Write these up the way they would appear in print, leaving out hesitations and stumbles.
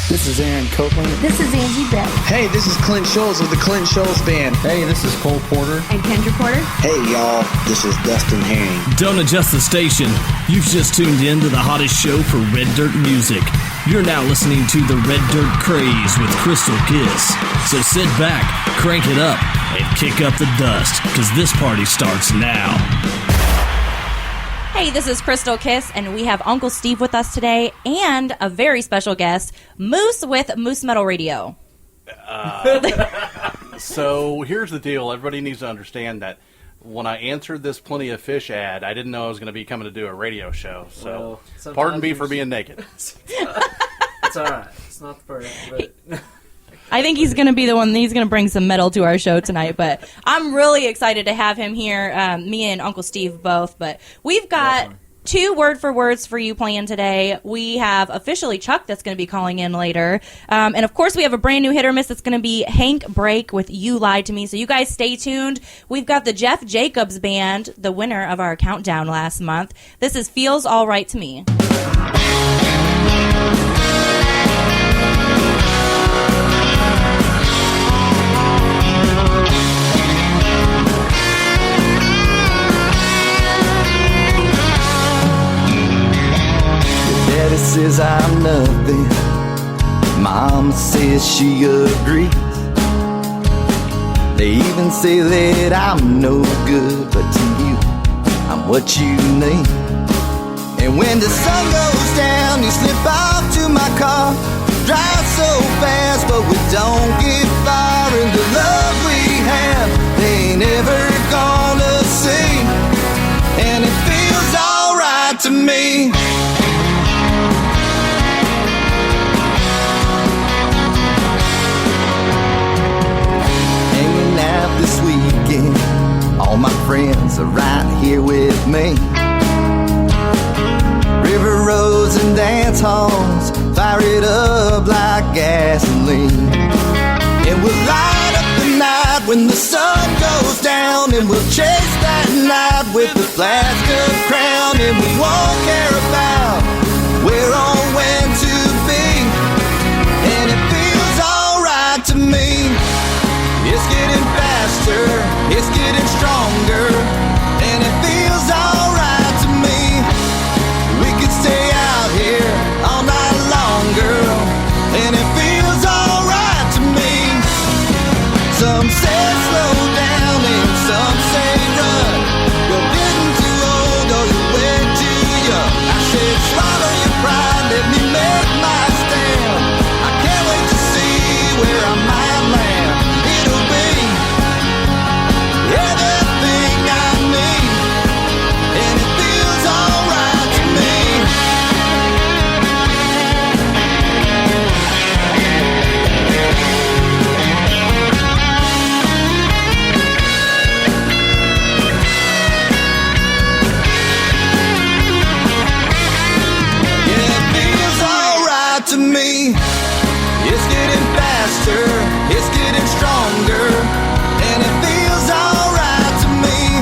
This is Aaron Copeland. This is Angie Bell. Hey, this is Clint Scholes of the Clint Scholes Band. Hey, this is Cole Porter. And Kendra Porter. Hey, y'all, this is Dustin Herring. Don't adjust the station. You've just tuned in to the hottest show for Red Dirt music. You're now listening to the Red Dirt Kraze with Krystal Kiss. So sit back, crank it up, and kick up the dust, because this party starts now. Hey, this is Krystal Kiss, and we have Uncle Steve with us today, and a very special guest, Moose with Moose Metal Radio. So here's the deal. Everybody needs to understand that when I answered this Plenty of Fish ad, I didn't know I was going to be coming to do a radio show. So pardon me for being naked. It's all right. It's not perfect, but... I think he's going to be the one, he's going to bring some metal to our show tonight, but I'm really excited to have him here, me and Uncle Steve both, but we've got two word for words for you playing today. We have officially Chuck that's going to be calling in later, and of course we have a brand new hit or miss that's going to be Hank Break with You Lied to Me, so you guys stay tuned. We've got the Jeff Jacobs Band, the winner of our countdown last month. This is Feels All Right to Me. Daddy says I'm nothing. Mama says she agrees. They even say that I'm no good, but to you, I'm what you need. And when the sun goes down, you slip off to my car. Drive so fast, but we don't get far. And the love we have, they ain't ever gonna see. And it feels alright to me. This weekend, all my friends are right here with me. River roads and dance halls, fire it up like gasoline. And we'll light up the night when the sun goes down. And we'll chase that night with a flask of Crown. And we won't care about where or when to be. And it feels alright to me. It's getting faster, it's getting stronger, and it feels alright to me. We could stay out here all night long, girl, and it feels alright to me. Some say slow down and some say run. You're getting too old or you're way too young. I said swallow your pride, let me make my stand. I can't wait to see where I might land. Everything I need, and it feels alright to me. Yeah, it feels alright to me. It's getting faster, it's getting stronger, and it feels alright to me.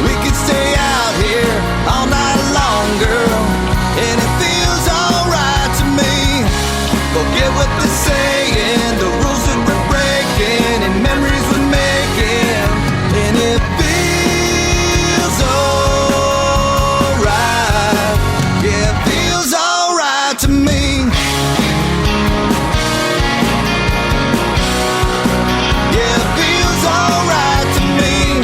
We could stay out here all night long, girl, and it feels alright to me. Forget what they're saying, the rules that we're breaking, and memories we're making, and it feels alright. Yeah, it feels alright to me. Yeah, it feels alright to me.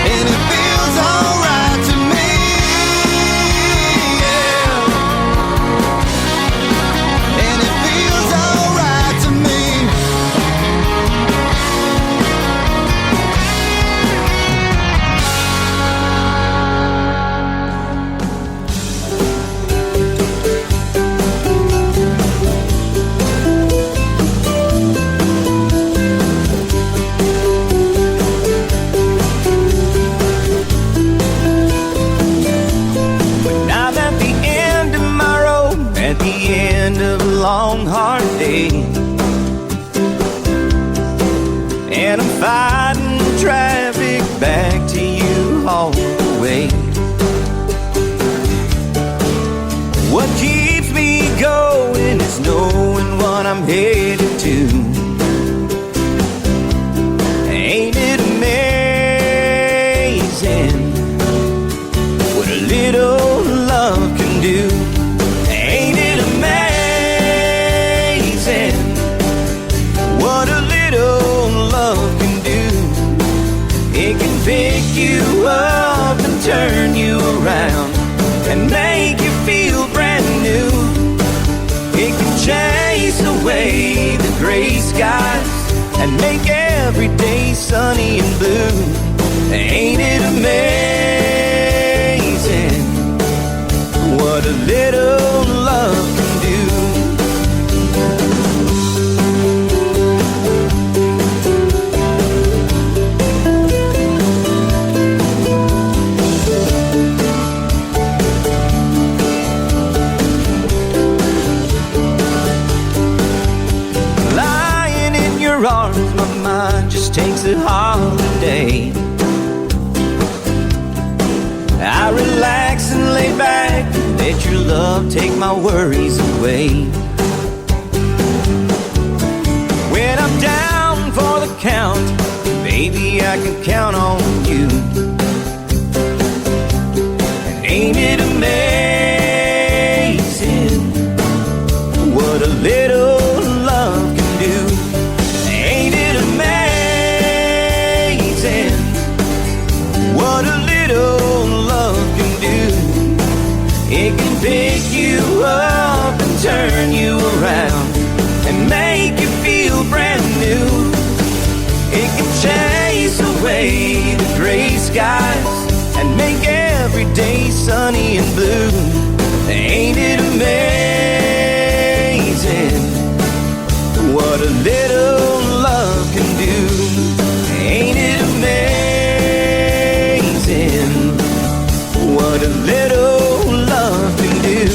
And it feels alright to me. Yeah. What keeps me going is knowing what I'm headed to. Ain't it amazing what a little love can do? Ain't it amazing what a little love can do? It can pick you up and turn you around and make you feel brand new. It can chase away the gray skies and make every day sunny and blue. Ain't it amazing what a little love can do? Lying in your arms, my mind just takes a holiday. I relax and lay back, let your love take my worries away. When I'm down for the count, baby, I can count on you. And ain't it amazing what a little love can do? Ain't it amazing what a little love can do? It can pick you up and turn you around and make you feel brand new. It can chase away the gray skies and make every day sunny and blue. Ain't it amazing what a little love can do? Ain't it amazing what a little love can do?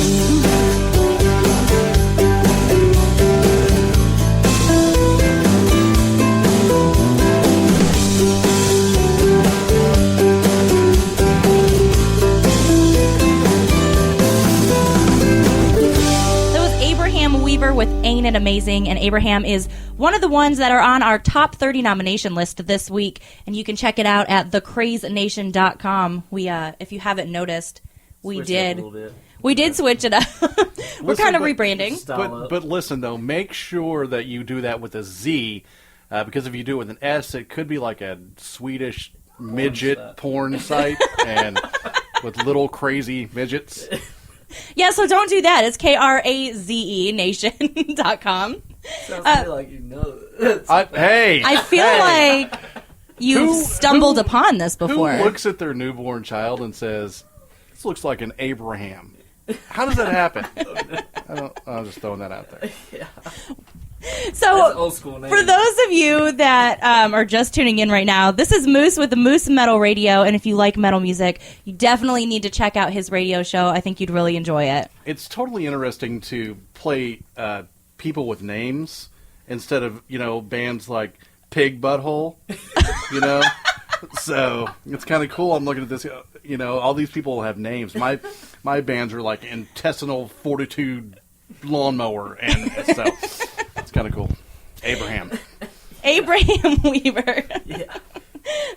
With Ain't It Amazing, and Abraham is one of the ones that are on our top 30 nomination list this week, and you can check it out at thekrazenation.com. We if you haven't noticed, we did switch it up. We're kind of rebranding. But listen though, make sure that you do that with a Z, because if you do it with an S, it could be like a Swedish midget porn site and with little crazy midgets. Yeah, so don't do that. It's KRAZE nation.com. Sounds like you know. I feel like you've stumbled upon this before. Who looks at their newborn child and says, "This looks like an Abraham"? How does that happen? I'm just throwing that out there. Yeah. So, old school name. For those of you that are just tuning in right now, this is Moose with the Moose Metal Radio, and if you like metal music, you definitely need to check out his radio show. I think you'd really enjoy it. It's totally interesting to play people with names instead of, bands like Pig Butthole, So, it's kind of cool. I'm looking at this, all these people have names. My bands are like Intestinal Fortitude Lawnmower, and so it's kind of cool. Abraham Weaver. Yeah.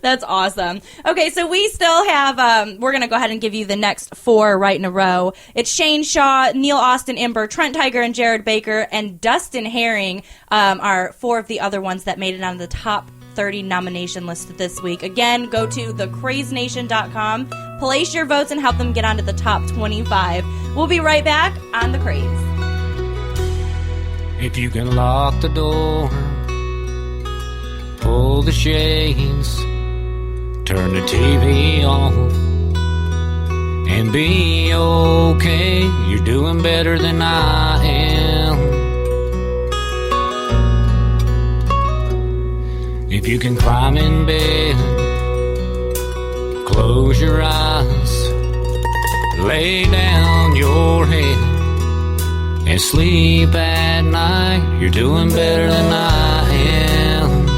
That's awesome. Okay, so we still have, we're going to go ahead and give you the next 4 right in a row. It's Shane Shaw, Neil Austin Imber, Trent Tiger and Jared Baker, and Dustin Herring are 4 of the other ones that made it on the top 30 nomination list this week. Again, go to thekrazenation.com, place your votes, and help them get onto the top 25. We'll be right back on The Kraze. If you can lock the door, pull the shades, turn the TV off, and be okay, you're doing better than I am. If you can climb in bed, close your eyes, lay down your head, and sleep at night, you're doing better than I am.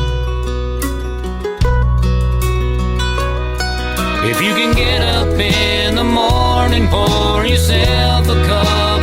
If you can get up in the morning, pour yourself a cup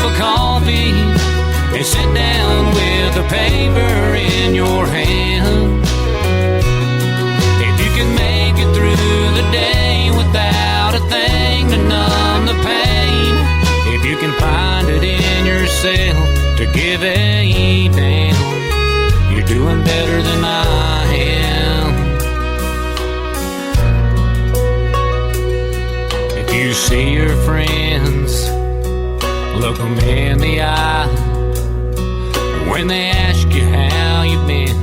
them in the eye when they ask you how you've been.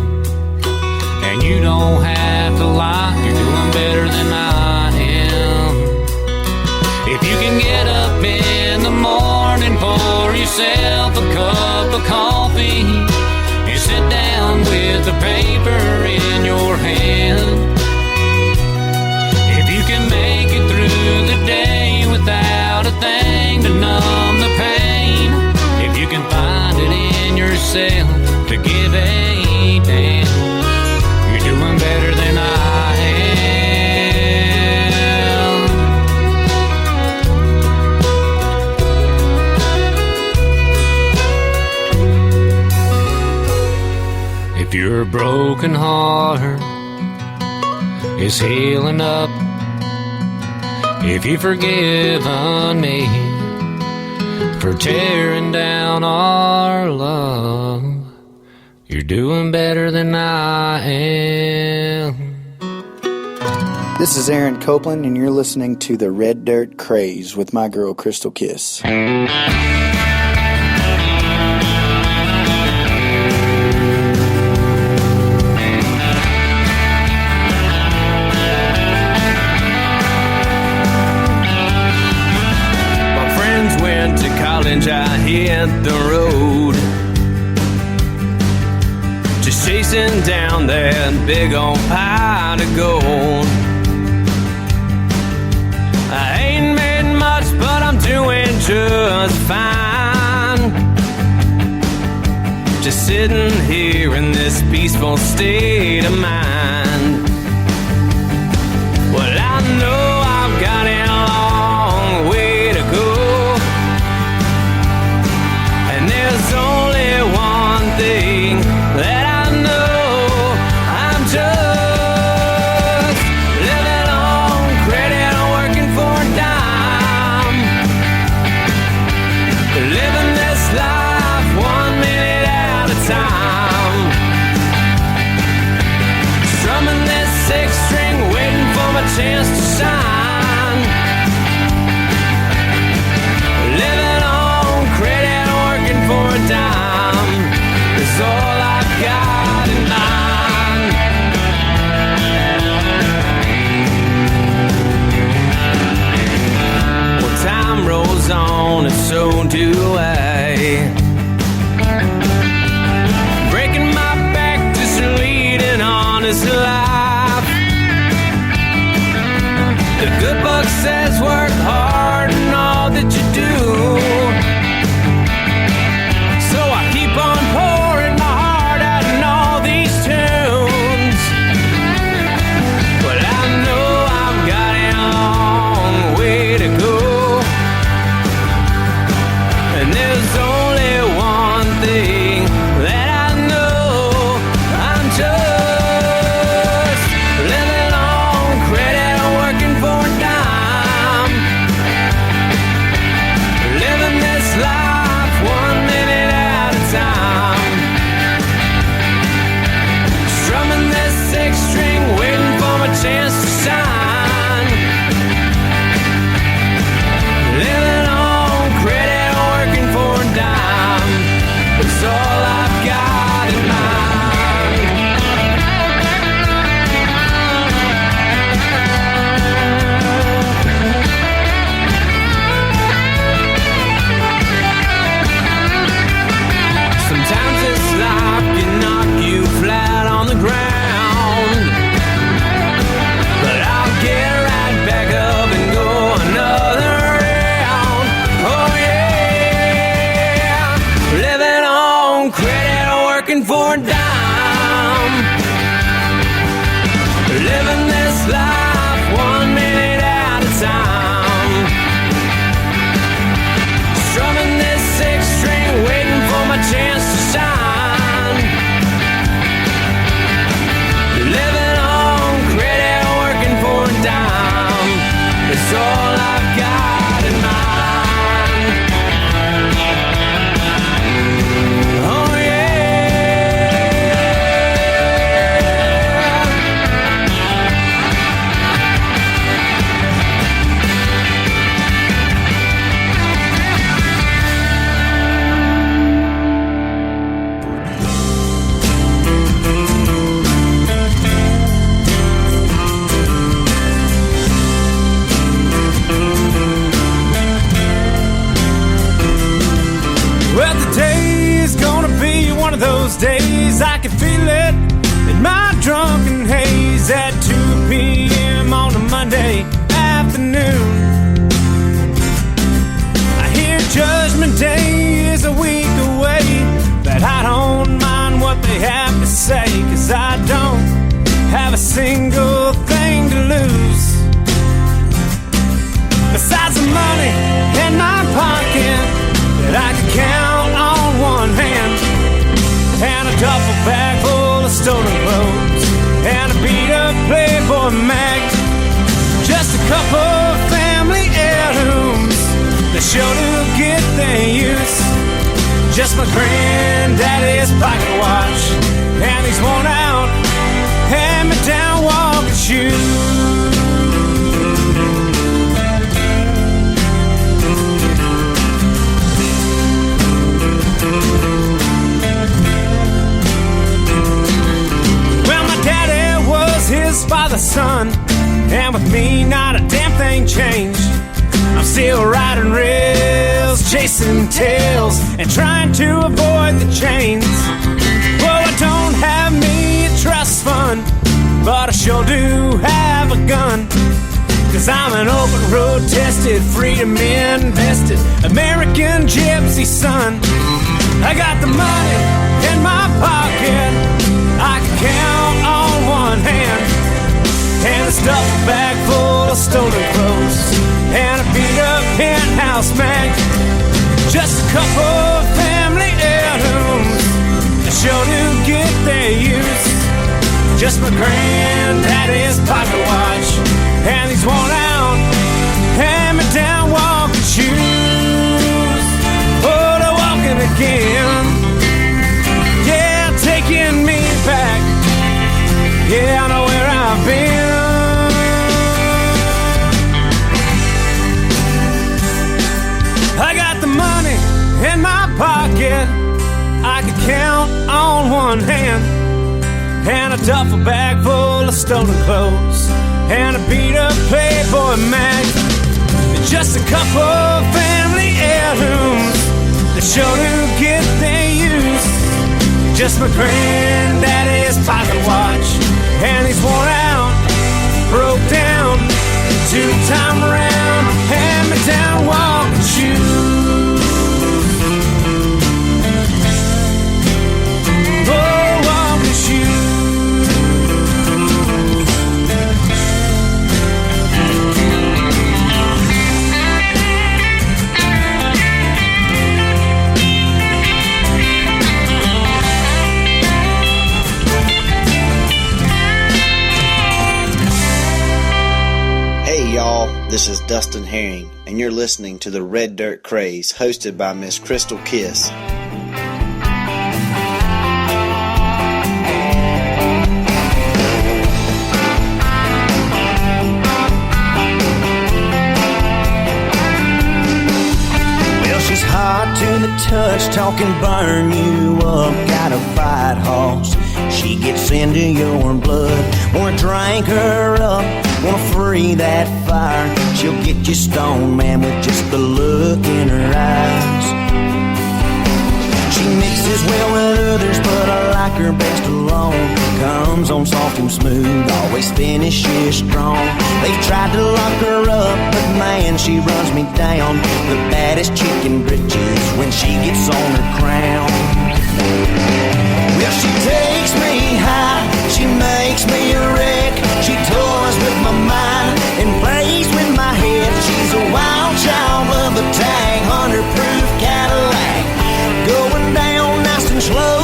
And you don't have to lie, you're doing better than I am. If you can get up in the morning, pour yourself a cup of coffee, and sit down with the paper in your hand. If you can make it through the day without a thing to numb the pain, if you can find it in yourself to give a damn, you're doing better than I am. If your broken heart is healing up, if you've forgiven me for tearing down our love, you're doing better than I am. This is Aaron Copeland, and you're listening to the Red Dirt Kraze with my girl Krystal Kiss. To college I hit the road, just chasing down that big old pile of gold. I ain't made much, but I'm doing just fine, just sitting here in this peaceful state of mind. Well, I know I've got a long way to go, there's only one thing that I know. I'm just living on credit, working for a dime, living this life 1 minute at a time, strumming this 6-string, waiting for my chance to shine, living on credit, for a dime is all I've got in mind. Well, time rolls on and so do I, breaking my back just leading on this life. The good book says work hard in all that you do, on pouring my heart out in all these tunes. But I know I've got a long way to go, and there's only one thing that I know. I'm just living on credit, working for a dime, living this life 1 minute time, strumming this 6-string, waiting for my chance to shine, living on credit, working for a dime, it's all I've got in mind. Sometimes this life can knock you flat on the ground, but I'll get right back up and go another round. Oh yeah, living on credit, working for a dime, living this life 1 minute at a time, strumming this 6-string, waiting for my chance to shine, living on credit, working for a dime, it's all I've got in mind. Oh yeah. those days, I could feel it in my drunken haze at 2 p.m. on a Monday afternoon. I hear Judgment Day is a week away, but I don't mind what they have to say, 'cause I don't have a single thing to lose. Besides the money in my pocket that I can count on one hand, and a duffel bag full of stolen clothes, and a beat-up Playboy mag, just a couple of family heirlooms that sure do get their use. Just my granddaddy's pocket watch, and these worn-out hand-me-down walking shoes. His father's son, and with me not a damn thing changed. I'm still riding rails, chasing tails, and trying to avoid the chains. Well, I don't have me a trust fund, but I sure do have a gun, 'cause I'm an open road tested, freedom invested American gypsy son. I got the money in my pocket I can count on one hand, and a stuffed bag full of stolen clothes, and a beat-up penthouse mag, just a couple of family heirlooms that sure do get their use. Just my granddaddy's pocket watch, and these worn-out hand-me-down walking shoes. Oh, they're walking again, yeah, taking me back. Yeah, I know where I've been. I got the money in my pocket I could count on one hand, and a duffel bag full of stolen clothes, and a beat-up Playboy mag, and just a couple of family heirlooms that sure do get their use. Just my granddaddy's pocket watch, and he's worn out, broke down, two-time around, hand-me-down walking shoes. Oh, walking shoes. This is Dustin Herring, and you're listening to the Red Dirt Kraze, hosted by Miss Krystal Kiss. Well, she's hot to the touch, talking burn you up, got a fight horse. She gets into your blood, wanna drink her up, wanna free that fire. She'll get you stoned, man, with just the look in her eyes. She mixes well with others, but I like her best alone. Comes on soft and smooth, always finishes strong. They've tried to lock her up, but man, she runs me down. The baddest chick in britches when she gets on her crown. Well, she takes me high, she makes me a wreck. She toys with my mind and plays with my head. She's a wild child of a tag, 100-proof Cadillac, going down nice and slow.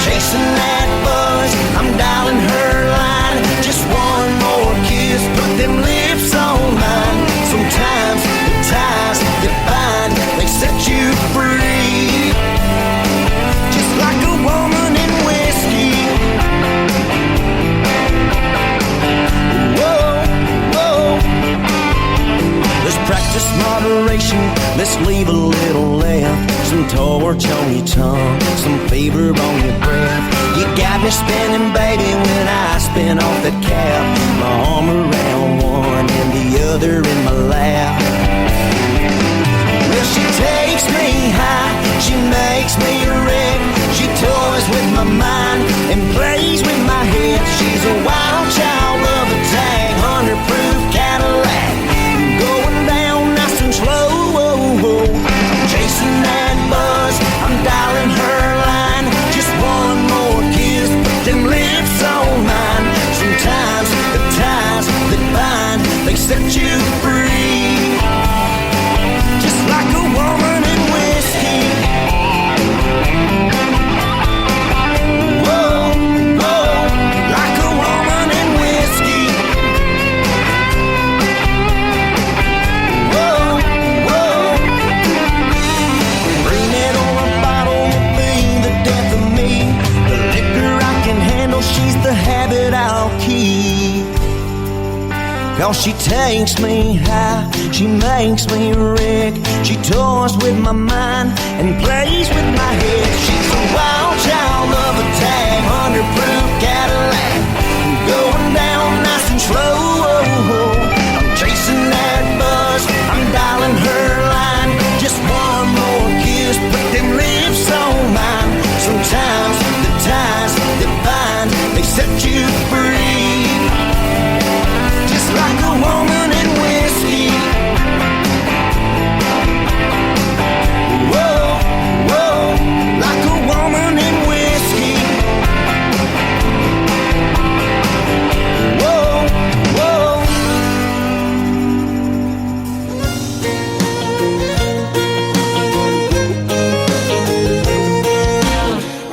Chasing that buzz, I'm dialing her line. Just one more kiss, put them lips on mine. Sometimes the ties that bind, they set you free, just like a woman in whiskey. Whoa, whoa. Let's practice moderation, let's leave a little left. Some torch on your tongue, some fever on your breath. You got me spinning, baby, when I spin off that cap. My arm around one and the other in my lap. Well, she takes me high, she makes me a wreck. She Now she takes me high, she makes me wreck. She toys with my mind and plays with my head. She's a wild child of a tag, 100-proof Cadillac, going down nice and slow. I'm chasing that buzz, I'm dialing her line. Just one more kiss, put them lips on mine. Sometimes the ties that bind, they set you free. Just like a woman in whiskey. Whoa, whoa, like a woman in whiskey. Whoa, whoa.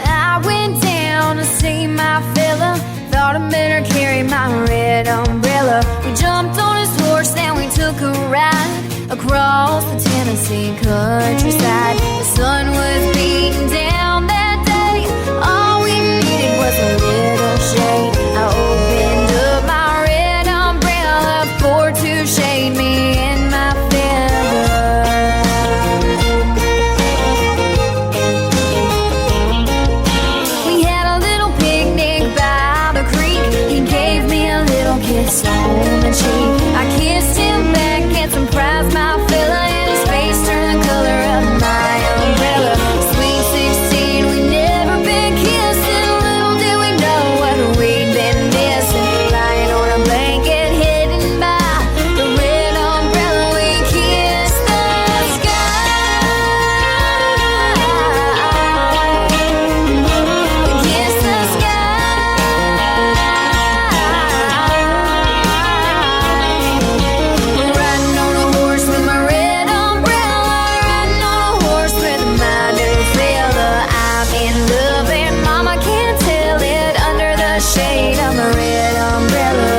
I went down to see my fella. Thought I better carry my red umbrella. We jumped on his horse, then we took a ride across the Tennessee countryside. The sun was beating down that day. All we needed was a little shade. I opened up my red umbrella for to shade me and my fella. We had a little picnic by the creek. He gave me a little kiss on the cheek. I kissed him back and surprised my fella, and his face turned the color of my umbrella. Sweet 16, we never been kissing. Little did we know what we'd been missing. Lying on a blanket hidden by the red umbrella, we kissed the sky. We kissed the sky. Riding on a horse with my red umbrella, riding on a horse with my new fella. I'm in love and mama can't tell it under the shade of my red umbrella.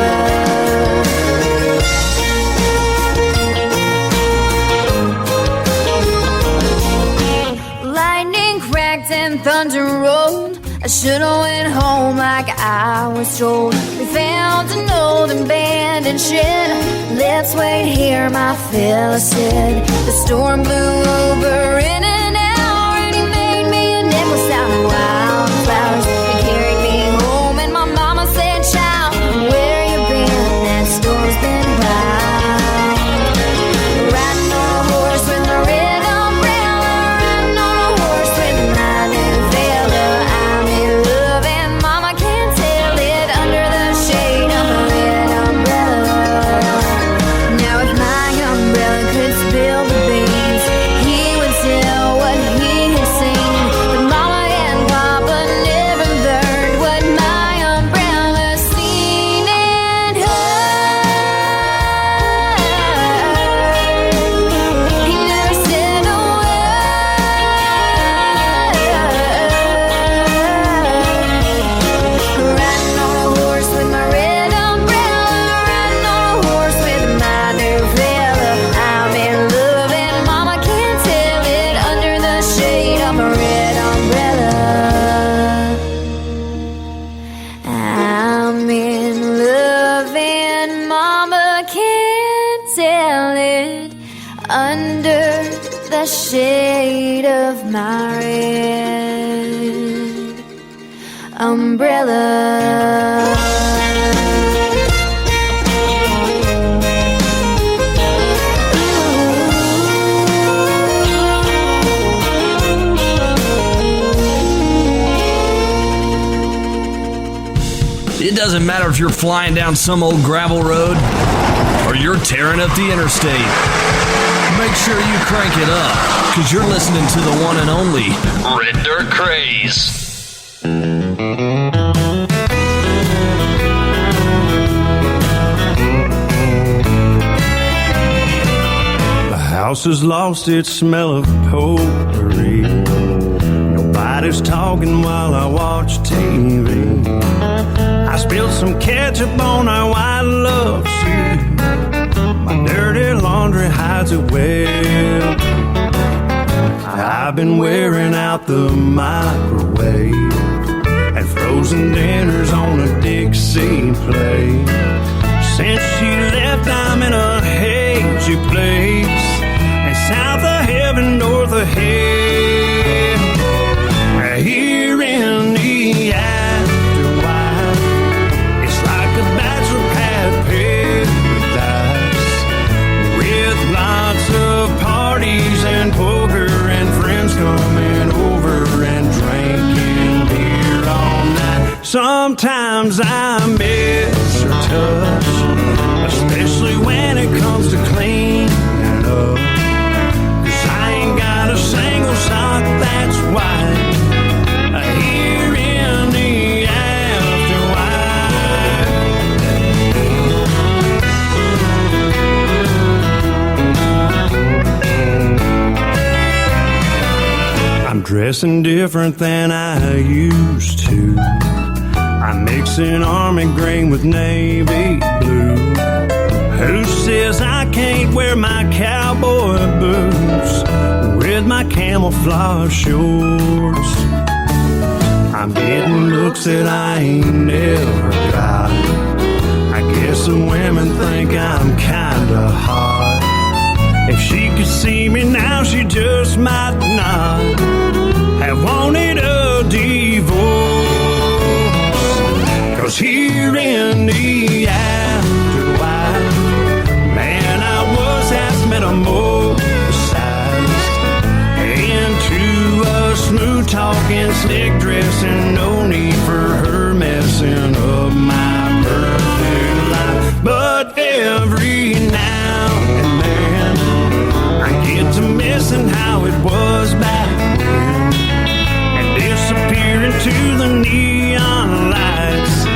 Lightning cracked and thunder rolled. I should've went home like I was told. We found an old abandoned shed. Let's wait here, my fella said. The storm blew over in an hour, and he made me a necklace out of wildflowers. He carried me home, and my mama said, "Child, where you been? That storm's been wild." Riding on a horse with my red umbrella, riding on a horse with my new fella. I'm in love and mama can't tell it under the shade of my red umbrella. Now if my umbrella could spill the beans, he would tell what he had seen. But mama and papa never learned what my umbrella seen and heard. He never said a word. Riding on a horse with my red umbrella, riding on a horse with my new fella. I'm in love and mama can't tell it under the shade of my red umbrella. I'm in love and mama can't tell it under the shade of my red umbrella. It doesn't matter if you're flying down some old gravel road or you're tearing up the interstate. Make sure you crank it up, because you're listening to the one and only Red Dirt Kraze. The house has lost its smell of potpourri. Nobody's talking while I watch TV. I spilled some ketchup on our white love seat. My dirty laundry hides it well. I've been wearing out the microwave and frozen dinners on a Dixie plate. Since she left, I'm in a hazy place, and south of heaven, north of hell. Here in the afterlife, it's like a bachelor pad paradise, with lots of parties and poker and friends coming over and drinking beer all night. Sometimes I miss her touch, especially when it comes to cleaning up, 'cause I ain't got a single sock that's white. Here in the afterlife. I'm dressing different than I used to. I'm mixing army green with navy blue. Who says I can't wear my cowboy boots with my camouflage shorts? I'm getting looks that I ain't never got. I guess the women think I'm kinda hot. If she could see me now, she just might not have wanted a divorce. 'Cause here in the afterlife, man, I was half metamorphosized into a smooth talking, slick dressing, no need for her messing up my perfect life. But every now and then I get to missing how it was back then, and disappear into the neon lights.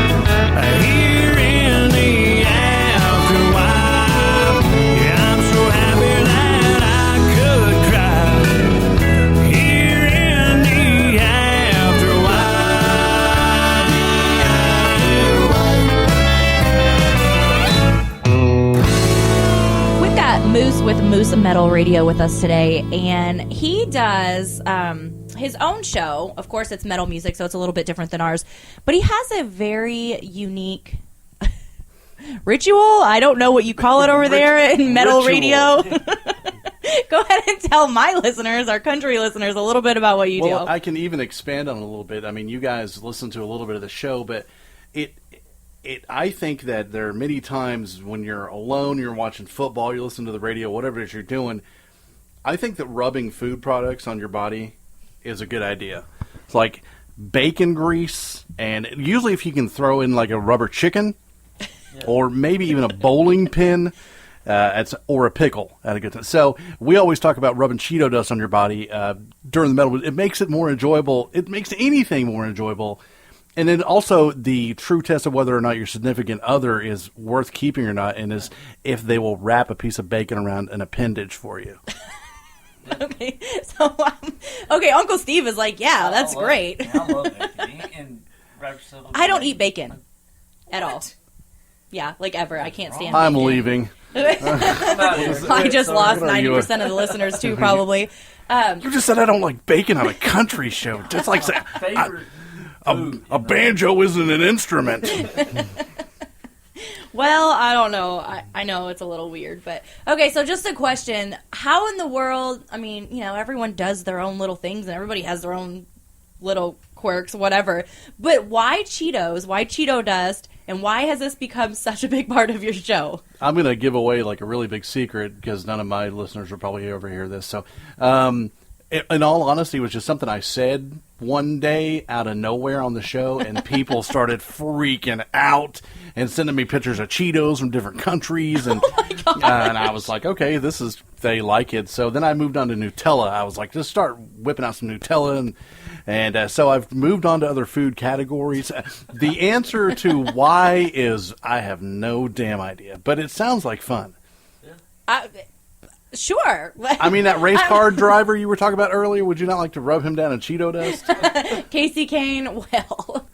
Here in the afterlife, yeah, I'm so happy that I could cry. Here in the afterlife. We've got Moose with Moose Metal Radio with us today, and he does his own show. Of course, it's metal music, so it's a little bit different than ours. But he has a very unique ritual. I don't know what you call it over there in metal radio. Go ahead and tell my listeners, our country listeners, a little bit about what you do. Well, I can even expand on it a little bit. I mean, you guys listen to a little bit of the show, but I think that there are many times when you're alone, you're watching football, you listen to the radio, whatever it is you're doing. I think that rubbing food products on your body is a good idea. It's like bacon grease, and usually if you can throw in like a rubber chicken, or maybe even a bowling pin, or a pickle at a good time. So we always talk about rubbing Cheeto dust on your body during the metal. It makes it more enjoyable. It makes anything more enjoyable. And then also the true test of whether or not your significant other is worth keeping or not, and is if they will wrap a piece of bacon around an appendage for you. Okay, so Uncle Steve is like, yeah, that's great. I love bacon. I don't eat bacon at all. Yeah, like ever. I can't stand I'm bacon. leaving. I just lost 90% of the listeners too, probably. You just said I don't like bacon on a country show. Just like saying a banjo isn't an instrument. Well, I don't know. I know it's a little weird, but okay. So just a question: how in the world? I mean, everyone does their own little things, and everybody has their own little quirks, whatever. But why Cheetos? Why Cheeto dust? And why has this become such a big part of your show? I'm going to give away like a really big secret because none of my listeners will probably ever hear this. So, in all honesty, it was just something I said one day out of nowhere on the show, and people started freaking out and sending me pictures of Cheetos from different countries, and and I was like, okay, they like it. So then I moved on to Nutella. I was like, just start whipping out some Nutella, and so I've moved on to other food categories. The answer to why is I have no damn idea, but it sounds like fun. Sure. I mean, that race car driver you were talking about earlier, would you not like to rub him down in Cheeto dust? Casey Kane, well.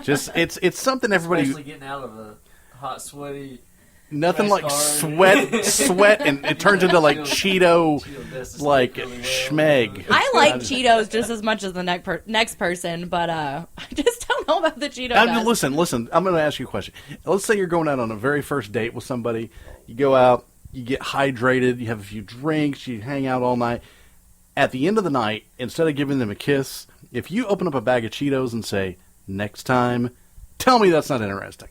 Just it's something everybody... Especially getting out of a hot, sweaty Nothing like sweat, and it turns into like Cheeto like schmeg. I like Cheetos just as much as the next person, but I just don't know about the Cheeto dust. Listen. I'm going to ask you a question. Let's say you're going out on a very first date with somebody. You go out, you get hydrated, you have a few drinks, you hang out all night. At the end of the night, instead of giving them a kiss, if you open up a bag of Cheetos and say, next time, tell me that's not interesting.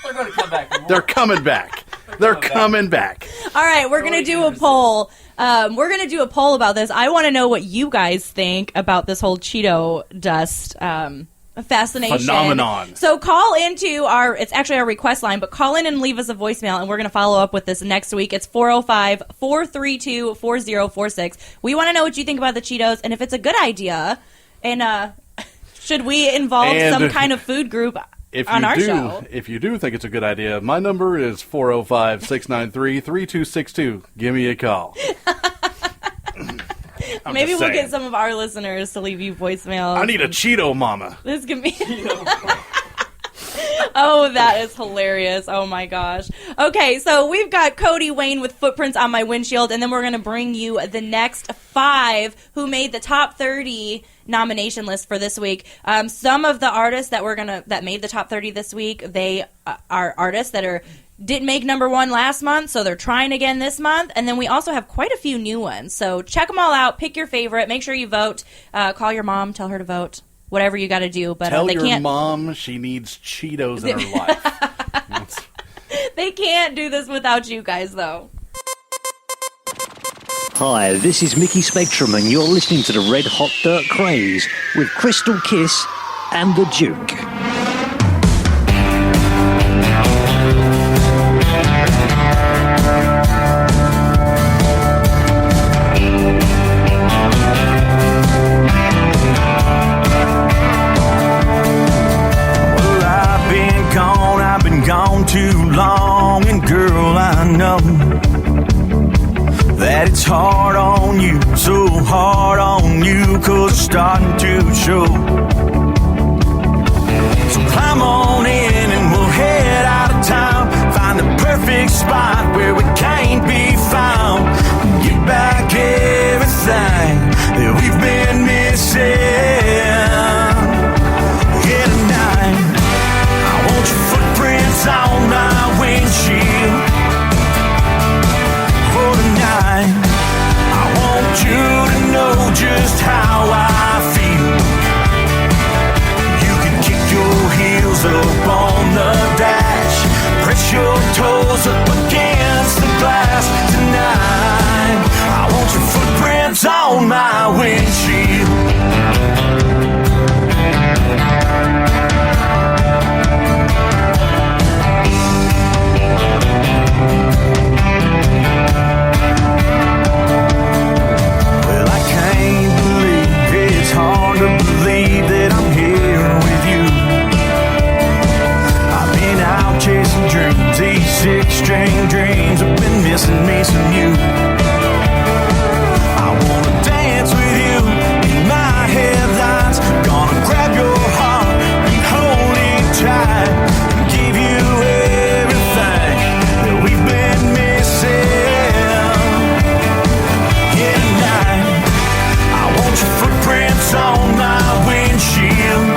They're going to come back. They're coming back. They're coming back. All right, we're going to do a poll. We're going to do a poll about this. I want to know what you guys think about this whole Cheeto dust fascination. Phenomenon. So call into it's actually our request line, but call in and leave us a voicemail, and we're going to follow up with this next week. It's 405-432-4046. We want to know what you think about the Cheetos, and if it's a good idea, and should we involve some kind of food group on our show? If you do think it's a good idea, my number is 405-693-3262. Give me a call. Maybe we'll get some of our listeners to leave you voicemails. I need a Cheeto mama. This can be... Oh, that is hilarious. Oh, my gosh. Okay, so we've got Cody Wayne with Footprints on My Windshield, and then we're going to bring you the next 5 who made the top 30 nomination list for this week. Some of the artists that made the top 30 this week, they are artists that didn't make number 1 last month, so they're trying again this month. And then we also have quite a few new ones. So check them all out. Pick your favorite. Make sure you vote. Call your mom. Tell her to vote. Whatever you got to do. But tell they your can't... mom she needs Cheetos in her life. They can't do this without you guys, though. Hi, this is Mickey Spectrum, and you're listening to the Red Hot Dirt Kraze with Krystal Kiss and the Duke. I've been gone too long, and girl, I know that it's hard on you, so hard on you, 'cause it's starting to show. So climb on in and we'll head out of town, find the perfect spot where we can't be found, get back everything that we've been missing. Yeah, tonight I want your footprints on my windshield. Oh, tonight I want you to know just how I feel. You can kick your heels up on the dash, press your toes up against the glass. Tonight I want your footprints on my windshield. Well, I can't believe it's hard to believe that I'm here with you. I've been out chasing dreams, these 6-string dreams have been missing me some you. I wanna dance with you in my headlights, gonna grab your heart and hold it tight and give you everything that we've been missing. Yeah, tonight I want your footprints on my windshield.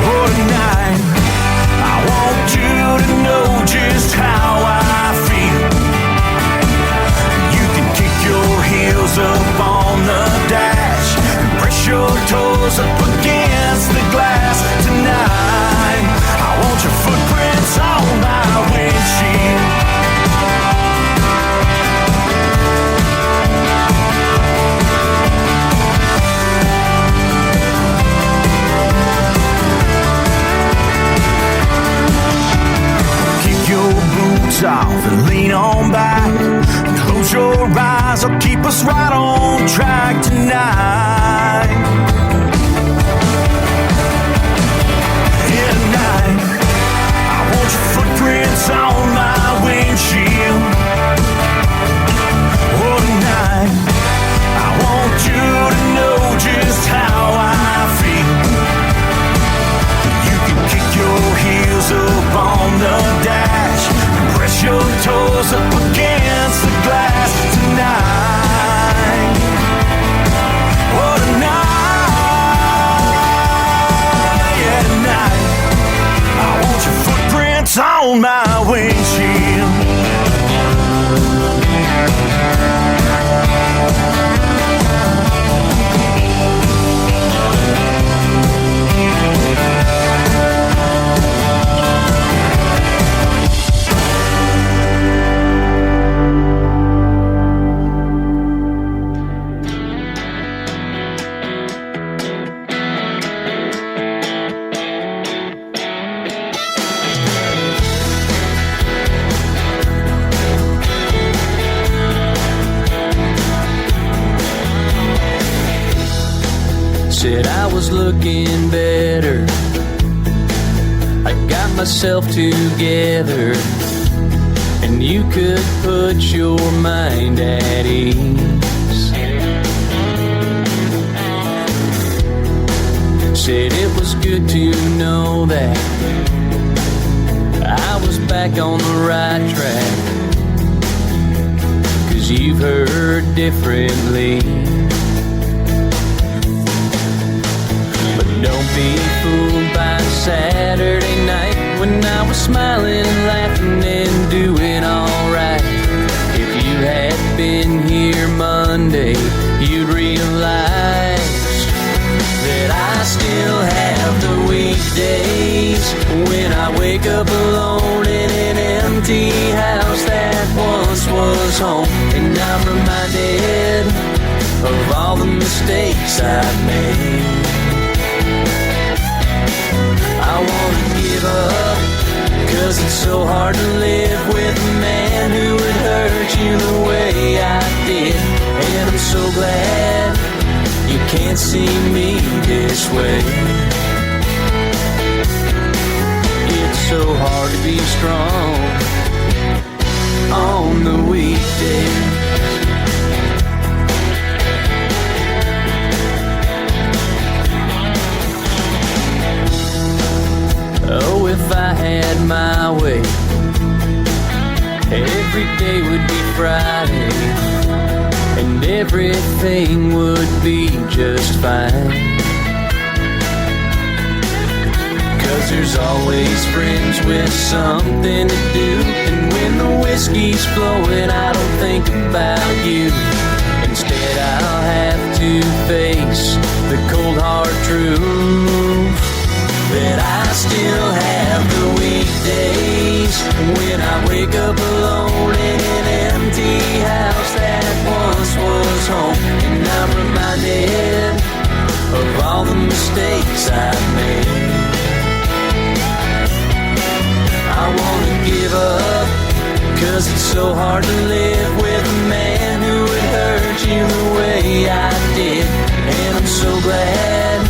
Oh, tonight I want you to know just how I feel. You can kick your heels up on the dash and press your toes up against the glass. Tonight I want your footprints on my windshield. Kick your boots off and lean on back. Close your eyes, I'll keep us right on track tonight. Yeah, tonight I want your footprints on my windshield. Oh, tonight I want you to know just how I feel. You can kick your heels up on the dash, I was looking better. I got myself together, and you could put your mind at ease. Said it was good to know that I was back on the right track, 'cause you've heard differently. But don't be fooled by Saturday night when I was smiling and laughing and doing alright. If you had been here Monday, you'd realize that I still have the weekdays when I wake up alone in an empty house that once was home, and I'm reminded of all the mistakes I've made. I wanna give up, 'cause it's so hard to live with a man who would hurt you the way I did, and I'm so glad you can't see me this way. It's so hard to be strong on the weekdays. Oh, if I had my way, every day would be Friday, and everything would be just fine. 'Cause there's always friends with something to do, and when the whiskey's flowing, I don't think about you. Instead, I'll have to face the cold hard truth that I still have the weekdays when I wake up alone in an empty house that once was home, and I'm reminded of all the mistakes I've made. I wanna give up, 'cause it's so hard to live with a man who would hurt you the way I did, and I'm so glad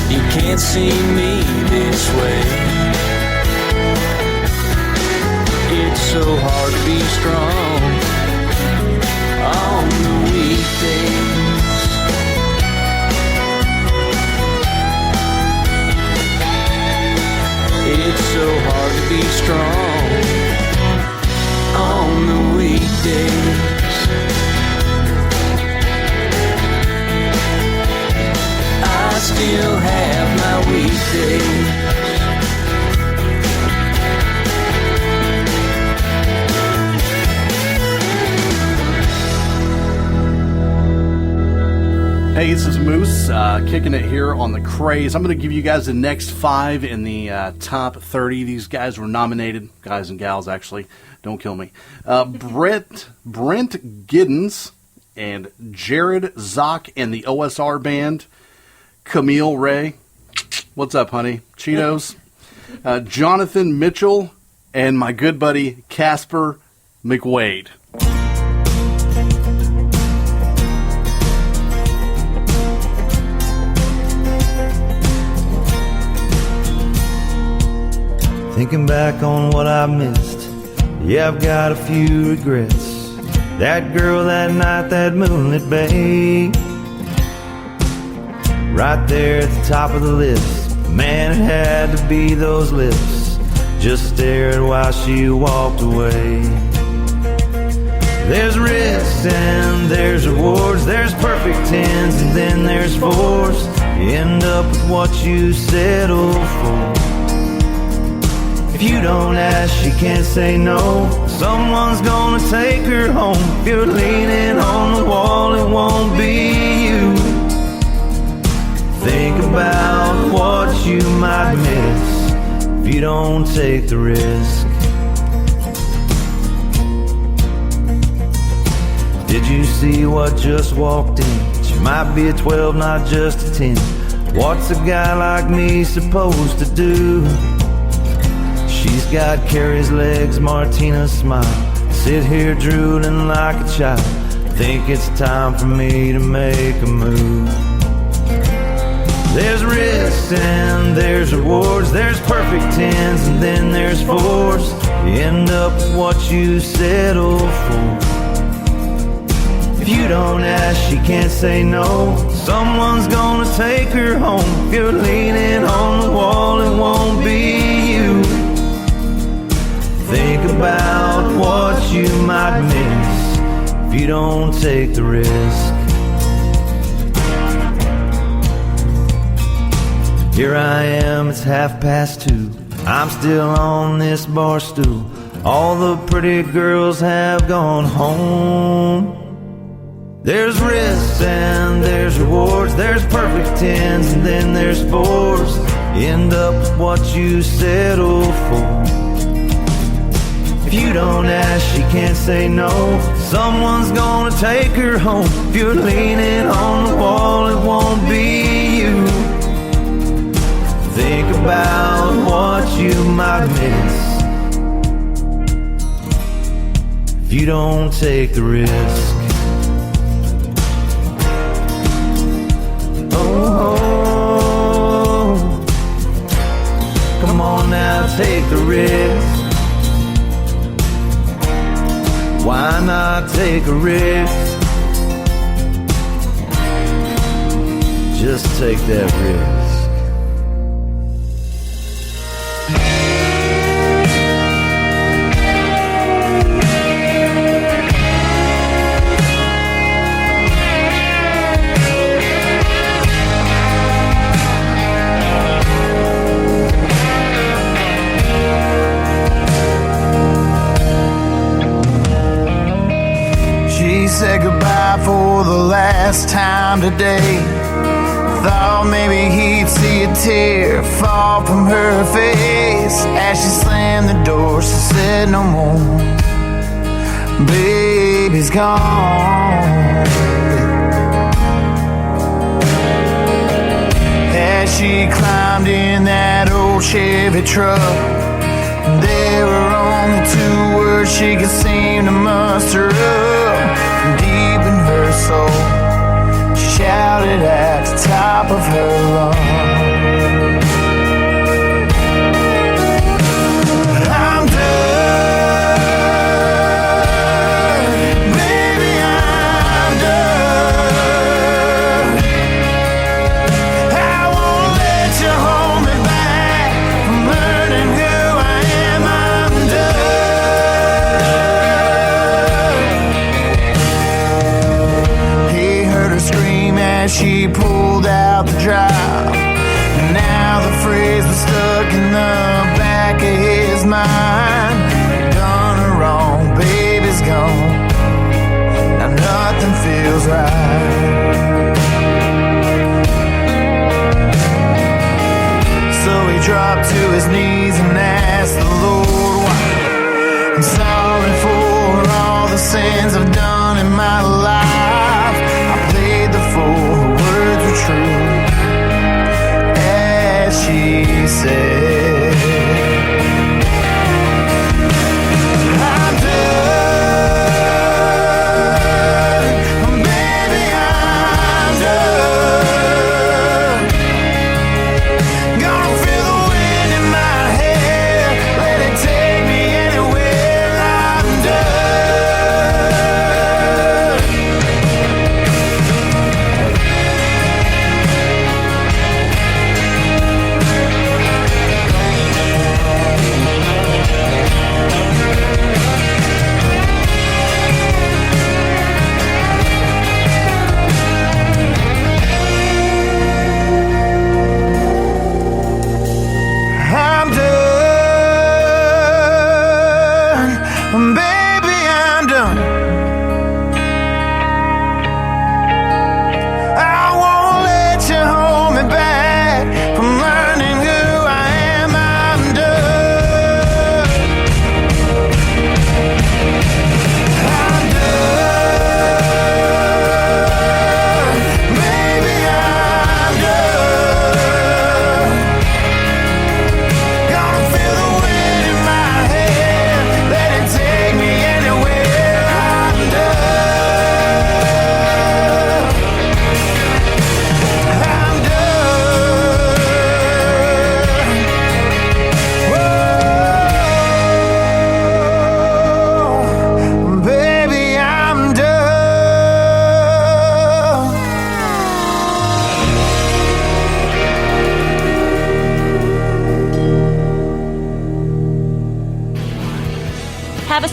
you can't see me this way. It's so hard to be strong on the weekdays. It's so hard to be strong on the weekdays. I still have my weekdays. Hey, this is Moose, kicking it here on the Kraze. I'm going to give you guys the next 5 in the top 30. These guys were nominated, guys and gals, actually. Don't kill me. Brent Giddens and Jared Zock and the OSR Band. Camille Ray. What's up, honey? Cheetos. Jonathan Mitchell and my good buddy Casper McWade. Thinking back on what I missed, yeah, I've got a few regrets. That girl, that night, that moonlit bay, right there at the top of the list. Man, it had to be those lips, just stared while she walked away. There's risks and there's rewards, there's perfect 10s and then there's 4s. You end up with what you settle for. If you don't ask, you can't say no. Someone's gonna take her home. If you're leaning on the wall, it won't be you. Think about what you might miss if you don't take the risk. Did you see what just walked in? She might be a 12, not just a 10. What's a guy like me supposed to do? She's got Carrie's legs, Martina's smile. Sit here drooling like a child. Think it's time for me to make a move. There's risks and there's rewards. There's perfect tens and then there's fours. You end up with what you settle for. If you don't ask, she can't say no. Someone's gonna take her home. If you're leaning on the wall, it won't be you. Think about what you might miss if you don't take the risk. Here I am, it's 2:30. I'm still on this bar stool. All the pretty girls have gone home. There's risks and there's rewards. There's perfect tens and then there's fours. You end up with what you settle for. If you don't ask, she can't say no. Someone's gonna take her home. If you're leaning on the wall, it won't be you. Think about what you might miss if you don't take the risk. Oh, come on now, take the risk. Why not take a risk? Just take that risk. Said goodbye for the last time today. Thought maybe he'd see a tear fall from her face. As she slammed the door, she said no more. Baby's gone. As she climbed in that old Chevy truck, there were only two words she could seem to muster up. Deep in her soul, she shouted at the top of her lungs, I'm done, baby, I'm done. I won't let you hold me back from learning who I am. I'm done. She pulled out the drive, and now the phrase was stuck in the back of his mind. Done her wrong, baby's gone. Now nothing feels right. So he dropped to his knees and asked the Lord why. I'm sorry for all the sins I've done in my life. I played the fool. True, as she said, I'm done, baby, I'm done. Gonna feel the wind in my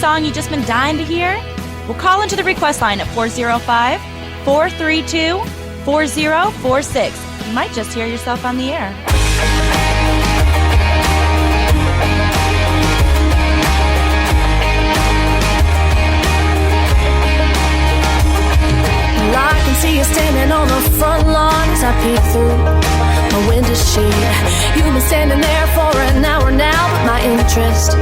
song you've just been dying to hear? Well, call into the request line at 405-432-4046. You might just hear yourself on the air. I can see you standing on the front lawn as I peek through my window shade. You've been standing there for an hour now, but my interest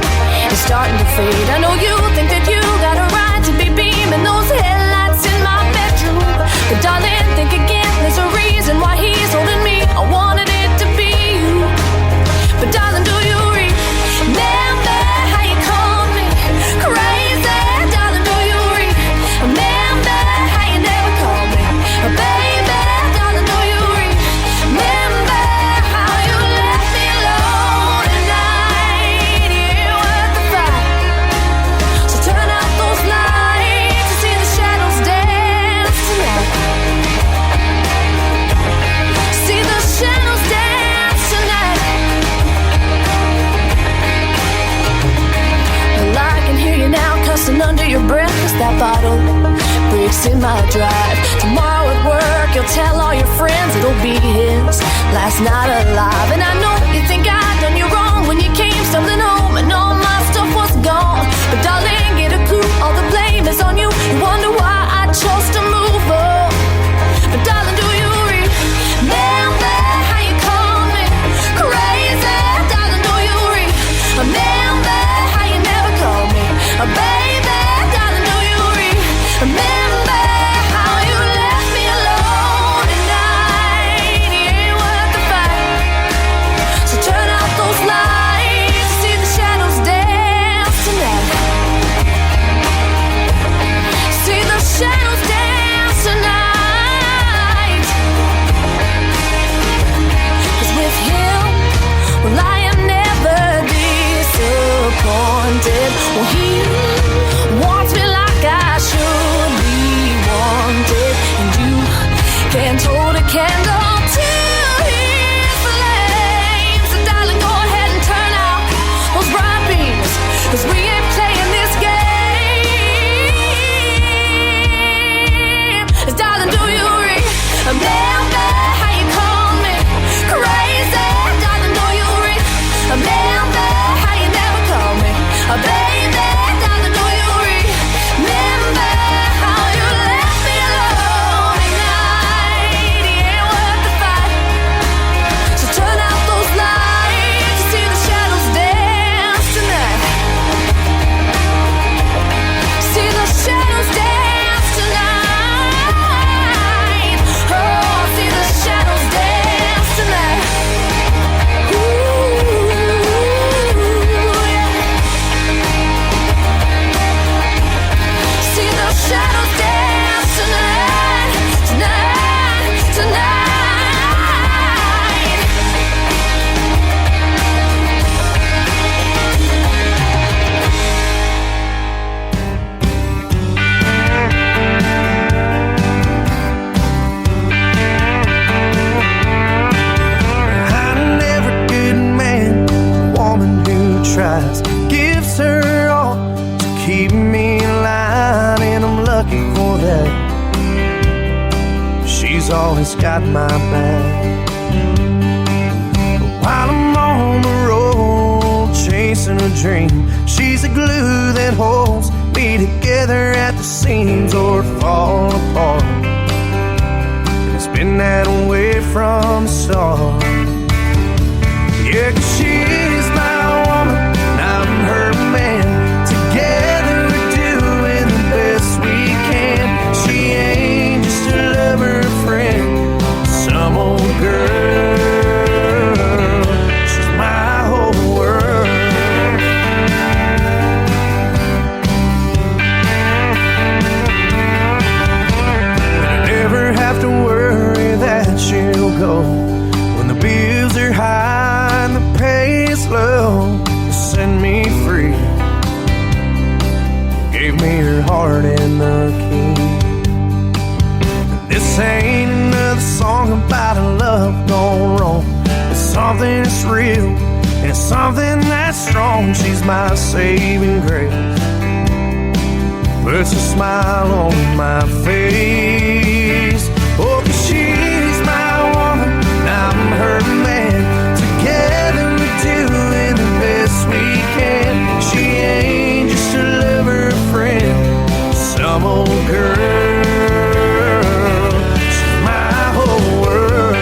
is starting to fade. I know you think that you got a right to be beaming those headlights in my bedroom, but darling, think again, there's a reason why he's holding me. I wanted it to be you, but darling, do you remember how you called me crazy? Darling, do you remember how you never called me baby? Darling, do you remember how you left me alone at night? It ain't worth the fight, so turn out those lights and see the shadows dance tonight. See the shadows dance tonight. Well, I can hear you now cussing under your breath as that bottle breaks in my drive. Tomorrow at work you'll tell all your friends it'll be his last night alive. And I know you think I'd done you wrong when you came stumbling home and all my stuff was gone. But darling, get a clue, all the blame is on you. You wonder why I chose to move on. But darling, do you remember how you called me crazy? Darling, do you remember how you never called me baby? Darling, do you remember how you left me alone at night? It ain't worth the fight, so turn out those lights to see the shadows dance tonight. See the shadows dance tonight. 'Cause with him, well, I am never disappointed. Well, he wants me like I should be wanted, and you can't hold a candle to his flame. So darling, go ahead and turn out those bright beams, 'cause we ain't playing this game. Darling, do you remember how you called me crazy? Darling, do you remember how you never called me baby? Darling, do you remember how you left me alone at night? It ain't worth the fight, so turn out those lights to see the shadows dance tonight. See the shadows dance tonight. Oh, see the shadows dance tonight. Ooh, yeah. See the shadows dance tonight, tonight, tonight. I never get mad. A woman who tries, gives her all to keep me in line, and I'm lucky for that. She's always got my back. While I'm on the road chasing a dream, she's the glue that holds me together at the seams or fall apart. It's been that way from the start. Yeah, 'cause she's my woman, and I'm her man. Together we're doing the best we can. She ain't just a lover friend, some old girl. She's my whole world. I never have to worry that she'll go when the bills are high and the pay's low. To set me free, gave me her heart and the key. This ain't another song about a love gone wrong. It's something that's real, and it's something that's strong. She's my saving grace. puts a smile on my face. Oh, 'cause she's my woman, I'm her man. Together we're doing the best we can. She ain't just a lover friend, some old girl. She's my whole world.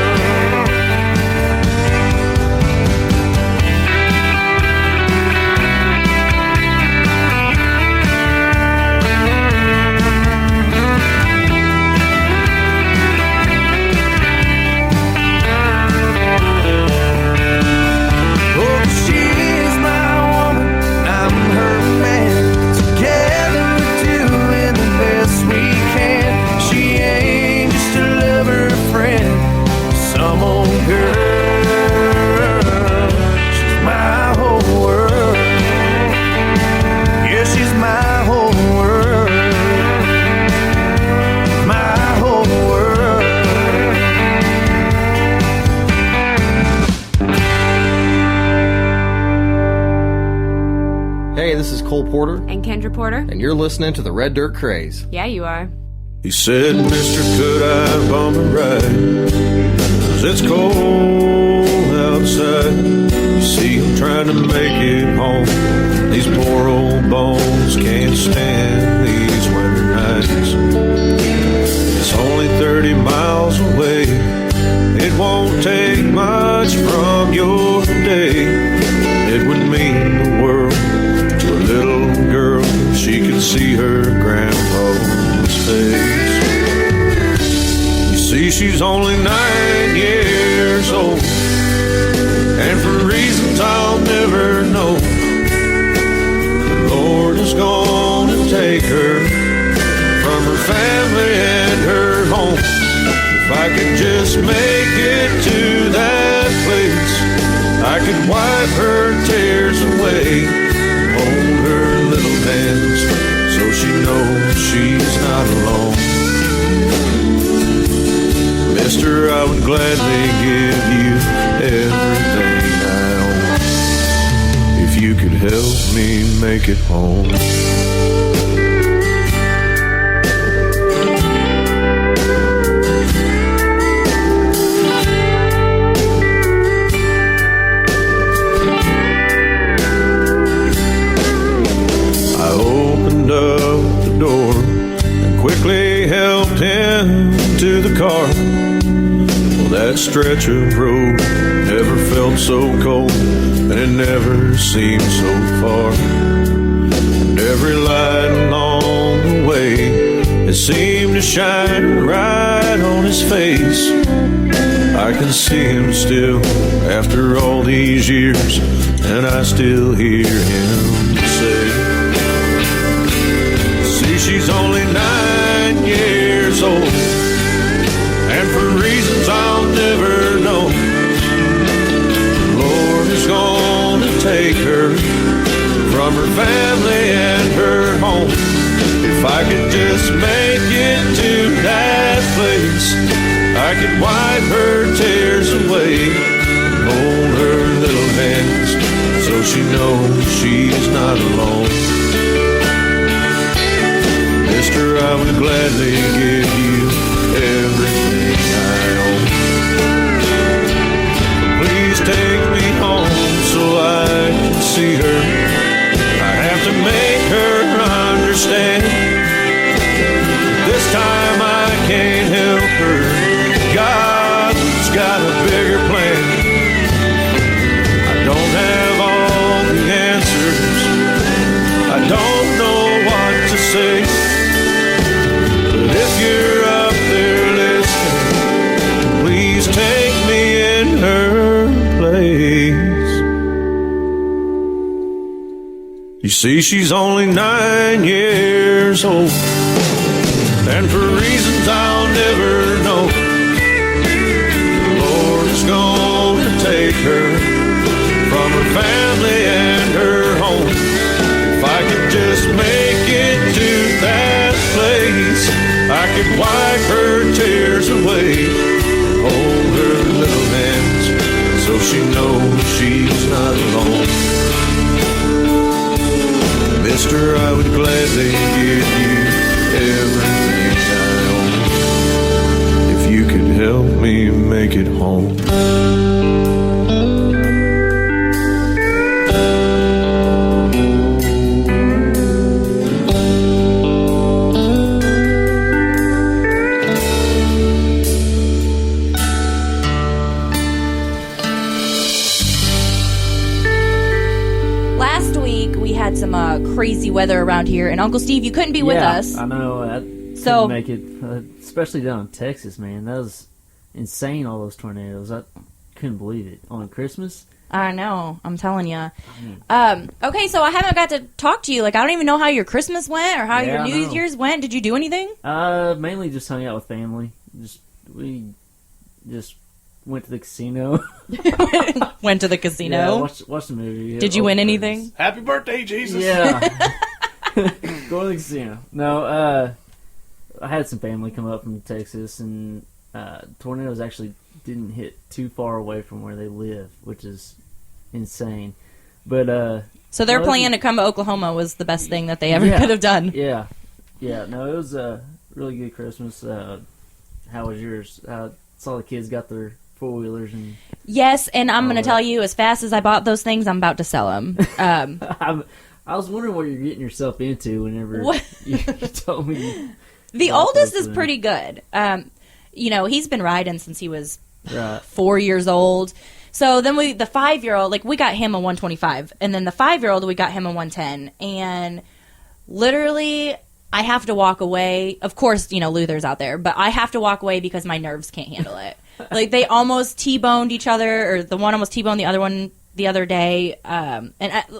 Hey, this is Cole Porter. And Kendra Porter. And you're listening to the Red Dirt Kraze. Yeah, you are. He said, Mister, could I bum a ride? 'Cause it's cold outside. You see, I'm trying to make it home. These poor old bones can't stand these winter nights. It's only 30 miles away. It won't take much from your day. It would mean the world to a little girl if she could see her grandpa's face. You see, she's only 9 years old, and for reasons I'll never know, the Lord is gonna take her from her family and her home. If I could just make it to that place, I could wipe her tears away, hold her little hands so she knows she's not alone. Mister, I would gladly give you everything I own if you could help me make it home. Up the door and quickly helped him to the car. Well, that stretch of road never felt so cold, and it never seemed so far. And every light along the way, it seemed to shine right on his face. I can see him still after all these years, and I still hear him say, she's only 9 years old, and for reasons I'll never know, the Lord is gonna take her from her family and her home. If I could just make it to that place, I could wipe her tears away, hold her little hands so she knows she's not alone. Mister, I would gladly give you everything I own. Please take me home so I can see her. I have to make her understand. This time I can't help her. God's got a bigger plan. I don't have all the answers. I don't know what to say. If you're up there listening, please take me in her place. You see, she's only 9 years old, and for reasons I'll never know, the Lord is gonna take her from her family and her home. If I could just make it to that place, I could wipe her tears away, hold her little hands so she knows she's not alone. sister, I would gladly give you everything I own if you could help me make it home. Had some crazy weather around here, and Uncle Steve, you couldn't be with us. I know. I couldn't make it, especially down in Texas, man. That was insane, all those tornadoes. I couldn't believe it. On Christmas? I know. I'm telling you. Okay, so I haven't got to talk to you. Like, I don't even know how your Christmas went or how your New Year's went. Did you do anything? Mainly just hung out with family. We just went to the casino. Went to the casino? Yeah, watched the movie. Did you win anything? Happy birthday, Jesus! Yeah. Go to the casino. No, I had some family come up from Texas, and tornadoes actually didn't hit too far away from where they live, which is insane. But so their plan to come to Oklahoma was the best thing that they ever could have done. Yeah. No, it was a really good Christmas. How was yours? Saw the kids got their 4-wheelers and yes, and I'm going to tell you, as fast as I bought those things, I'm about to sell them. I was wondering what you're getting yourself into whenever you told me. The oldest is pretty good. He's been riding since he was 4 years old. So then the 5-year-old, like, we got him a 125, and then the 5-year-old, we got him a 110, and literally I have to walk away. Of course, Luther's out there, but I have to walk away because my nerves can't handle it. Like, they almost T-boned each other, or the one almost T-boned the other one the other day.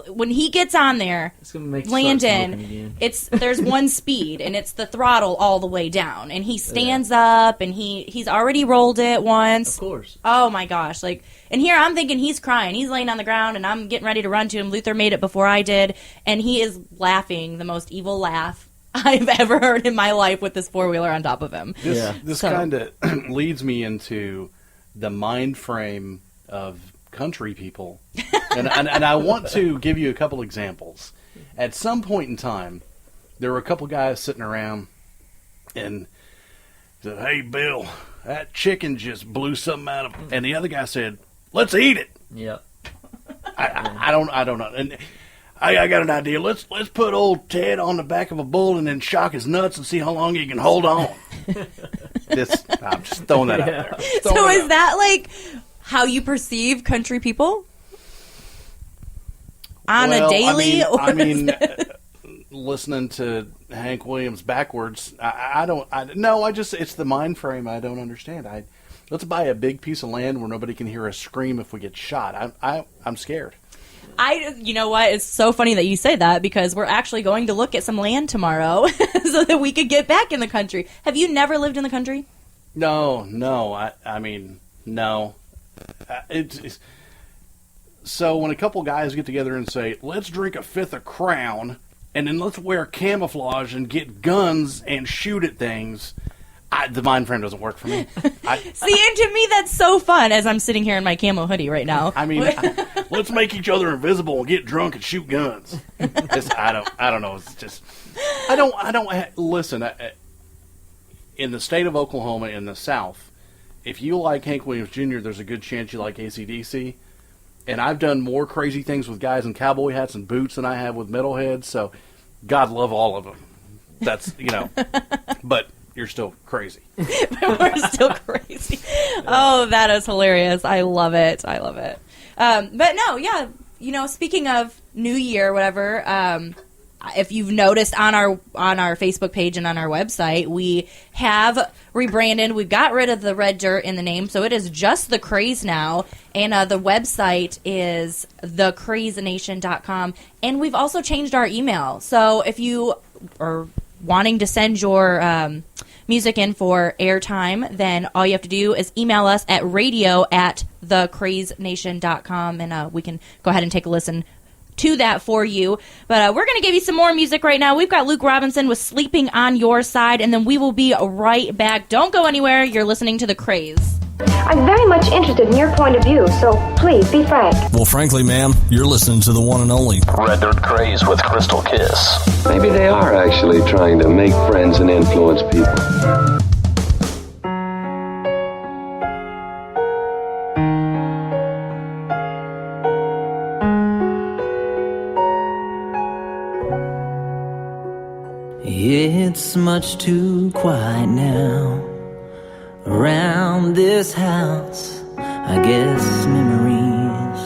When he gets on there, it's gonna make Landon, there's one speed, and it's the throttle all the way down. And he stands up, and he's already rolled it once. Of course. Oh, my gosh. Like, and here I'm thinking he's crying. He's laying on the ground, and I'm getting ready to run to him. Luther made it before I did, and he is laughing the most evil laugh I've ever heard in my life with this 4-wheeler on top of him. This kind of leads me into the mind frame of country people. And I want to give you a couple examples. At some point in time, there were a couple guys sitting around and said, "Hey, Bill, that chicken just blew something out of..." And the other guy said, "Let's eat it." Yep. I don't know. And I got an idea. Let's put old Ted on the back of a bull and then shock his nuts and see how long he can hold on. I'm just throwing that out there. So is that like how you perceive country people on a daily? I mean, listening to Hank Williams backwards, it's the mind frame I don't understand. Let's buy a big piece of land where nobody can hear us scream if we get shot. I'm scared. You know what? It's so funny that you say that, because we're actually going to look at some land tomorrow so that we could get back in the country. Have you never lived in the country? No. I mean, no. So when a couple guys get together and say, "Let's drink a fifth of Crown, and then let's wear camouflage and get guns and shoot at things," the mind frame doesn't work for me. See, and to me that's so fun as I'm sitting here in my camo hoodie right now. I mean, let's make each other invisible and get drunk and shoot guns. I don't know. It's just listen. In the state of Oklahoma, in the South, if you like Hank Williams Jr., there's a good chance you like AC/DC. And I've done more crazy things with guys in cowboy hats and boots than I have with metalheads. So, God love all of them. That's but. You're still crazy. We're still crazy. Oh, that is hilarious. I love it. But no, yeah. Speaking of New Year, whatever, if you've noticed on our Facebook page and on our website, we have rebranded. We got rid of the red dirt in the name, so it is just the Kraze now. And the website is thekrazennation.com. And we've also changed our email. So if you are wanting to send your music in for airtime, then all you have to do is email us at radio@thekrazennation.com, and we can go ahead and take a listen to that for you. But we're going to give you some more music right now. We've got Luke Robinson with Sleeping on Your Side, and then we will be right back. Don't go anywhere. You're listening to The Kraze. I'm very much interested in your point of view, so please be frank. Well, frankly, ma'am, you're listening to the one and only Red Dirt Kraze with Krystal Kiss. Maybe they are actually trying to make friends and influence people. It's much too quiet now around this house. I guess memories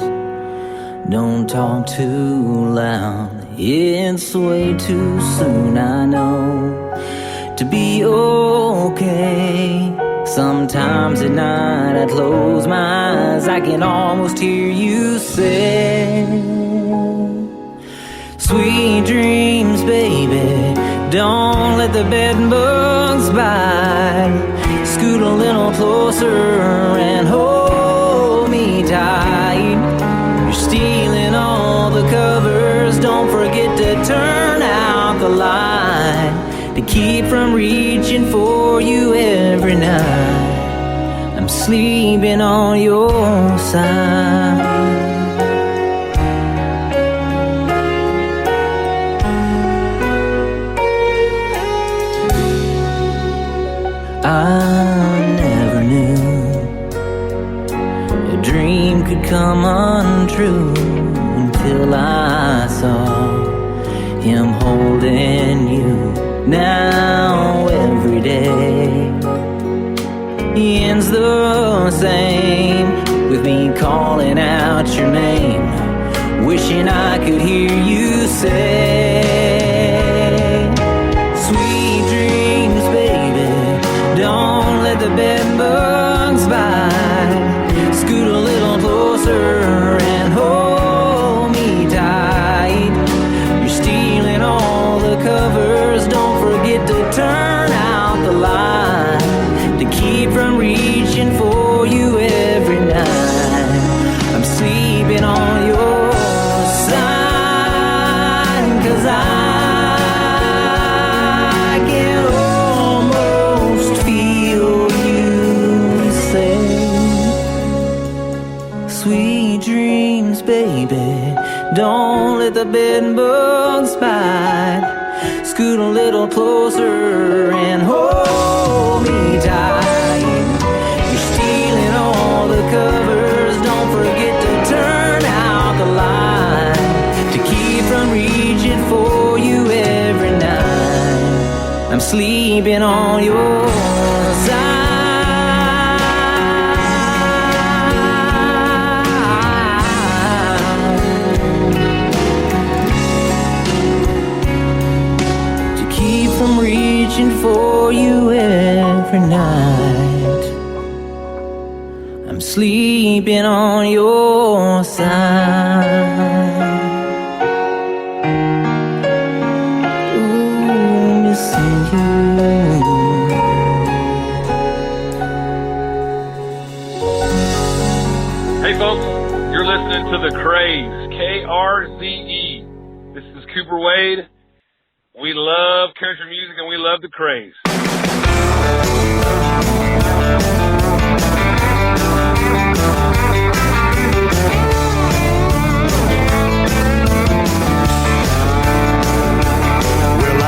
don't talk too loud. It's way too soon, I know, to be okay. Sometimes at night I close my eyes, I can almost hear you say, sweet dreams, baby, don't let the bed bugs bite. Scoot a little closer and hold me tight. You're stealing all the covers, don't forget to turn out the light, to keep from reaching for you every night. I'm sleeping on your side. I never knew a dream could come untrue until I saw him holding you. Now every day ends the same, with me calling out your name, wishing I could hear you say, sweet dreams, baby, don't let the bed bugs bite. Scoot a little closer and hold me tight. You're stealing all the covers, don't forget to turn out the light, to keep from reaching for you every night. I'm sleeping on your side, 'cause I can almost feel you say, sweet dreams, baby, don't let the bed bugs bite. Scoot a little closer and hold me tight. You're stealing all the covers, don't forget to turn out the light, to keep from reaching for you every night. I'm sleeping on your side. I'm reaching for you every night. I'm sleeping on your side. Ooh, missing you. Hey folks, you're listening to the Kraze, Krze. This is Cooper Wade. We love country music and we love the Kraze. Well, I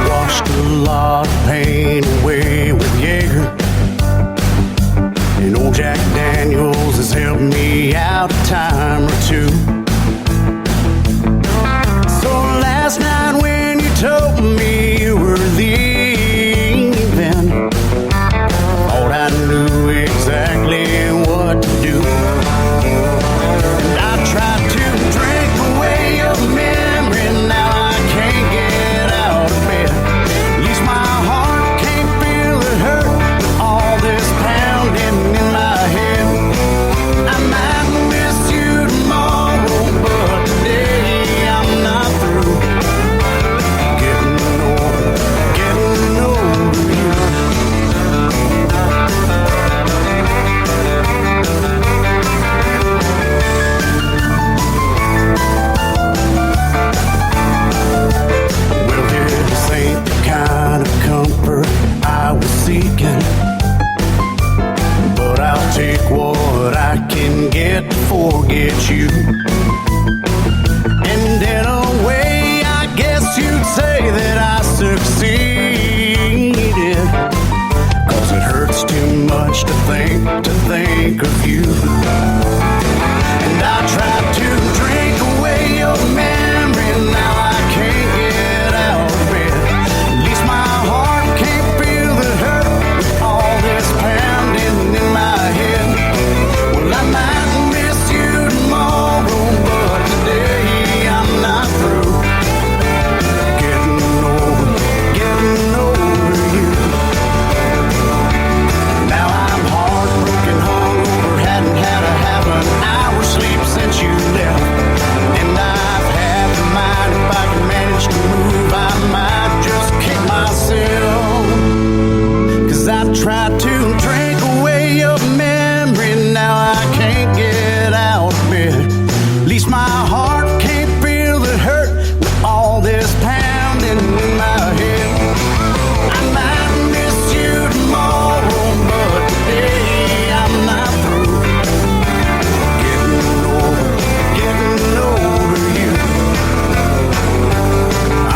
washed a lot of pain away with Jaeger, and old Jack Daniels has helped me out a time or two. So last night when you told me you were leaving, thought I knew exactly what to do. And I tried to drink away your memory, now I can't get out of bed. At least my heart can't feel it hurt, all this pounding in my head. I might miss you tomorrow, what I can get to forget you. And in a way, I guess you'd say that I succeeded, 'cause it hurts too much to think of you. And I tried to drink away your memory, now I can't get out of it. At least my heart can't feel the hurt with all this pounding in my head. Well, I might miss you tomorrow, but today I'm not through getting over you. Now I'm heartbroken, hungover, hadn't had a half an hour's sleep since you left. And I've had the mind, if I can manage to move, I might just kick myself. 'Cause I tried to drink away your memory, now I can't get out of it. At least my heart can't feel the hurt with all this pounding in my head. I might miss you tomorrow, but today I'm not through getting over you.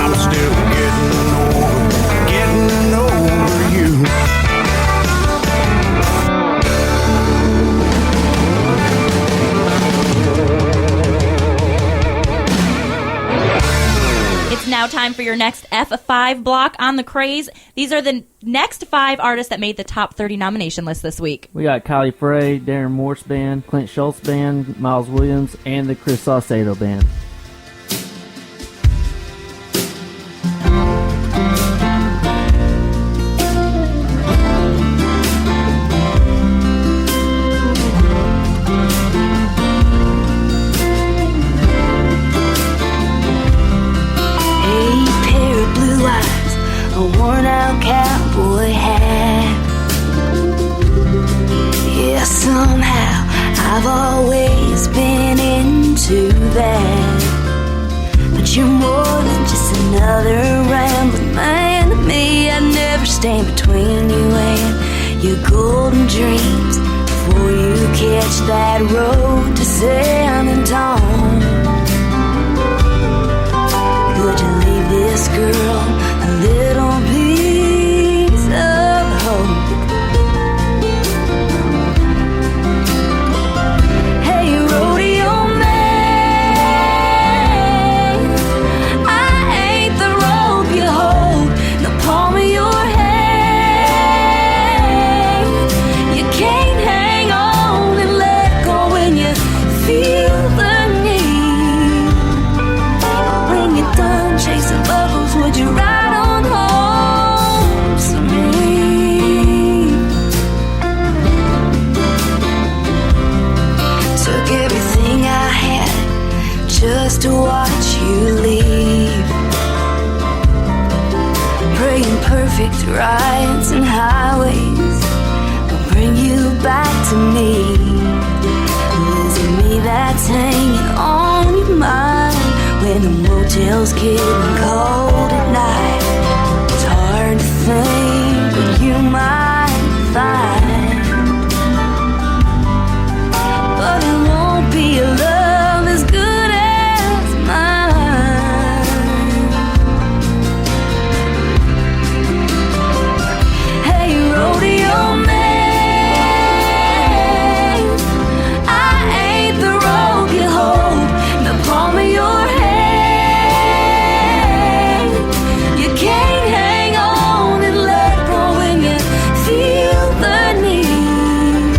I'm still getting over you. It's now time for your next F5 block on the Kraze. These are the next 5 artists that made the top 30 nomination list this week. We got Kylie Frey, Darren Morse Band, Clint Schultz Band, Miles Williams, and the Chris Saucedo Band. A worn-out cowboy hat. Yeah, somehow I've always been into that. But you're more than just another rambling man to me. I'd never stand between you and your golden dreams before you catch that road to San Antonio. Would you leave this girl a little piece of hope? Hey, rodeo man, I ain't the rope you hold in the palm of your hand. You can't hang on and let go when you feel the need. When you're done chasing bubbles, would you ride on home to me? Took everything I had just to watch you leave. Praying perfect rides and highways will bring you back to me. Is it me that's hanging on your mind when the motel's getting cold at night? It's hard to think what you might find, but it won't be a love as good as mine. Hey, rodeo man, I ain't the rope you hold in the palm of your hand. You can't hang on and let go when you feel the need.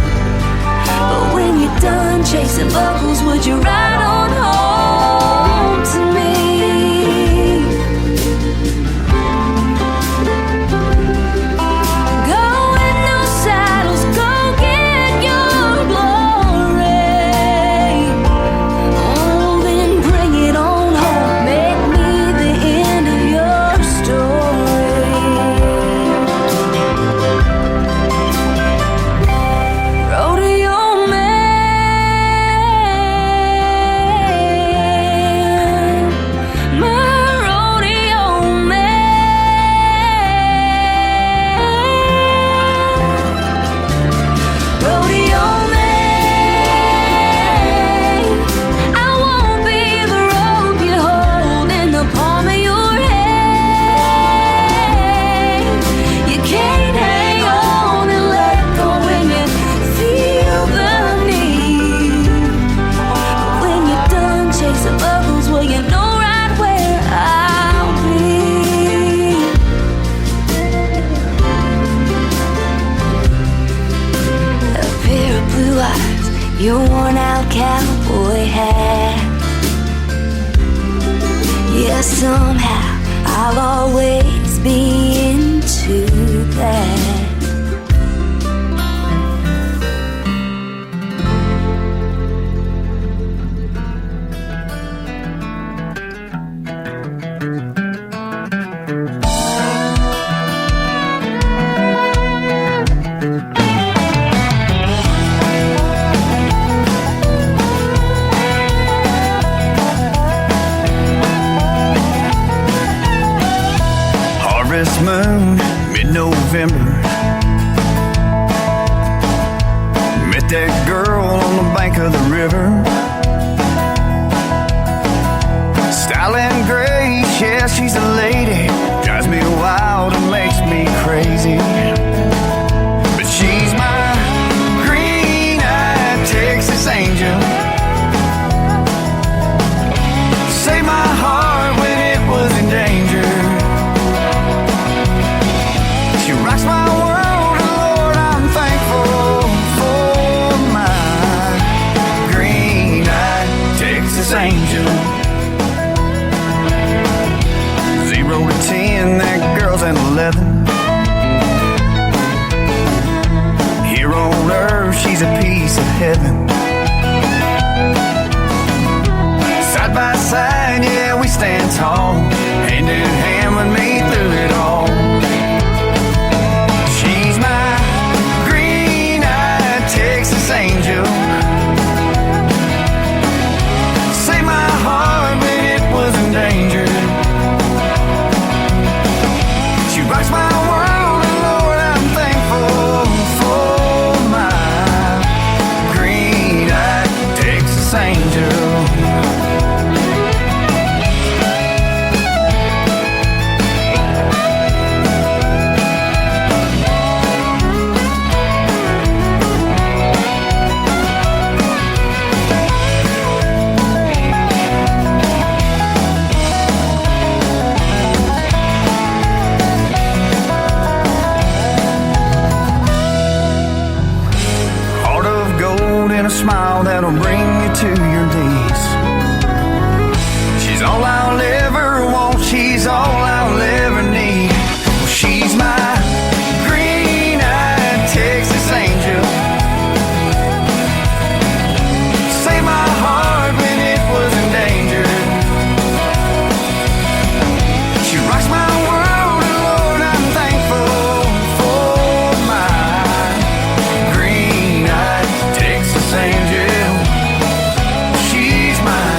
But when you're done chasing bubbles, would you ride on home to me? Go in those saddles, go get your glory. Oh, then bring it on home, make me the end of your story. Rodeo man, your worn out cowboy hat. Yeah, somehow I'll always be into that. Moon, mid-November. Met that girl on the bank of the river. Style and grace, yeah, she's a lady. Drives me wild and makes me crazy. But she's my green-eyed Texas angel. Saved my heart when it was in danger. She rocks my world, and Lord, I'm thankful for my green-eyed Texas angel. 0 to 10, that girl's an 11. Here on earth, she's a piece of heaven. Side by side, yeah, we stand tall, hand in hand with me through it all. Texas angel, saved my heart when it was in danger. She rocks my world, and Lord, I'm thankful for my green-eyed Texas angel. A smile that'll bring you to your knees. She's all I'll ever want, she's all I'll ever need. Well, she's my green-eyed Texas angel. Saved my heart when it was in danger. She rocks my world, and Lord, I'm thankful for my green-eyed Texas angel. She's my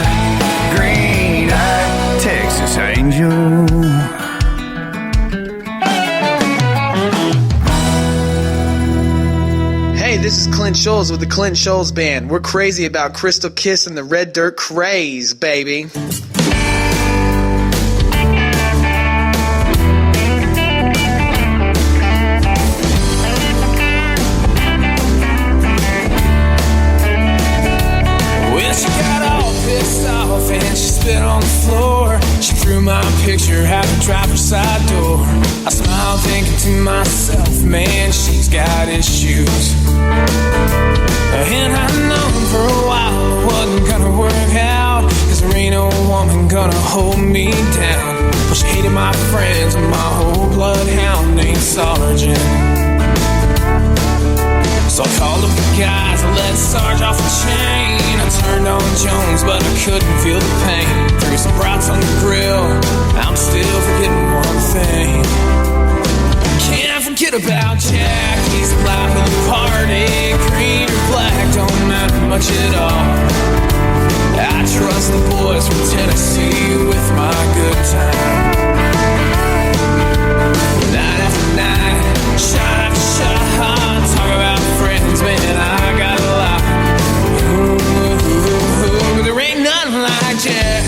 green-eyed Texas angel. Hey, this is Clint Scholes with the Clint Scholes Band. We're crazy about Krystal Kiss and the Red Dirt Kraze, baby. And she spit on the floor. She threw my picture out the driver's side door. I smiled thinking to myself, man, she's got issues. And I've known for a while it wasn't gonna work out, 'cause there ain't no woman gonna hold me down. But she hated my friends and my whole bloodhound named Sergeant. So I called up the guys and let Sarge off the chain. I turned on Jones, but I couldn't feel the pain. Threw some brats on the grill, I'm still forgetting one thing. Can't forget about Jack, he's alive in the party. Green or black, don't matter much at all. I trust the boys from Tennessee with my good time. Night after night, shot after shot, talk about friends, man, I got a lot. Ooh, but there ain't nothing like Jack.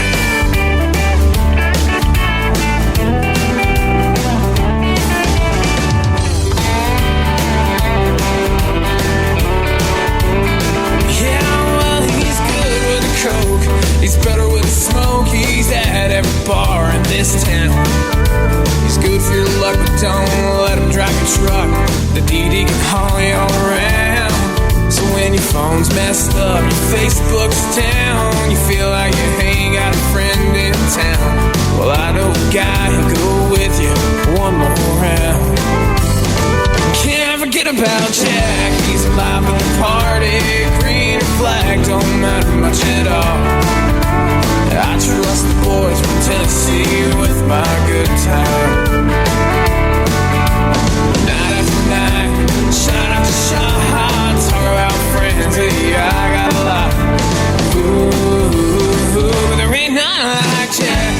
phone's messed up, your Facebook's down. You feel like you ain't got a friend in town. Well, I know a guy who'll go with you one more round. Can't forget about Jack, he's alive at the party. Green or black, don't matter much at all. I trust the boys from Tennessee with my good time. Night after night, shot after shot, talk about friends, yeah, I got a lot. Ooh, but there ain't none like Jack.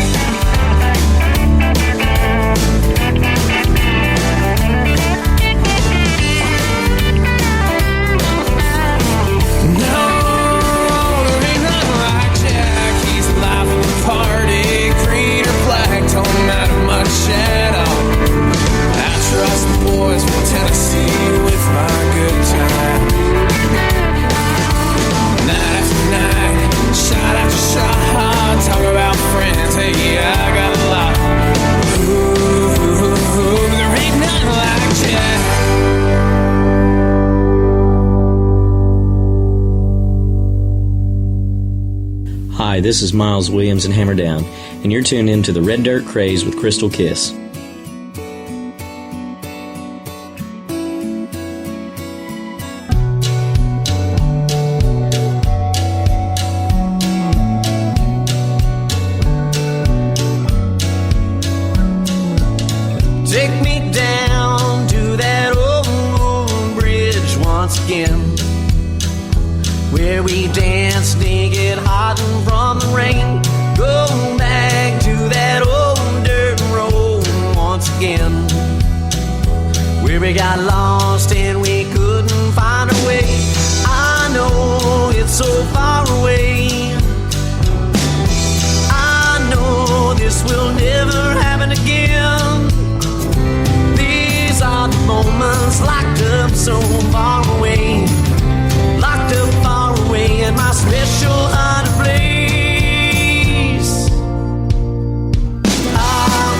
Don't matter much at all. I trust the boys from Tennessee with my good time. Night after night, shot after shot, talk about friends, hey, yeah, I got a lot. Ooh, but there ain't none like Jack. Hi, this is Miles Williams in Hammerdown, and you're tuned in to the Red Dirt Kraze with Krystal Kiss. Take me down to that old bridge once again, where we dance naked, hiding from the rain. Go back to that old dirt road once again, where we got lost and we couldn't find our way. I know it's so far away. I know this will never happen again. These are the moments locked up so far away, locked up far away in my special hiding place. I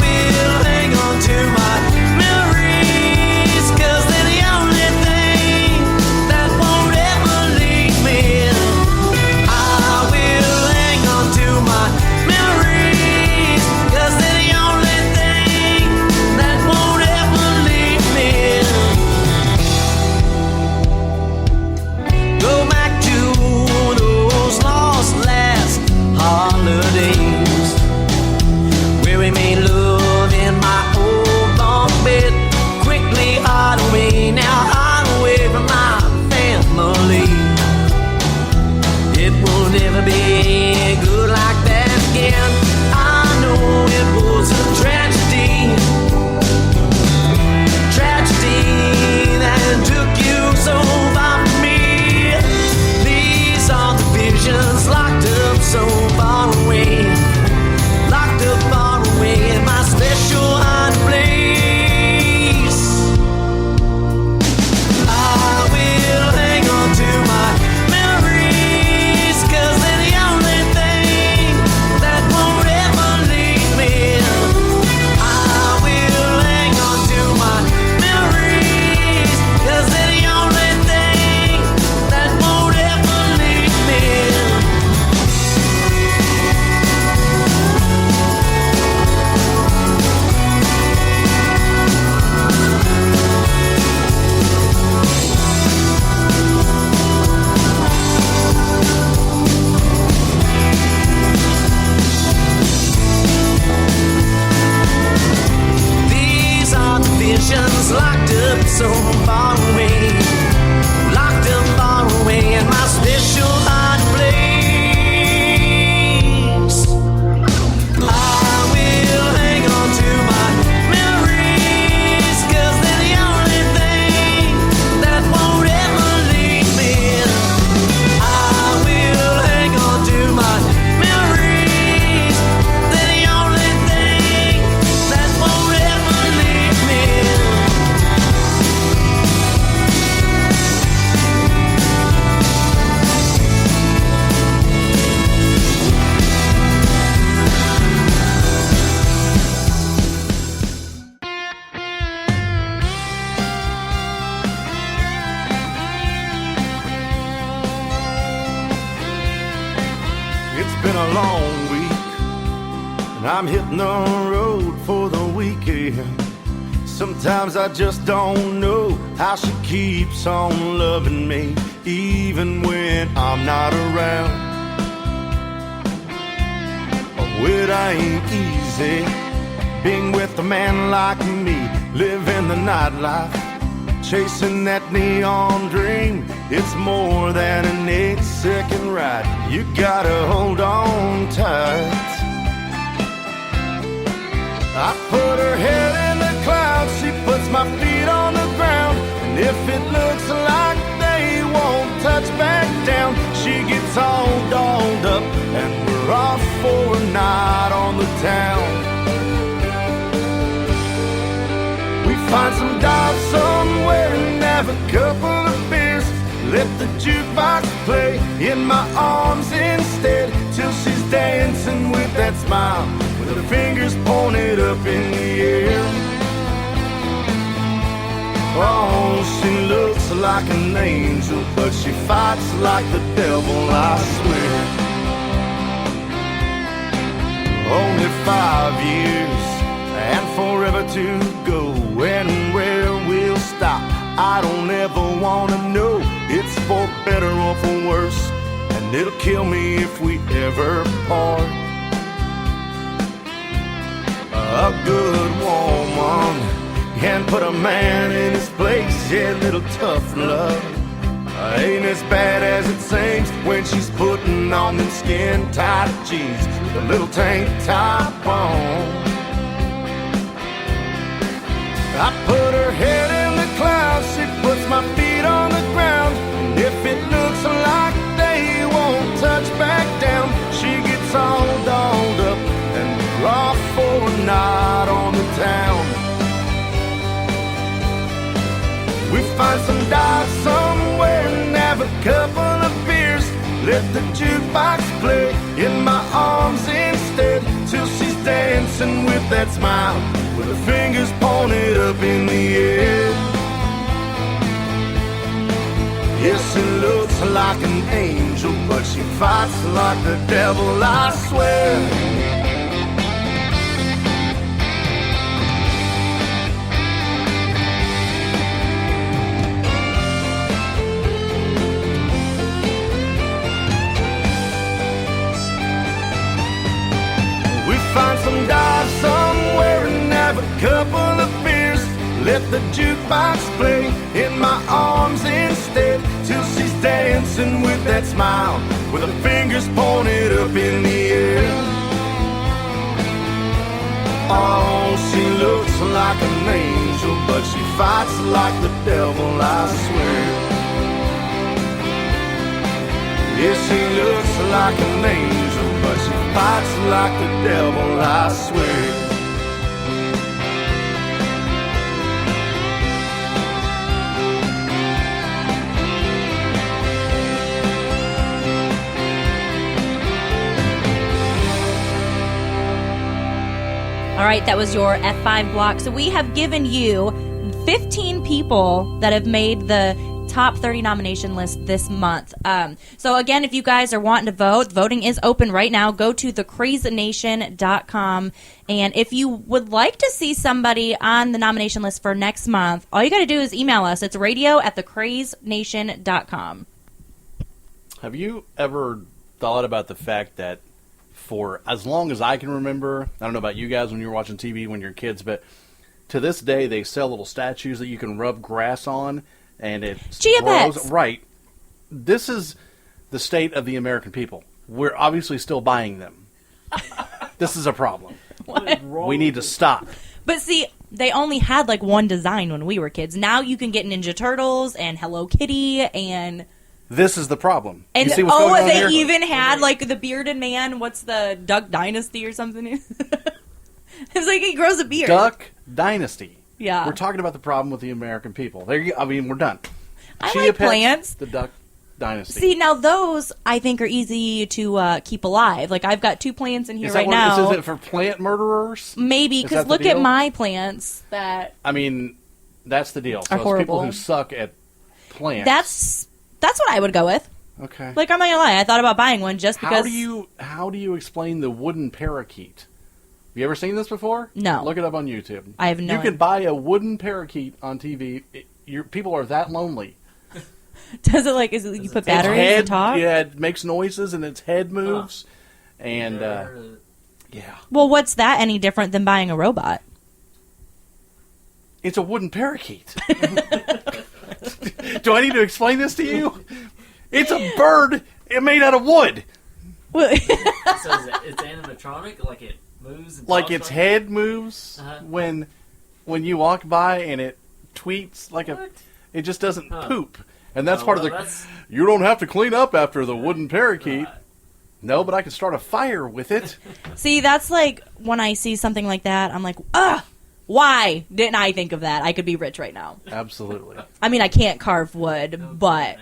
will hang on to my memories, 'cause they're the only thing been a long week, and I'm hitting the road for the weekend. Sometimes I just don't know how she keeps on loving me, even when I'm not around. Oh, it ain't easy being with a man like me, living the nightlife, chasing that neon dream. It's more than an 8-second ride. You gotta hold on tight. I put her head in the clouds, she puts my feet on the ground. And if it looks like they won't touch back down, she gets all dolled up and we're off for a night on the town. We find some dive somewhere and have a couple of beers. Let the jukebox play in my arms instead, till she's dancing with that smile, with her fingers pointed up in the air. Oh, she looks like an angel, but she fights like the devil, I swear. Only 5 years and forever to go, and where we'll stop I don't ever wanna know. It's for better or for worse, and it'll kill me if we ever part. A good woman can put a man in his place. Yeah, little tough love ain't as bad as it seems when she's putting on them skin tight jeans with a little tank top on. I put her head in the clouds, she puts my feet on the ground. And if it looks like they won't touch back down, she gets all dolled up and we're off for a night on the town. We find some dive somewhere and have a couple of beers. Let the jukebox play in my arms instead, till she's dancing with that smile, with her fingers pointed up in the air. Yes, she looks like an angel, but she fights like the devil, I swear. Find some dive somewhere and have a couple of beers. Let the jukebox play in my arms instead, till she's dancing with that smile, with her fingers pointed up in the air. Oh, she looks like an angel, but she fights like the devil, I swear. Yeah, she looks like an angel, but she fights like the devil, I swear. All right, that was your F5 block. So we have given you 15 people that have made the top 30 nomination list this month. So again, if you guys are wanting to vote, voting is open right now. Go to thecrazenation.com, and if you would like to see somebody on the nomination list for next month, all you got to do is email us. It's radio@thecrazenation.com. Have you ever thought about the fact that for as long as I can remember, I don't know about you guys when you were watching TV when you were kids, but to this day they sell little statues that you can rub grass on, and it grows. Right. This is the state of the American people. We're obviously still buying them. This is a problem. We need to stop. But see, they only had like one design when we were kids. Now you can get Ninja Turtles and Hello Kitty and... This is the problem. And you see what's going on they here? even had like the bearded man. What's the Duck Dynasty or something? It's like he grows a beard. Duck Dynasty. Yeah. We're talking about the problem with the American people. There you, I mean, we're done. I like plants. The Duck Dynasty. See, now those I think are easy to keep alive. Like I've got 2 plants in here right now. Is it for plant murderers? Maybe, because look at my plants. That I mean, that's the deal. So are it's horrible. People who suck at plants. That's what I would go with. Okay. Like, I'm not gonna lie, I thought about buying one just because. How do you explain the wooden parakeet? Have you ever seen this before? No. Look it up on YouTube. I have no You can buy a wooden parakeet on TV. People are that lonely. Does it like? You put batteries and talk? Yeah, it makes noises and its head moves. And yeah. Well, what's that any different than buying a robot? It's a wooden parakeet. Do I need to explain this to you? It's a bird made out of wood. So it's animatronic, like it moves. And Like talks its head moves when you walk by, and it tweets like it just doesn't poop. And that's part of the. You don't have to clean up after the wooden parakeet. No, but I can start a fire with it. See, that's like when I see something like that, I'm like, why didn't I think of that? I could be rich right now. Absolutely. I mean, I can't carve wood, but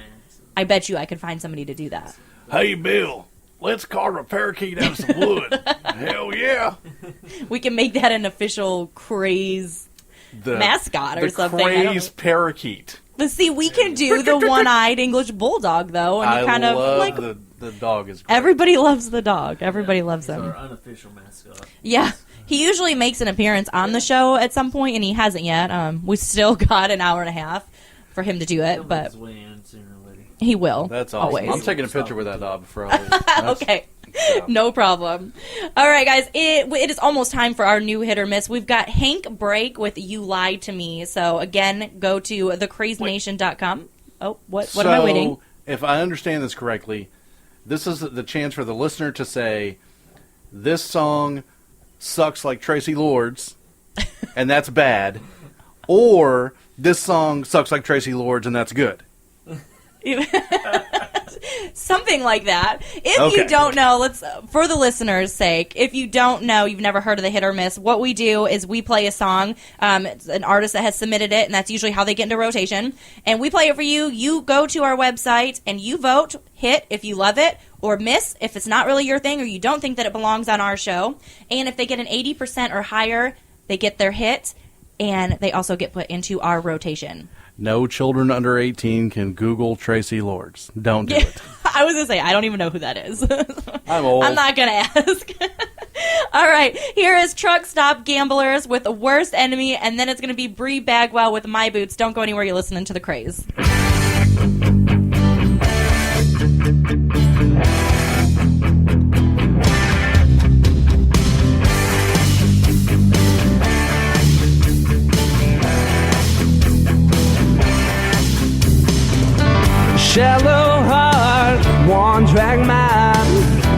I bet you I could find somebody to do that. Hey, Bill, let's carve a parakeet out of some wood. Hell yeah. We can make that an official Kraze mascot or something. The Kraze parakeet. But see, we can do the one-eyed English bulldog, though, and I love the dog is great. Everybody loves the dog. Everybody loves It's him. our unofficial mascot. Yeah. He usually makes an appearance on the show at some point, and he hasn't yet. We still got an hour and a half for him to do it, but he will. That's awesome. Always. I'm taking a picture with that dog before Okay. No problem. All right, guys. It is almost time for our new hit or miss. We've got Hank Break with You Lied to Me. So, again, go to thecrazenation.com. Oh, what am I waiting? If I understand this correctly, this is the chance for the listener to say, this song sucks like Tracy Lords, and that's bad. Or, this song sucks like Tracy Lords, and that's good. Something like that. If you don't know, for the listeners' sake, if you don't know, you've never heard of the hit or miss, what we do is we play a song. It's an artist that has submitted it, and that's usually how they get into rotation. And we play it for you. You go to our website, and you vote hit if you love it, or miss if it's not really your thing or you don't think that it belongs on our show. And if they get an 80% or higher, they get their hit, and they also get put into our rotation. No children under 18 can Google Tracy Lords. Don't do it. I was going to say, I don't even know who that is. I'm old. I'm not going to ask. All right, here is Truck Stop Gamblers with Worst Enemy, and then it's going to be Bree Bagwell with My Boots. Don't go anywhere. You're listening to The Kraze. Shallow heart, one track mind.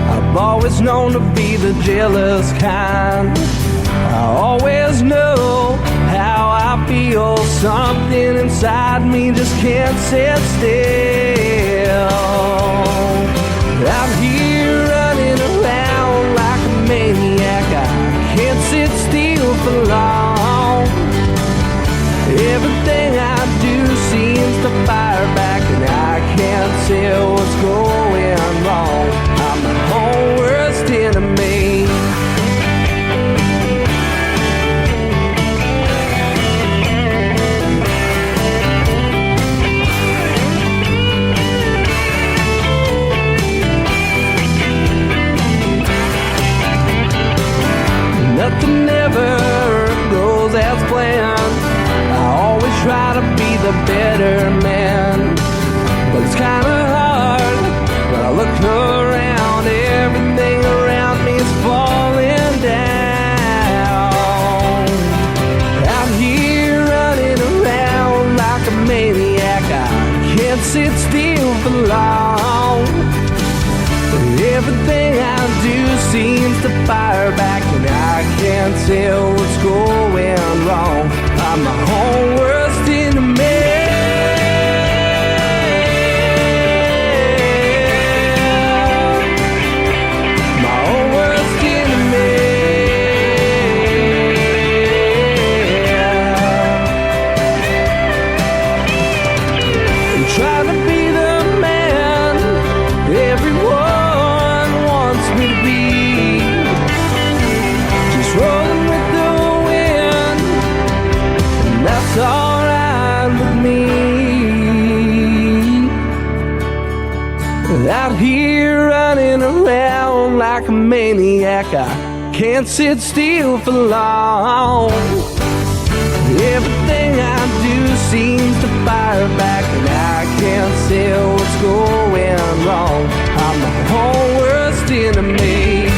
I've always known to be the jealous kind. I always know how I feel. Something inside me just can't sit still. I'm here running around like a maniac. I can't sit still for long. Everything I do seems to fire back, and I can't tell what's going wrong. I'm my own worst enemy. Nothing ever goes as planned. Try to be the better man, but it's kind of hard when I look around. Everything around me is falling down. I'm here running around like a maniac. I can't sit still for long. Everything I do seems to fire back, and I can't tell what's going wrong. I'm my own worst enemy. My own worst enemy. I'm trying to be the man everyone wants me to be. Just rolling with the wind, and that's all here running around like a maniac. I can't sit still for long. Everything I do seems to fire back, and I can't tell what's going wrong. I'm my own worst enemy.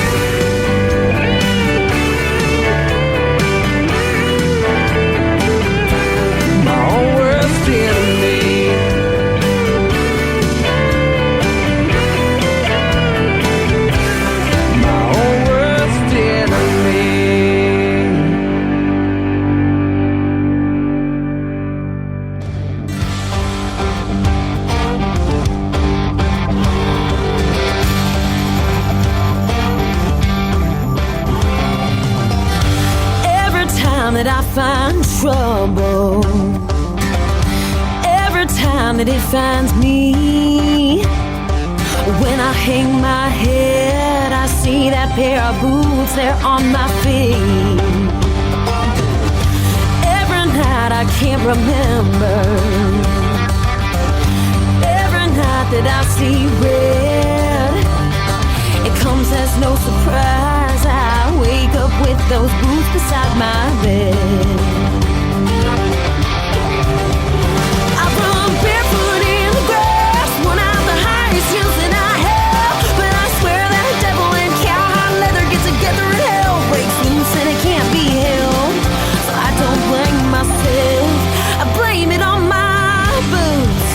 My own worst enemy. That I find trouble, every time that it finds me, when I hang my head, I see that pair of boots there on my feet. Every night I can't remember, every night that I see red, it comes as no surprise. I wake up with those boots beside my bed. I run barefoot in the grass, one of the highest hills that I have. But I swear that devil and cowhide leather get together and hell breaks loose and it can't be held. So I don't blame myself, I blame it on my boots.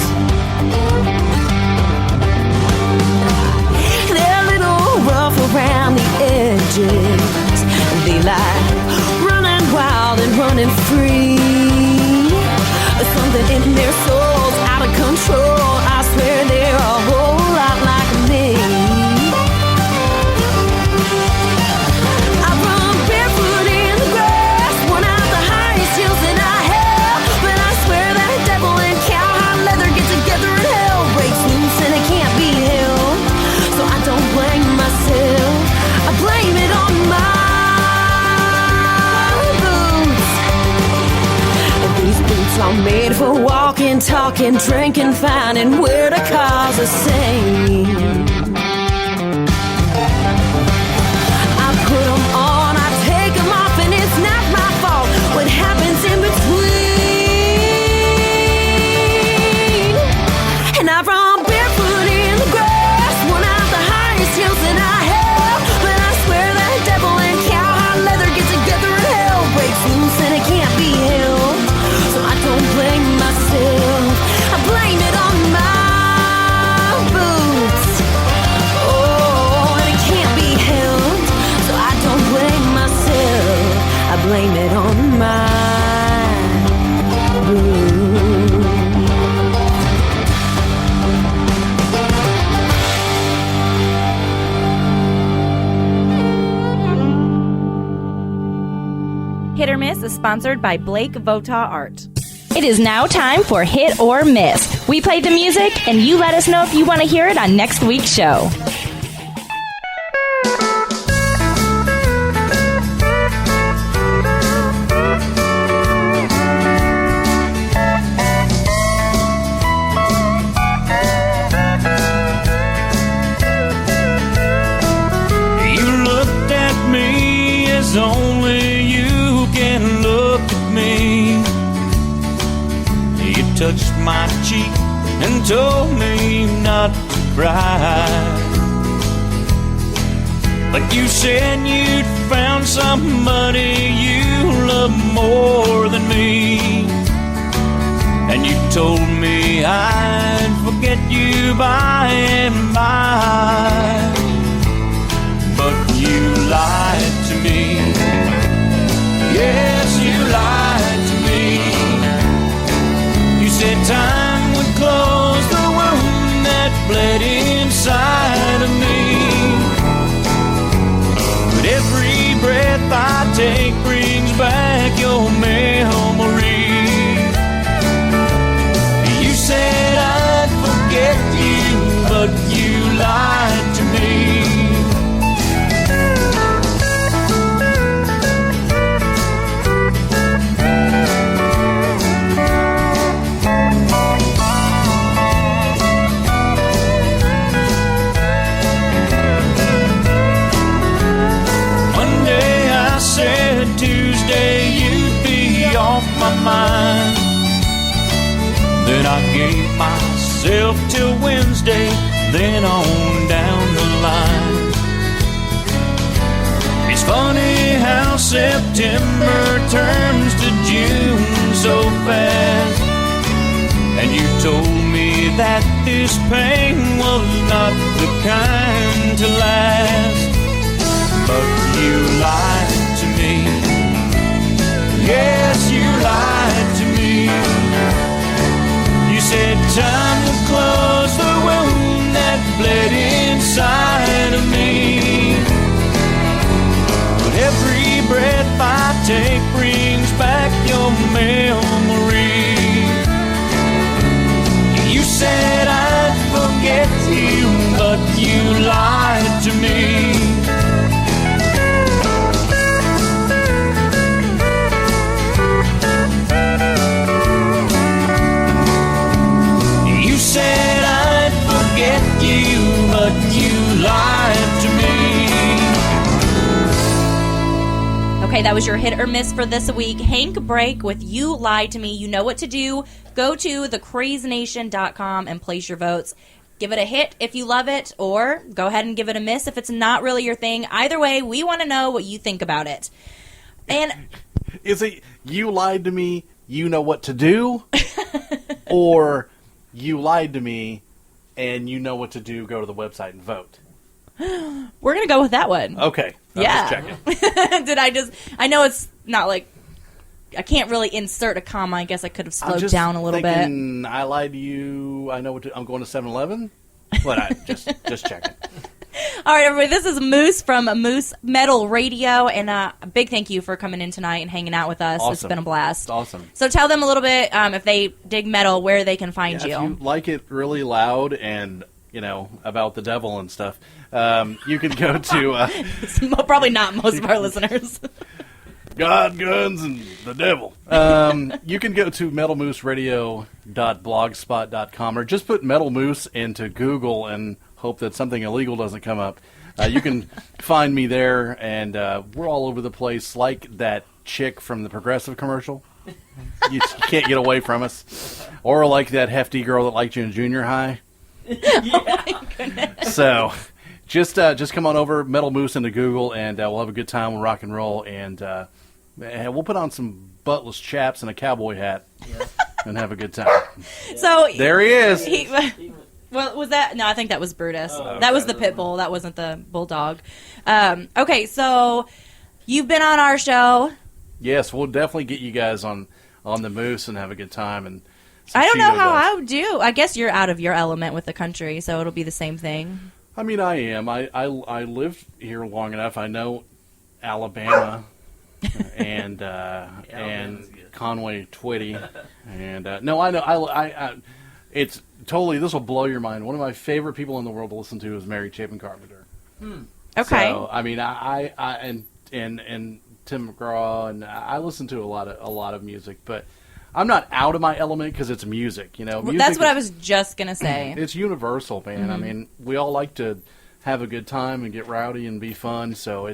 They're a little rough around the edges. They like running wild and running free. Something in their souls out of control. I swear they're a whole lot like me. I run barefoot in the grass, one of the highest hills that I have. But I swear that devil and cowhide leather get together and hell breaks loose and it can't be held. So I don't blame myself, I blame it on my I'm made for walking, talking, drinking, finding where to cause a scene. I put them on, I take them off, and it's not my fault what happens in between. And I run barefoot in the grass, one of the highest hills that I have. But I swear that devil and cowhide leather get together and hell breaks loose and it can't be held. I don't blame myself, I blame it on my boots. Oh, and it can't be held. So I don't blame myself, I blame it on my boots. Hit or Miss is sponsored by Blake Vota Art. It is now time for Hit or Miss. We played the music, and you let us know if you want to hear it on next week's show. You looked at me as only you can look at me. You touched my cheek and told me not to cry. But you said you'd found somebody you love more than me. And you told me I'd forget you by and by. But you lied to me. Yes, you lied to me. You said time would close the wound that bled inside of me. But every breath I take brings back your memory. You said I'd forget you, but you lied to me. I gave myself till Wednesday, then on down the line. It's funny how September turns to June so fast. And you told me that this pain was not the kind to last. But you lied to me. Yes, you lied to me. You said time to close the wound that bled inside of me. But every breath I take brings back your memory. You said I'd forget you, but you lied to me. You said I'd forget you, but you lied to me. Okay, that was your hit or miss for this week. Hank Break with You Lied to Me. You know what to do. Go to thecrazenation.com and place your votes. Give it a hit if you love it, or go ahead and give it a miss if it's not really your thing. Either way, we want to know what you think about it. And is it you lied to me, you know what to do? Or you lied to me and you know what to do, go to the website and vote? We're going to go with that one. Okay. Yeah. Just checking. I know it's not like, I can't really insert a comma. I guess I could have slowed down a little bit. I lied to you. I know what to, I'm going to 7-Eleven. But just checking. All right, everybody. This is Moose from Moose Metal Radio, and a big thank you for coming in tonight and hanging out with us. Awesome. It's been a blast. Awesome. So tell them a little bit, if they dig metal, where they can find you. If you like it really loud and, about the devil and stuff, you can go to... Probably not most of our listeners. God, guns, and the devil. You can go to metalmooseradio.blogspot.com or just put Metal Moose into Google and hope that something illegal doesn't come up. You can find me there, and we're all over the place like that chick from the Progressive commercial. You can't get away from us. Or like that hefty girl that liked you in junior high. Oh, my goodness. So... Just come on over, Metal Moose into Google, and we'll have a good time. We'll rock and roll, and we'll put on some buttless chaps and a cowboy hat and have a good time. So there he is. Well, was that? No, I think that was Brutus. That was the pit bull. That wasn't the bulldog. Okay, so you've been on our show. Yes, we'll definitely get you guys on the Moose and have a good time. And I don't know how I would do. I guess you're out of your element with the country, so it'll be the same thing. I mean, I am. I lived here long enough. I know Alabama and Conway Twitty, and no, I know. I it's totally. This will blow your mind. One of my favorite people in the world to listen to is Mary Chapin Carpenter. Okay. So I mean, I and Tim McGraw, and I listen to a lot of music, but I'm not out of my element because it's music, Music that's what I was just going to say. It's universal, man. Mm-hmm. I mean, we all like to have a good time and get rowdy and be fun, so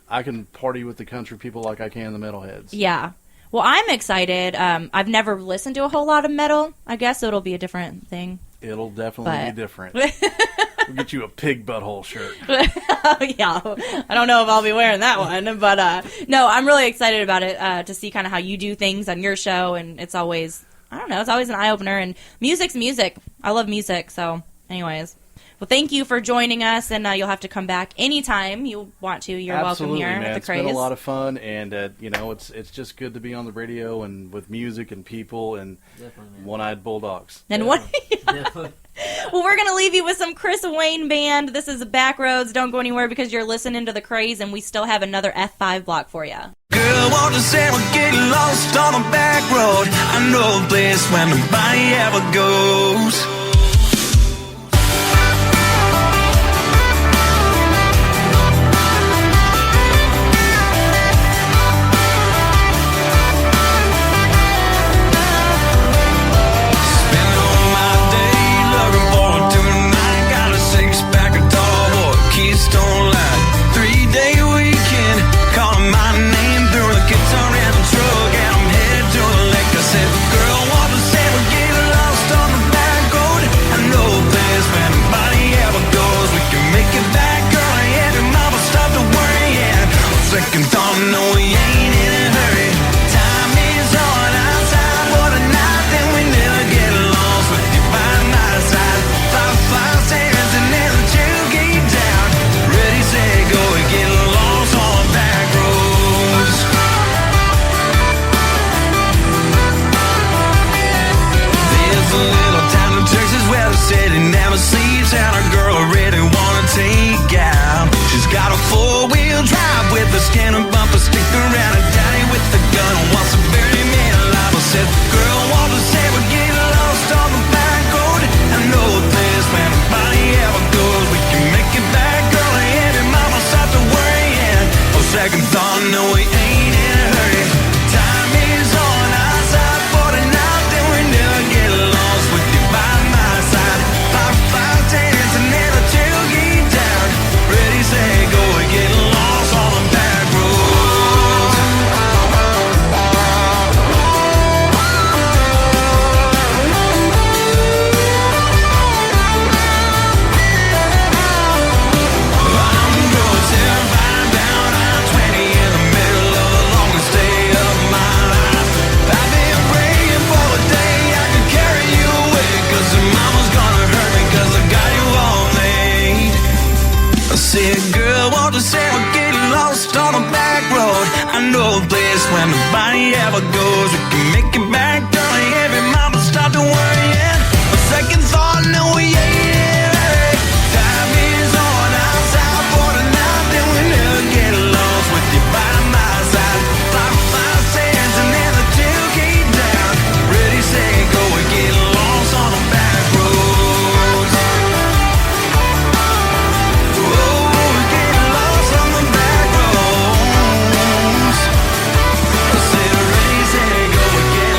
I can party with the country people like I can the metalheads. Yeah. Well, I'm excited. I've never listened to a whole lot of metal. I guess it'll be a different thing. It'll definitely be different. We'll get you a pig butthole shirt. Yeah. I don't know if I'll be wearing that one, but no, I'm really excited about it to see kind of how you do things on your show, and it's always, I don't know, it's always an eye-opener, and music's music. I love music, so anyways. Well, thank you for joining us, and you'll have to come back anytime you want to. You're Absolutely, welcome here man. at the Kraze. It's been a lot of fun, and it's just good to be on the radio and with music and people and one-eyed bulldogs. And Well, we're going to leave you with some Chris Wayne Band. This is Backroads. Don't go anywhere because you're listening to the Kraze, and we still have another F5 block for you. Girl, won't you say we'll get lost on a back road? I know a place where nobody ever goes. Don't lie. 3-day weekend, calling my name through the guitar and the truck, and I'm headed to the lake. I said, girl, want to say we get lost it goes. We can make it back, darling. Every mile will start to worrying. A second thought, no, we ain't right. Time is on outside for the night, then we never get lost with you by my side. 5 sands and then the tailgate down. Ready, set, go, we get lost on the back roads. Oh, we get lost on the back roads. I said, ready, set, go, we get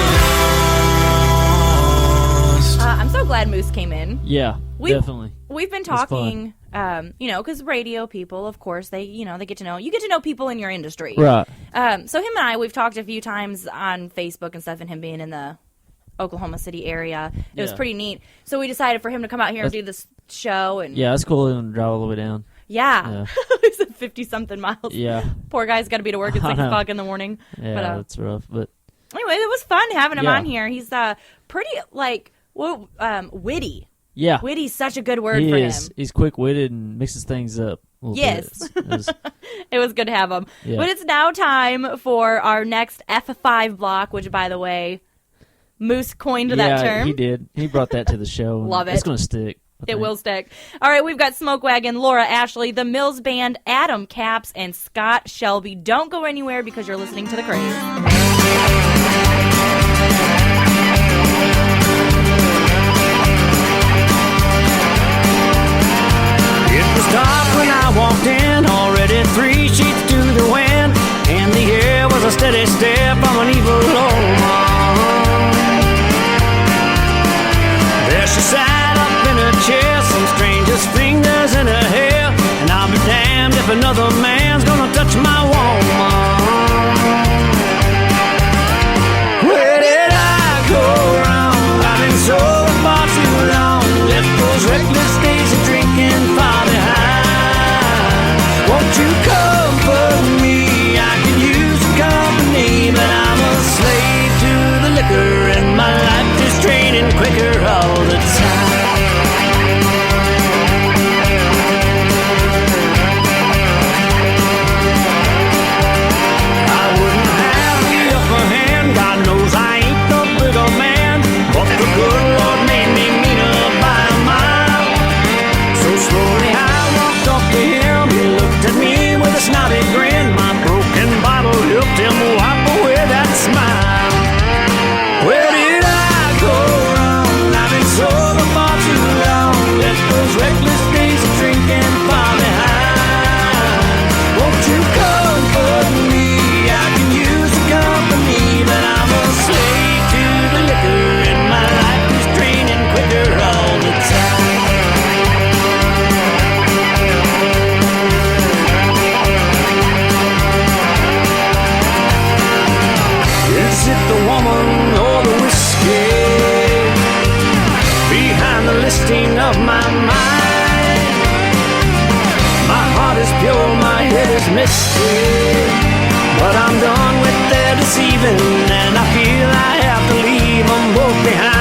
lost. I'm so glad Moose came in. Yeah, definitely. We've been It was talking, because radio people, of course, they get to know. You get to know people in your industry. Right. So him and I, we've talked a few times on Facebook and stuff, and him being in the Oklahoma City area. It was pretty neat. So we decided for him to come out here and do this show. And Yeah, it's cool to drive all the way down. Yeah. It's 50-something miles. Yeah. Poor guy's got to be to work at 6 know. o'clock in the morning. Yeah, But, that's rough. But anyway, it was fun having him Yeah. on here. He's pretty, witty. Yeah. Witty's such a good word he for is. him. He's quick-witted and mixes things up a little Yes. bit. It was good to have him. Yeah. But it's now time for our next F5 block, which, by the way, Moose coined that term. He did. He brought that to the show. and Love it. It's going to stick. I It think. will stick. All right, we've got Smoke Wagon, Laura Ashley, the Mills Band, Adam Capps, and Scott Shelby. Don't go anywhere because you're listening to The Kraze. It was dark when I walked in, already 3 sheets to the wind, and the air was a steady stare from an evil woman. There she sat up in her chair, some strangest fingers in her hair, and I'll be damned if another man's gonna touch my woman. Where did I go wrong? I've been sober far too long, left those reckless days of drinking far behind. Won't you comfort me? I could use company, but I'm a slave to the liquor, and my life is draining quicker all the time. I wouldn't have the upper hand, God knows I ain't the bigger man, but the good Lord made me meaner by a mile. So slowly I walked up to him, he looked at me with a snotty grin, my broken bottle helped him wipe away that smile. Where did I go wrong? I've been sober far too long, left those reckless days of drinking far behind. Won't you comfort me? I can use the company, but I'm a slave to the liquor, and my life is draining quicker all the time. Is it the woman or the whiskey behind the listing of my mind? My heart is pure, my head is misty, but I'm done with their deceiving, and I feel I have to leave them both behind.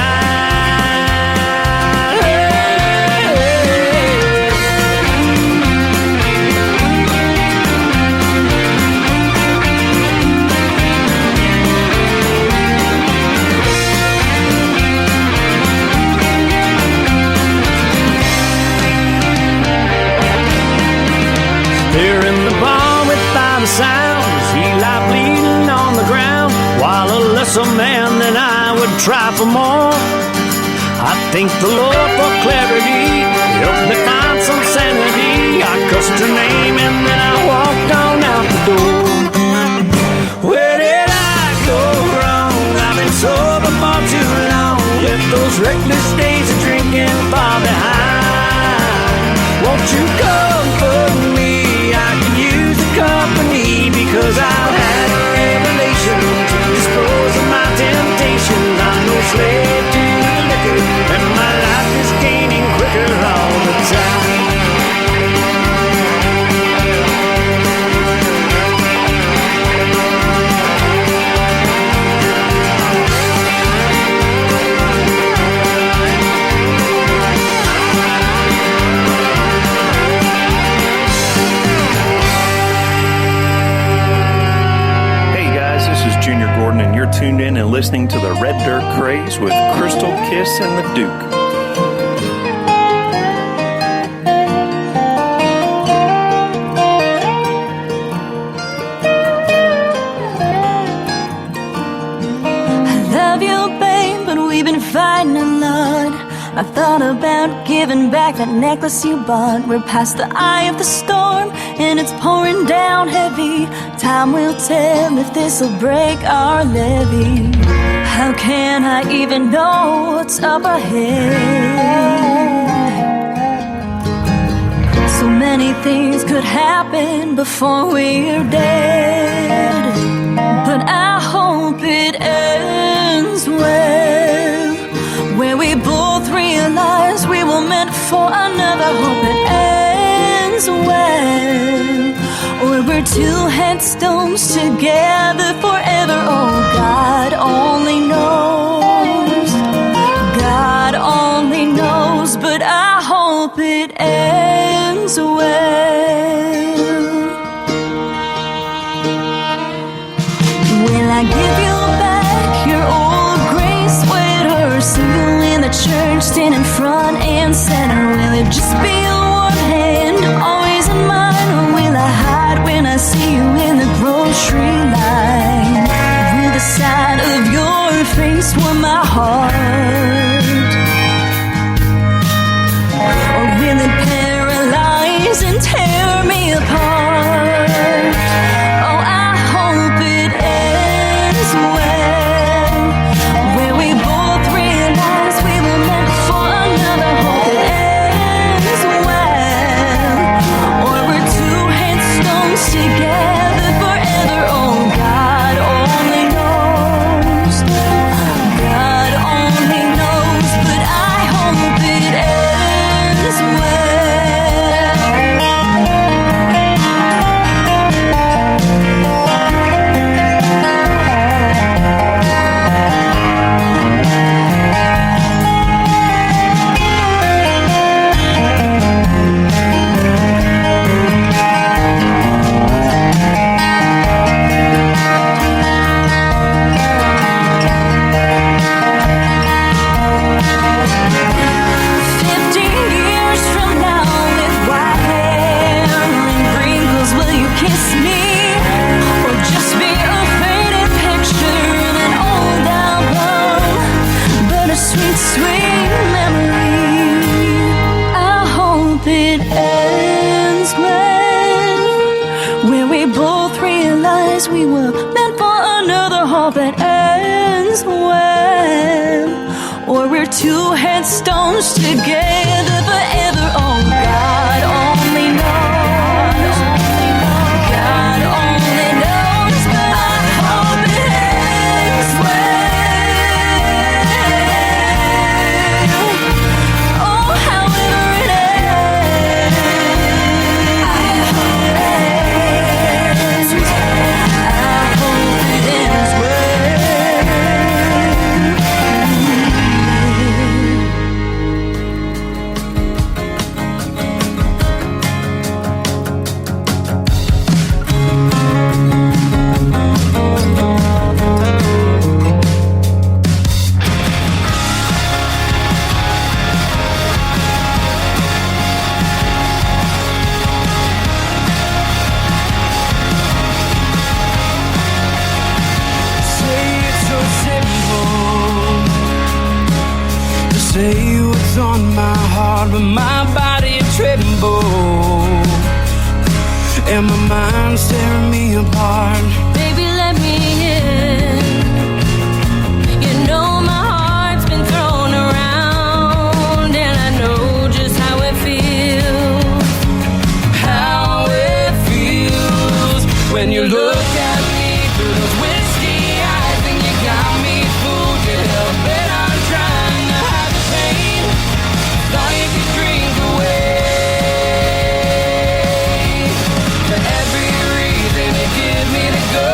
There in the bar without a sound, he lie bleeding on the ground, while a lesser man than I would try for more. I thank the Lord for clarity, helped me find some sanity. I cussed her name and then I walked on out the door. Where did I go wrong? I've been sober far too long, left those reckless days of drinking far behind. Won't you comfort me? I can use the company, because I've had a revelation to dispose of my temptations. I'm no slave to the liquor, and my life is gaining quicker listening to the Red Dirt Kraze with Krystal Kiss and the Duke. We've been fighting a lot. I thought about giving back that necklace you bought. We're past the eye of the storm, and it's pouring down heavy. Time will tell if this'll break our levee. How can I even know what's up ahead? So many things could happen before we're dead, but I hope it ends well, where we both realize we were meant for another. Hope it ends well, or we're two headstones together forever. Oh, God only knows, God only knows, but I hope it ends well. Will I give you back your old gray sweater? See you in the church, standing front and center. Will it just be one hand, always in mine? Or will I hide when I see you in the grocery line? Will the sight of your face warm my heart? Or will it paralyze and tear me apart? Oh, I hope it ends well, where we both realize we were meant for another. Hope it ends well, or we're two headstones together forever. Oh, God only knows, God only knows, but I hope it ends well. We were meant for another. Hope it ends well, or we're two headstones together forever. Oh, God only knows, God only knows, but I hope it ends well. Oh, however it ends, I hope it ends well. Say what's on my heart, but my body trembles, and my mind's tearing me apart. Baby, let me in. You know my heart's been thrown around, and I know just how it feels. How it feels when you look at me through those whiskey eyes, and you got me fooled. You help it, I'm trying to hide the pain. Thought you could drink away to every reason to give me the go.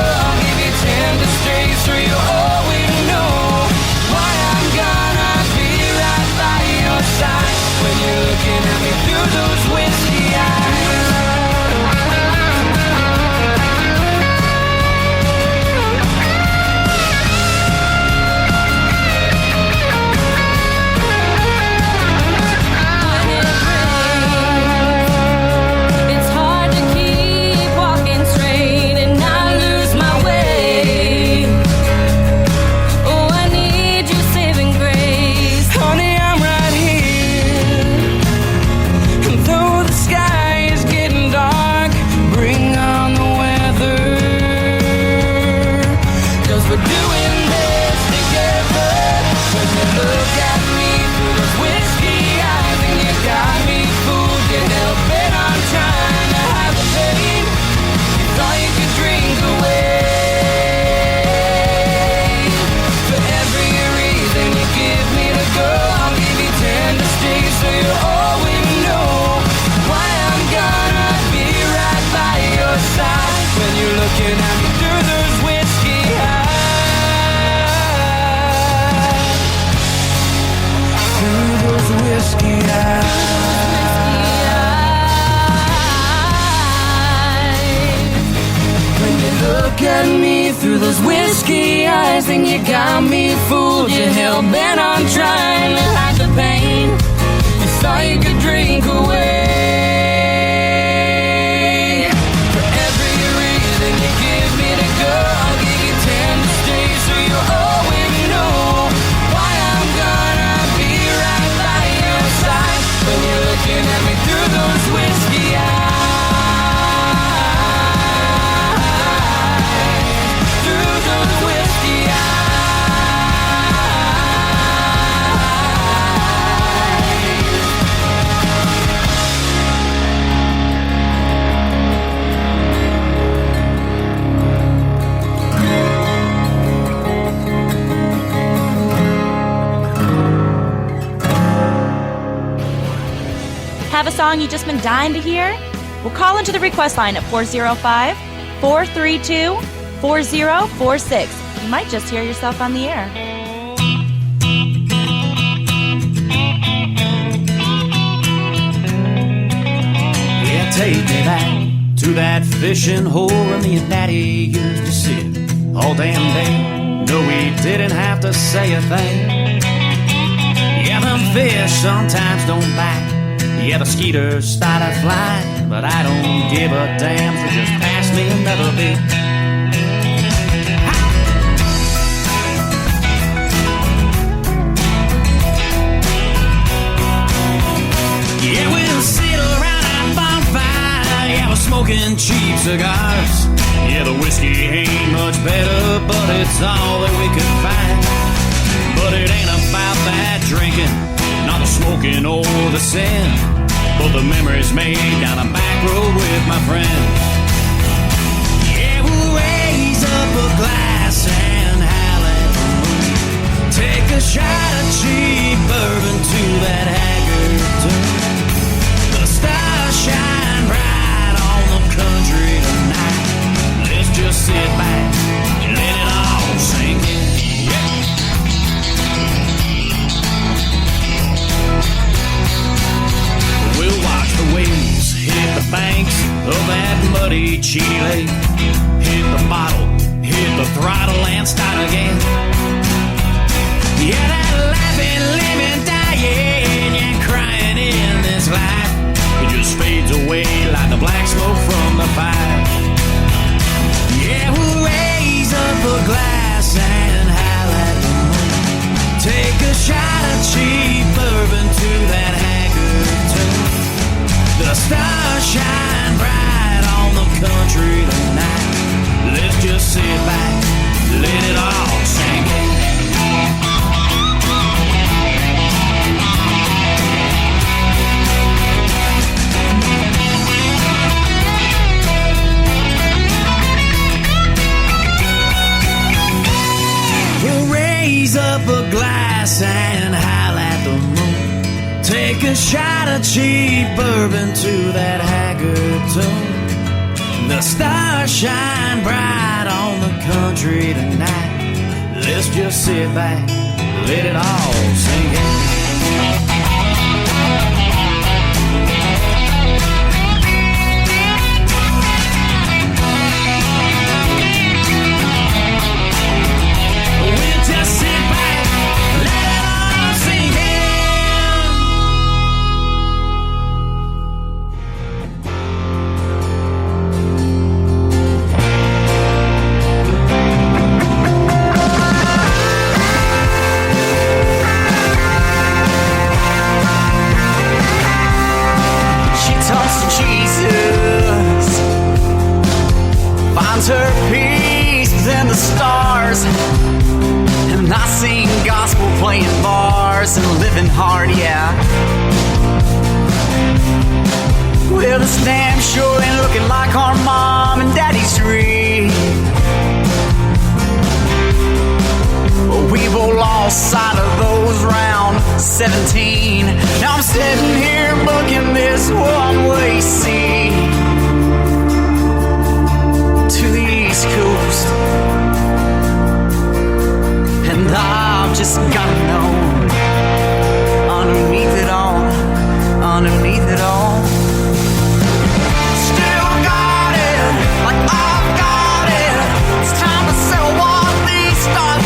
lies, then you got me fooled. You're hell-bent on trying to hide the pain you thought you could drink away. For every reason you give me to go, I'll give you 10 to stay, so you always know why I'm gonna be right by your side when you're looking at me through those whiskey eyes. Have a song you've just been dying to hear? Well, call into the request line at 405-432-4046. You might just hear yourself on the air. Yeah, take me back to that fishing hole where me and Daddy used to sit all damn day. No, we didn't have to say a thing. Yeah, them fish sometimes don't bite. Yeah, the skeeters started flying, but I don't give a damn, so just pass me another beer. Yeah, we'll sit around that bonfire. Yeah, we're smoking cheap cigars. Yeah, the whiskey ain't much better, but it's all that we could find. But it ain't about that drinking, not the smoking or the sin, but the memories made down a back road with my friends. Yeah, we'll raise up a glass and howl at the moon. Take a shot of cheap bourbon to that haggard tune. The stars shine bright on the country tonight. Let's just sit back and let it all sink in. We'll watch the waves hit the banks of that muddy cheaty lake. Hit the bottle, hit the throttle and start again. Yeah, that laughing, living, dying, yeah, crying in this life, it just fades away like the black smoke from the fire. Yeah, we'll raise up a glass and howl at the moon. Take a shot of cheap bourbon to that haggard tune. The stars shine bright on the country tonight. Let's just sit back, let it all sink in. We'll raise up a glass and howl at the moon. Take a shot of cheap bourbon to that haggard tune. The stars shine bright on the country tonight. Let's just sit back, let it all sink in. We'll just sit back, let it all sink in. Finds her peace in the stars, and I sing gospel playing bars and living hard, yeah. Well, this damn sure ain't looking like our mom and daddy's dream. But we've all lost sight of those round 17. Now I'm sitting here booking this one-way seat to the East Coast, and I've just gotta know, underneath it all, still got it, like I've got it. It's time to sell what these start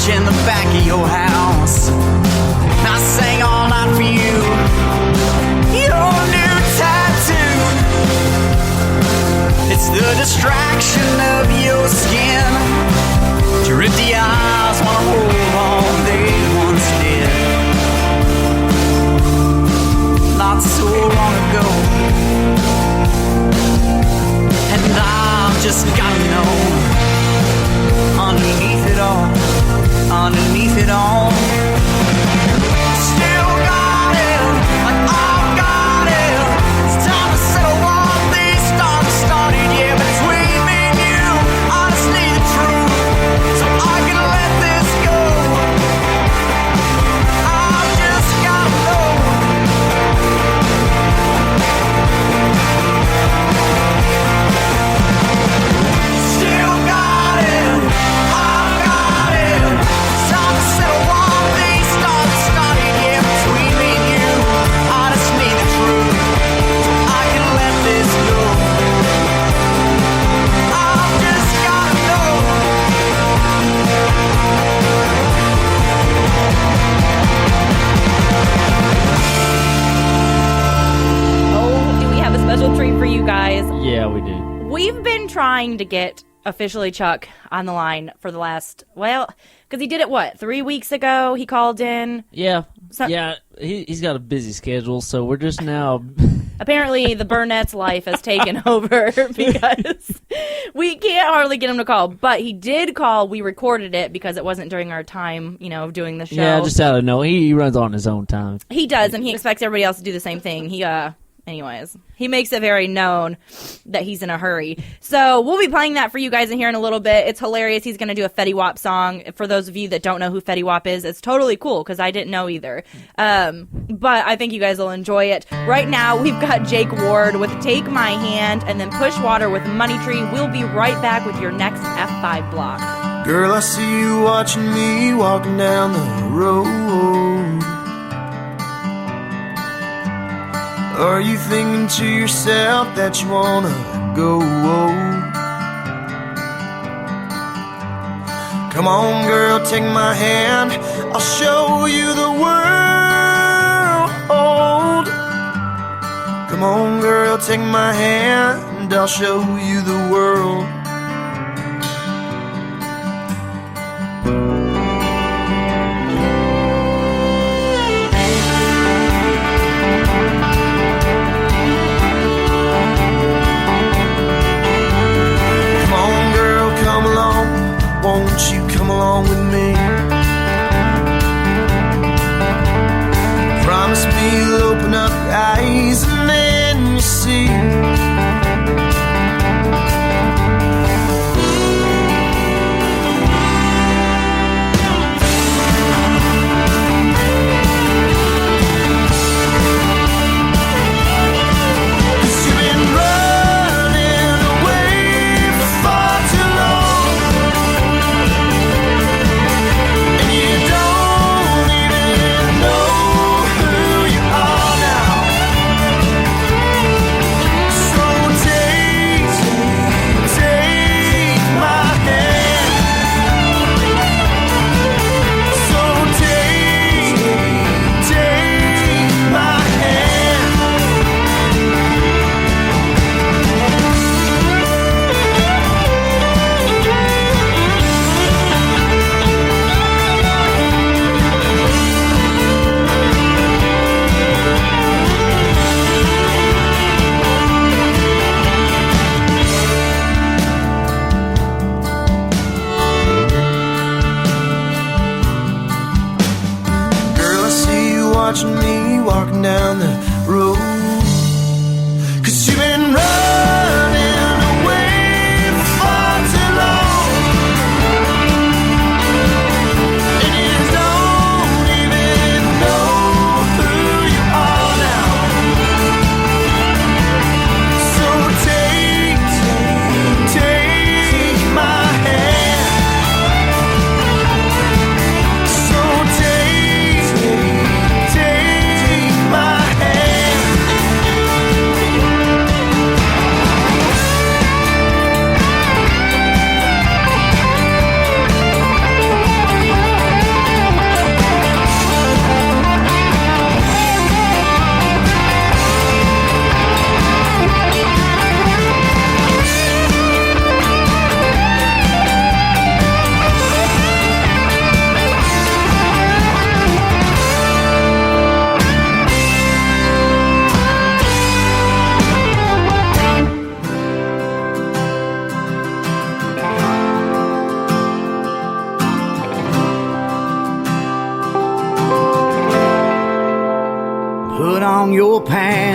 in the back of your house. And I sang all night for you, your new tattoo. It's the distraction of your skin. Your empty eyes wanna hold on, they once did. Not so long ago. And I've just gotta know, underneath it all, still got it, like I've got it. It's time to settle all these stars started, yeah, between me and you. I just need the truth, so I can let this go. I've just gotta know. Still got it, I've got it. Time to settle all these stars started, yeah, between me and you. I just need the truth, so I can let this go. I've just gotta know. Oh, do we have a special treat for you guys? Yeah, we do. We've been trying to get officially Chuck on the line for the last, well, because he did it, what, 3 weeks ago? He called in. Yeah, he's got a busy schedule, so we're just now... Apparently, the Burnett's life has taken over because we can't hardly get him to call. But he did call. We recorded it because it wasn't during our time, of doing the show. Yeah, just out of no. He runs on his own time. He does, and he expects everybody else to do the same thing. Anyways, he makes it very known that he's in a hurry. So we'll be playing that for you guys in here in a little bit. It's hilarious. He's going to do a Fetty Wap song. For those of you that don't know who Fetty Wap is, it's totally cool because I didn't know either. But I think you guys will enjoy it. Right now, we've got Jake Ward with Take My Hand and then Push Water with Money Tree. We'll be right back with your next F5 block. Girl, I see you watching me walking down the road. Are you thinking to yourself that you wanna go? Come on, girl, take my hand. I'll show you the world. Come on, girl, take my hand. I'll show you the world. Won't you come along with me? Promise me you'll open up your eyes and then you see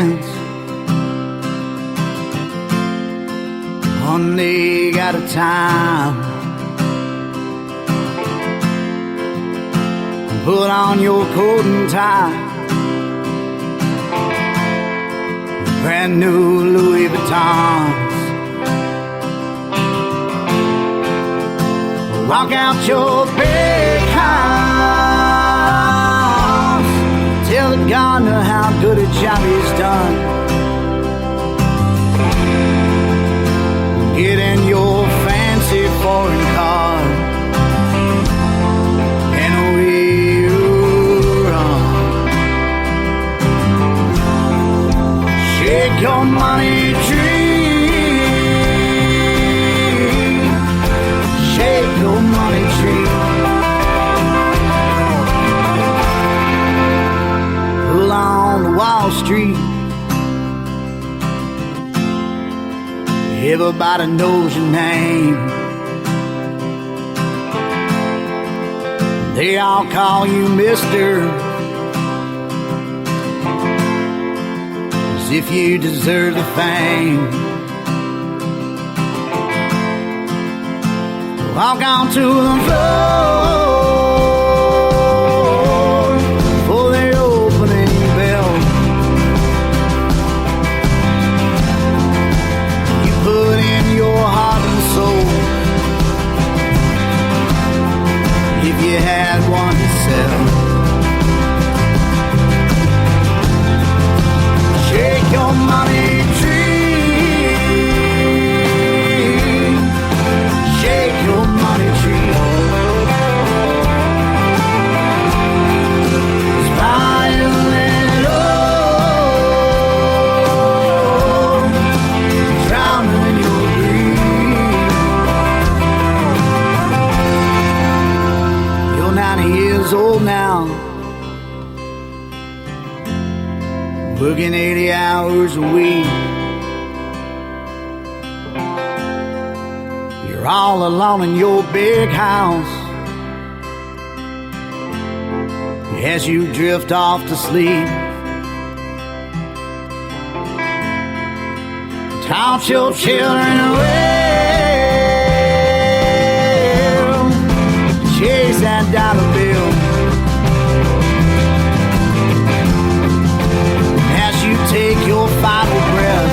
dance. One leg at a time. Put on your coat and tie. Brand new Louis Vuittons. Walk out your big house. Tell the gardener how good a job he's done. Get in your fancy foreign car. And away you run. Shake your money tree. Shake your money tree. Pull on Wall Street. Everybody knows your name. They all call you Mister, as if you deserve the fame. Walk on to the floor for the opening bell. You put in your heart and soul. If you had one to sell, shake your money tree. Shake your money tree. Smiling low, drowning in your grief. You're 90 years old now, working 80 hours a week. You're all alone in your big house as you drift off to sleep. Count your children well, chase that dollar bill. As you take your final breath,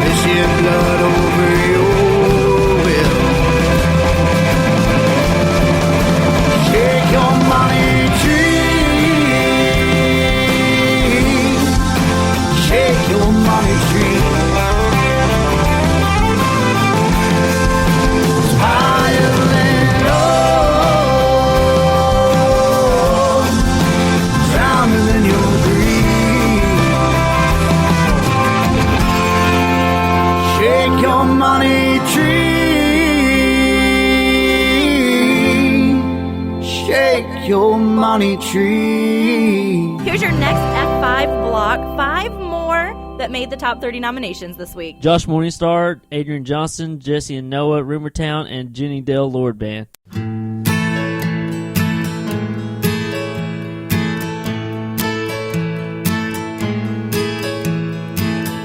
this your blood over your will. Shake your money tree. Shake your money tree. Smiling low, drowning in your grief. Shake your money tree. Shake your money tree. Here's your next F5 block. 5 more that made the top 30 nominations this week. Josh Morningstar, Adrian Johnson, Jesse and Noah, Rumortown, and Jenny Dale Lord Band.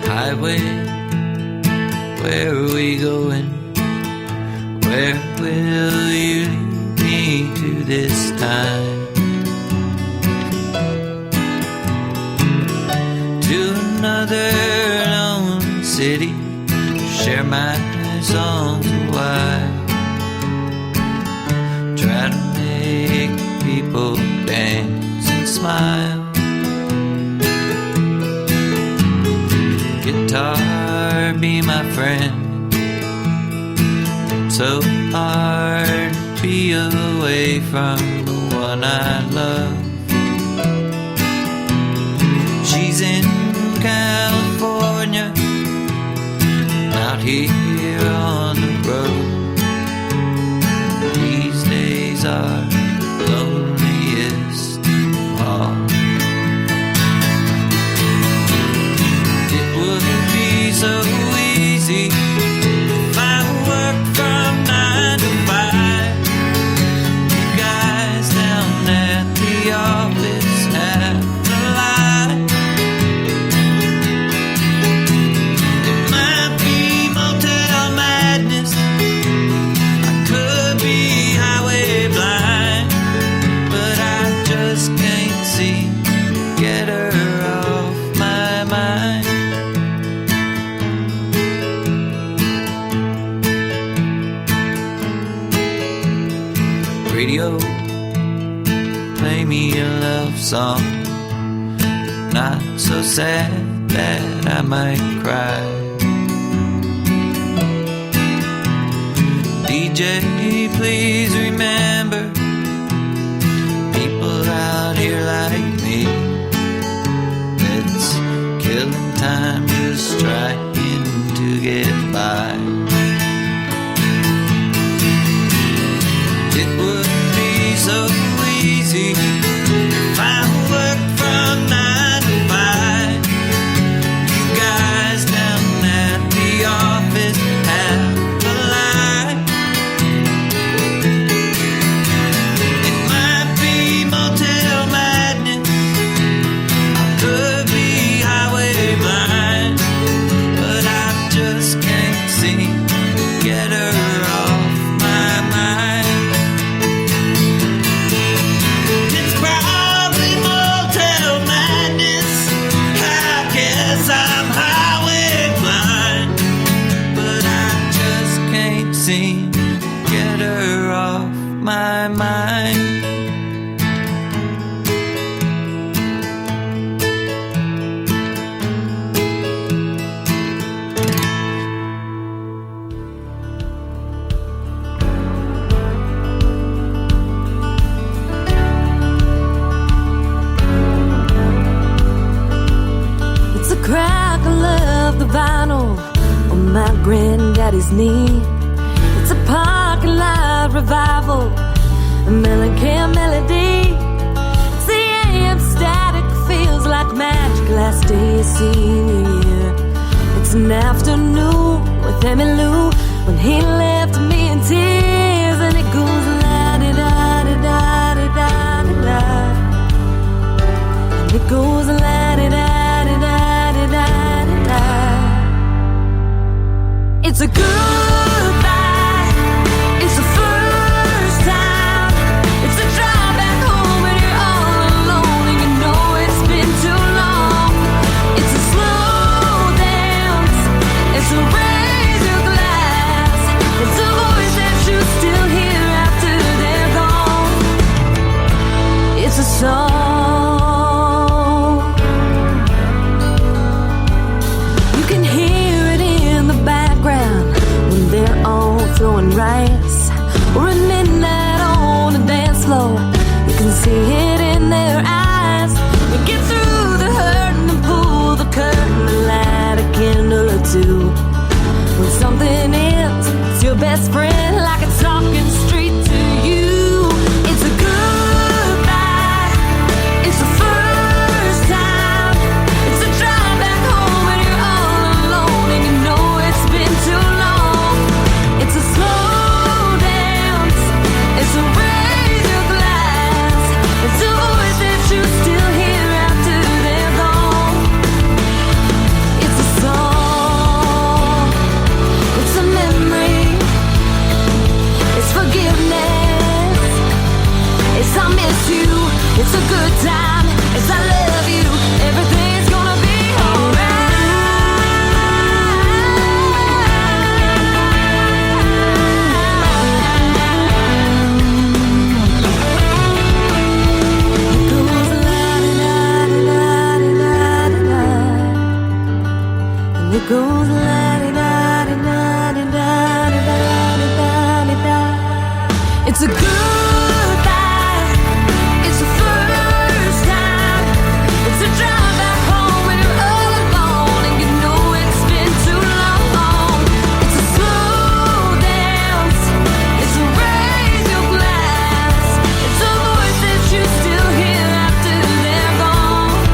Highway, where are we going? Where will you lead me to this time? To another lone city, share my songs a while. Try to make people dance and smile. Guitar, be my friend. It's so hard to be away from the one I love. She's in California, out here on the road. These days are loneliest of all. It wouldn't be so easy if I worked from 9 to 5. You guys down at the office have the light. song. Not so sad that I might cry. DJ, please remember people out here like me. It's killing time just trying to get by. It would be so easy if I worked from 9 to 5. You guys down at the office have a life. It might be motel madness, I could be highway blind, but I just can't seem to get her off my mind. It's probably motel madness, I guess I'm highway blind, but I just can't seem to get her off my mind. It's a crackle of the vinyl on my granddaddy's knee. It's a parking lot revival, a melancholy melody. It's the AM static, feels like magic last day of senior year. It's an afternoon with Emmylou when he left me in tears, and it goes la-di-da-di-da-di-da-di-da-di-da, and it goes la-di-da-di-da-di-da-di-da. It's a goodbye, it's the first time, it's a drive back home when you're all alone and you know it's been too long. It's a slow dance, it's a raise your glass, it's a voice that you still hear after they're gone. It's a song, you can hear it in the background when they're all throwing rice, or at midnight on the dance floor. You can see it in their eyes. You get through the hurt and pull the curtain and light a candle or two. When something ends, it's your best friend, like it's talking straight to you. It's a goodbye, it's the first time, it's a drive back home when you're all alone and you know it's been too long. It's a slow dance, it's a raise your glass, it's a voice that you still hear after they're gone. It's a song, it's a memory, it's forgiveness, it's I miss you, it's a good time, it's I love you, everything's gonna be and it goes la-di-da-di-da-di-da-di-da-di-da-di-da. It's a goodbye, it's the first time, it's a drive back home when you're all alone and you know it's been too long. It's a slow dance, it's a raise your glass, it's a voice that you still hear after they're gone.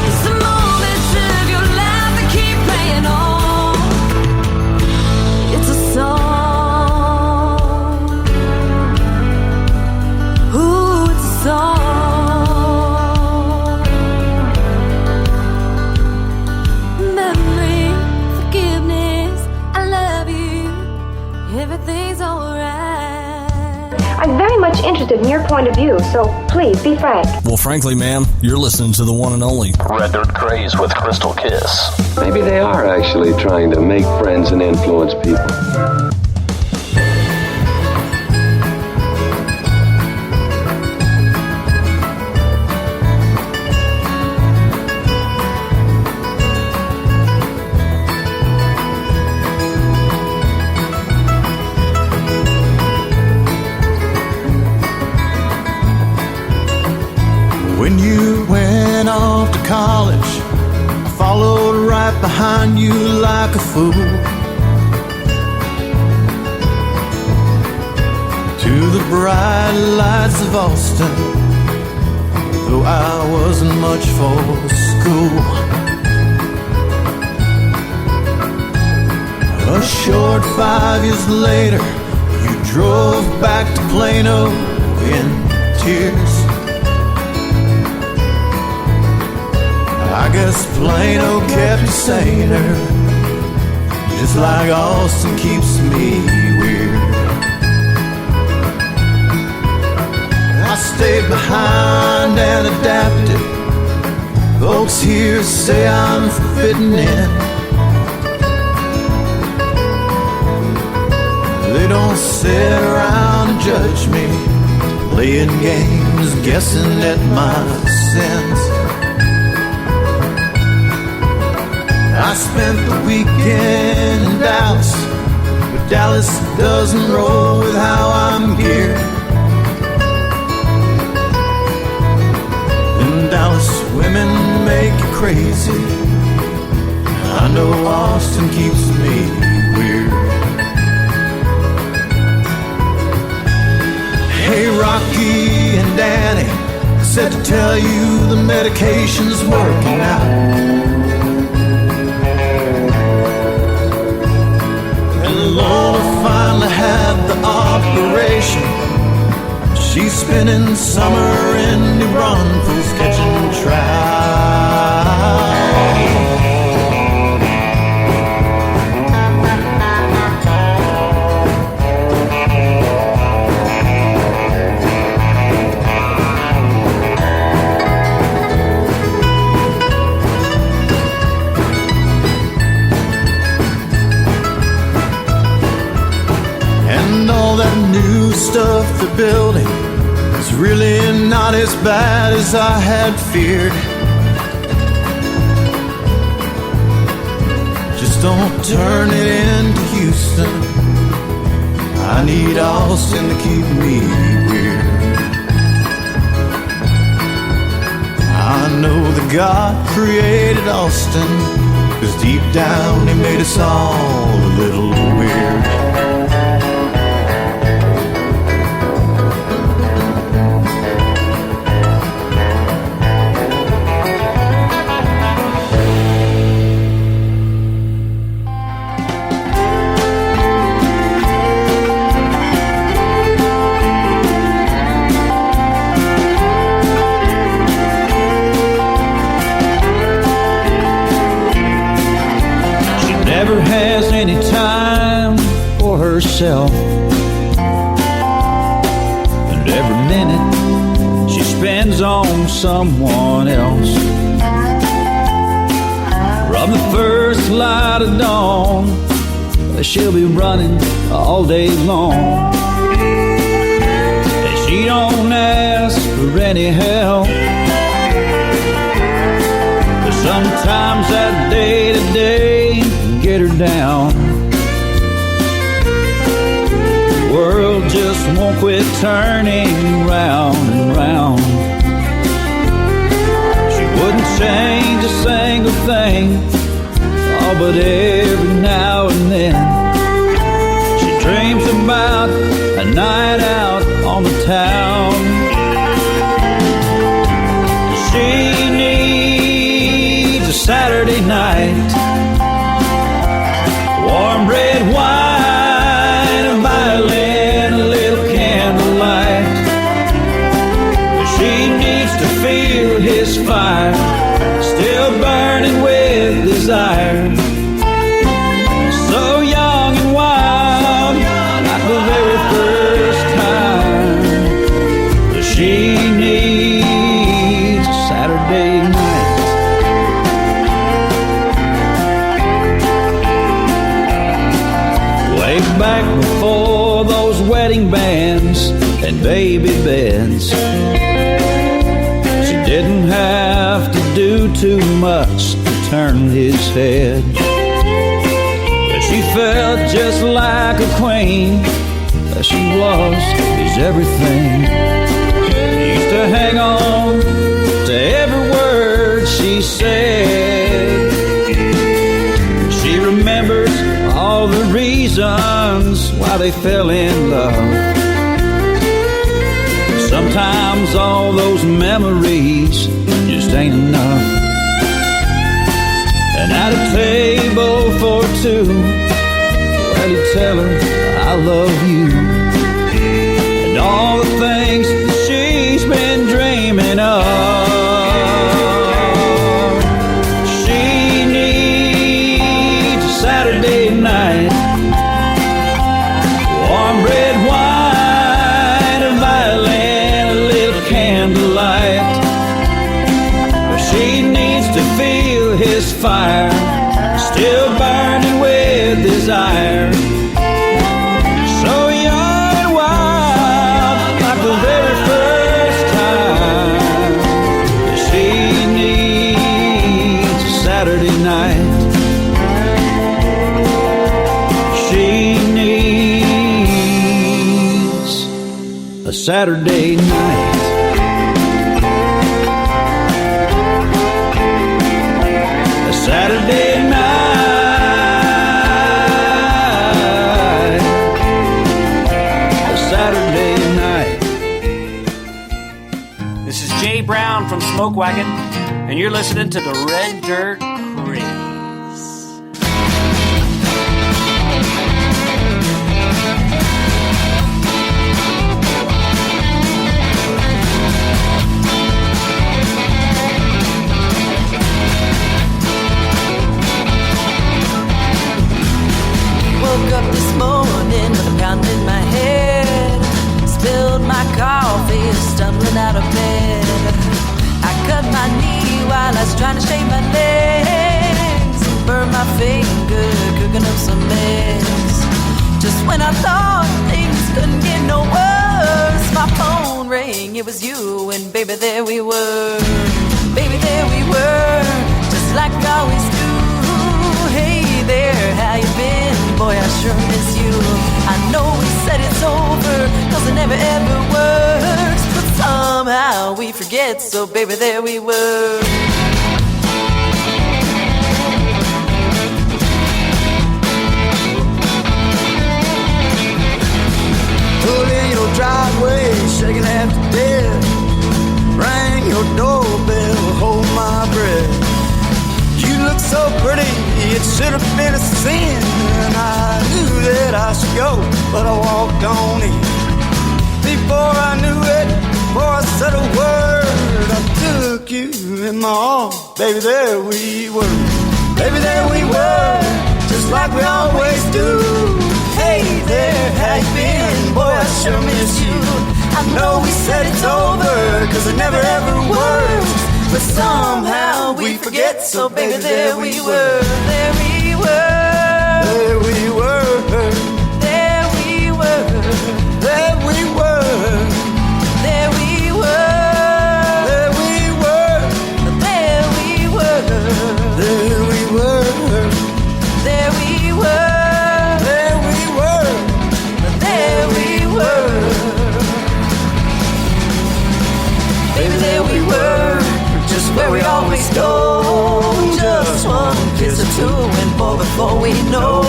It's the moments of your life that keep playing on. It's a song, ooh, it's a song. Memory, forgiveness, I love you, everything's alright. I'm very much interested in your point of view, so please be frank. Well, frankly, ma'am, you're listening to the one and only Red Dirt Kraze with Krystal Kiss. Maybe they are actually trying to make friends and influence people. right behind you like a fool. To the bright lights of Austin, though I wasn't much for school. A short 5 years later, you drove back to Plano in tears. I guess Plano kept you saner, just like Austin keeps me weird. I stayed behind and adapted. Folks here say I'm fitting in. They don't sit around and judge me, playing games, guessing at my sins. I spent the weekend in Dallas, but Dallas doesn't roll with how I'm geared. And Dallas women make you crazy. I know Austin keeps me weird. Hey, Rocky and Danny said to tell you the medication's working out. And Lola finally had the operation. She's spending summer in New Braunfels catching trout. All that new stuff they're building is really not as bad as I had feared. Just don't turn it into Houston. I need Austin to keep me weird. I know that God created Austin, 'cause deep down He made us all a little weird. Never has any time for herself, and every minute she spends on someone else. From the first light of dawn, she'll be running all day long, and she don't ask for any help. But sometimes that day-to-day get her down. The world just won't quit turning round and round. She wouldn't change a single thing, oh, but every now and then she dreams about a night out on the town. She needs a Saturday night, warm red wine, a violin, a little candlelight. She needs to feel his fire, still burning with desire. So young and wild, like the very first time. She needs a Saturday night. Back before those wedding bands and baby beds, she didn't have to do too much to turn his head. But she felt just like a queen, that she was his everything. He used to hang on to every word she said. they fell in love. Sometimes all those memories just ain't enough. And at a table for two, well, you tell her I love you, and all the things that she's been dreaming of. She needs a Saturday night, warm red wine, a violin, a little candlelight. She needs to feel his fire, still burning with desire. So young and wild, like the very first time. She needs a Saturday night. She needs a Saturday night. Saturday night, a Saturday night. This is Jay Brown from Smoke Wagon, and you're listening to the Red Dirt Craze. Woke up this morning with a pound in my head. Spilled my coffee, stumbling out of bed. I cut my knee while I was trying to shave my legs. Burned my finger, cooking up some mess. Just when I thought things couldn't get no worse, my phone rang, it was you, and baby, there we were. Baby, there we were, just like we always do. Hey there, how you been? Boy, I sure miss you. I know we said it's over, 'cause it never ever works, but somehow we forget, so baby, there we were. Pulled in your driveway, shaking half to death. Rang your doorbell, hold my breath. You look so pretty, it should have been a sin. And I knew that I should go, but I walked on in. Before I knew it, before I said a word, I took you in my arms. Baby, there we were. Baby, there we were, just like we always do. Hey there, how you been? Boy, I sure miss you. I know we said it's over, 'cause it never ever works, but somehow we forget, so baby, there we were. There we were. There we were. There we were. There we were. There we were. There we were. There we were. There we were. There we were. There we were. There we were. Baby, there we were, just where we always go. Just one kiss or two and more before we know.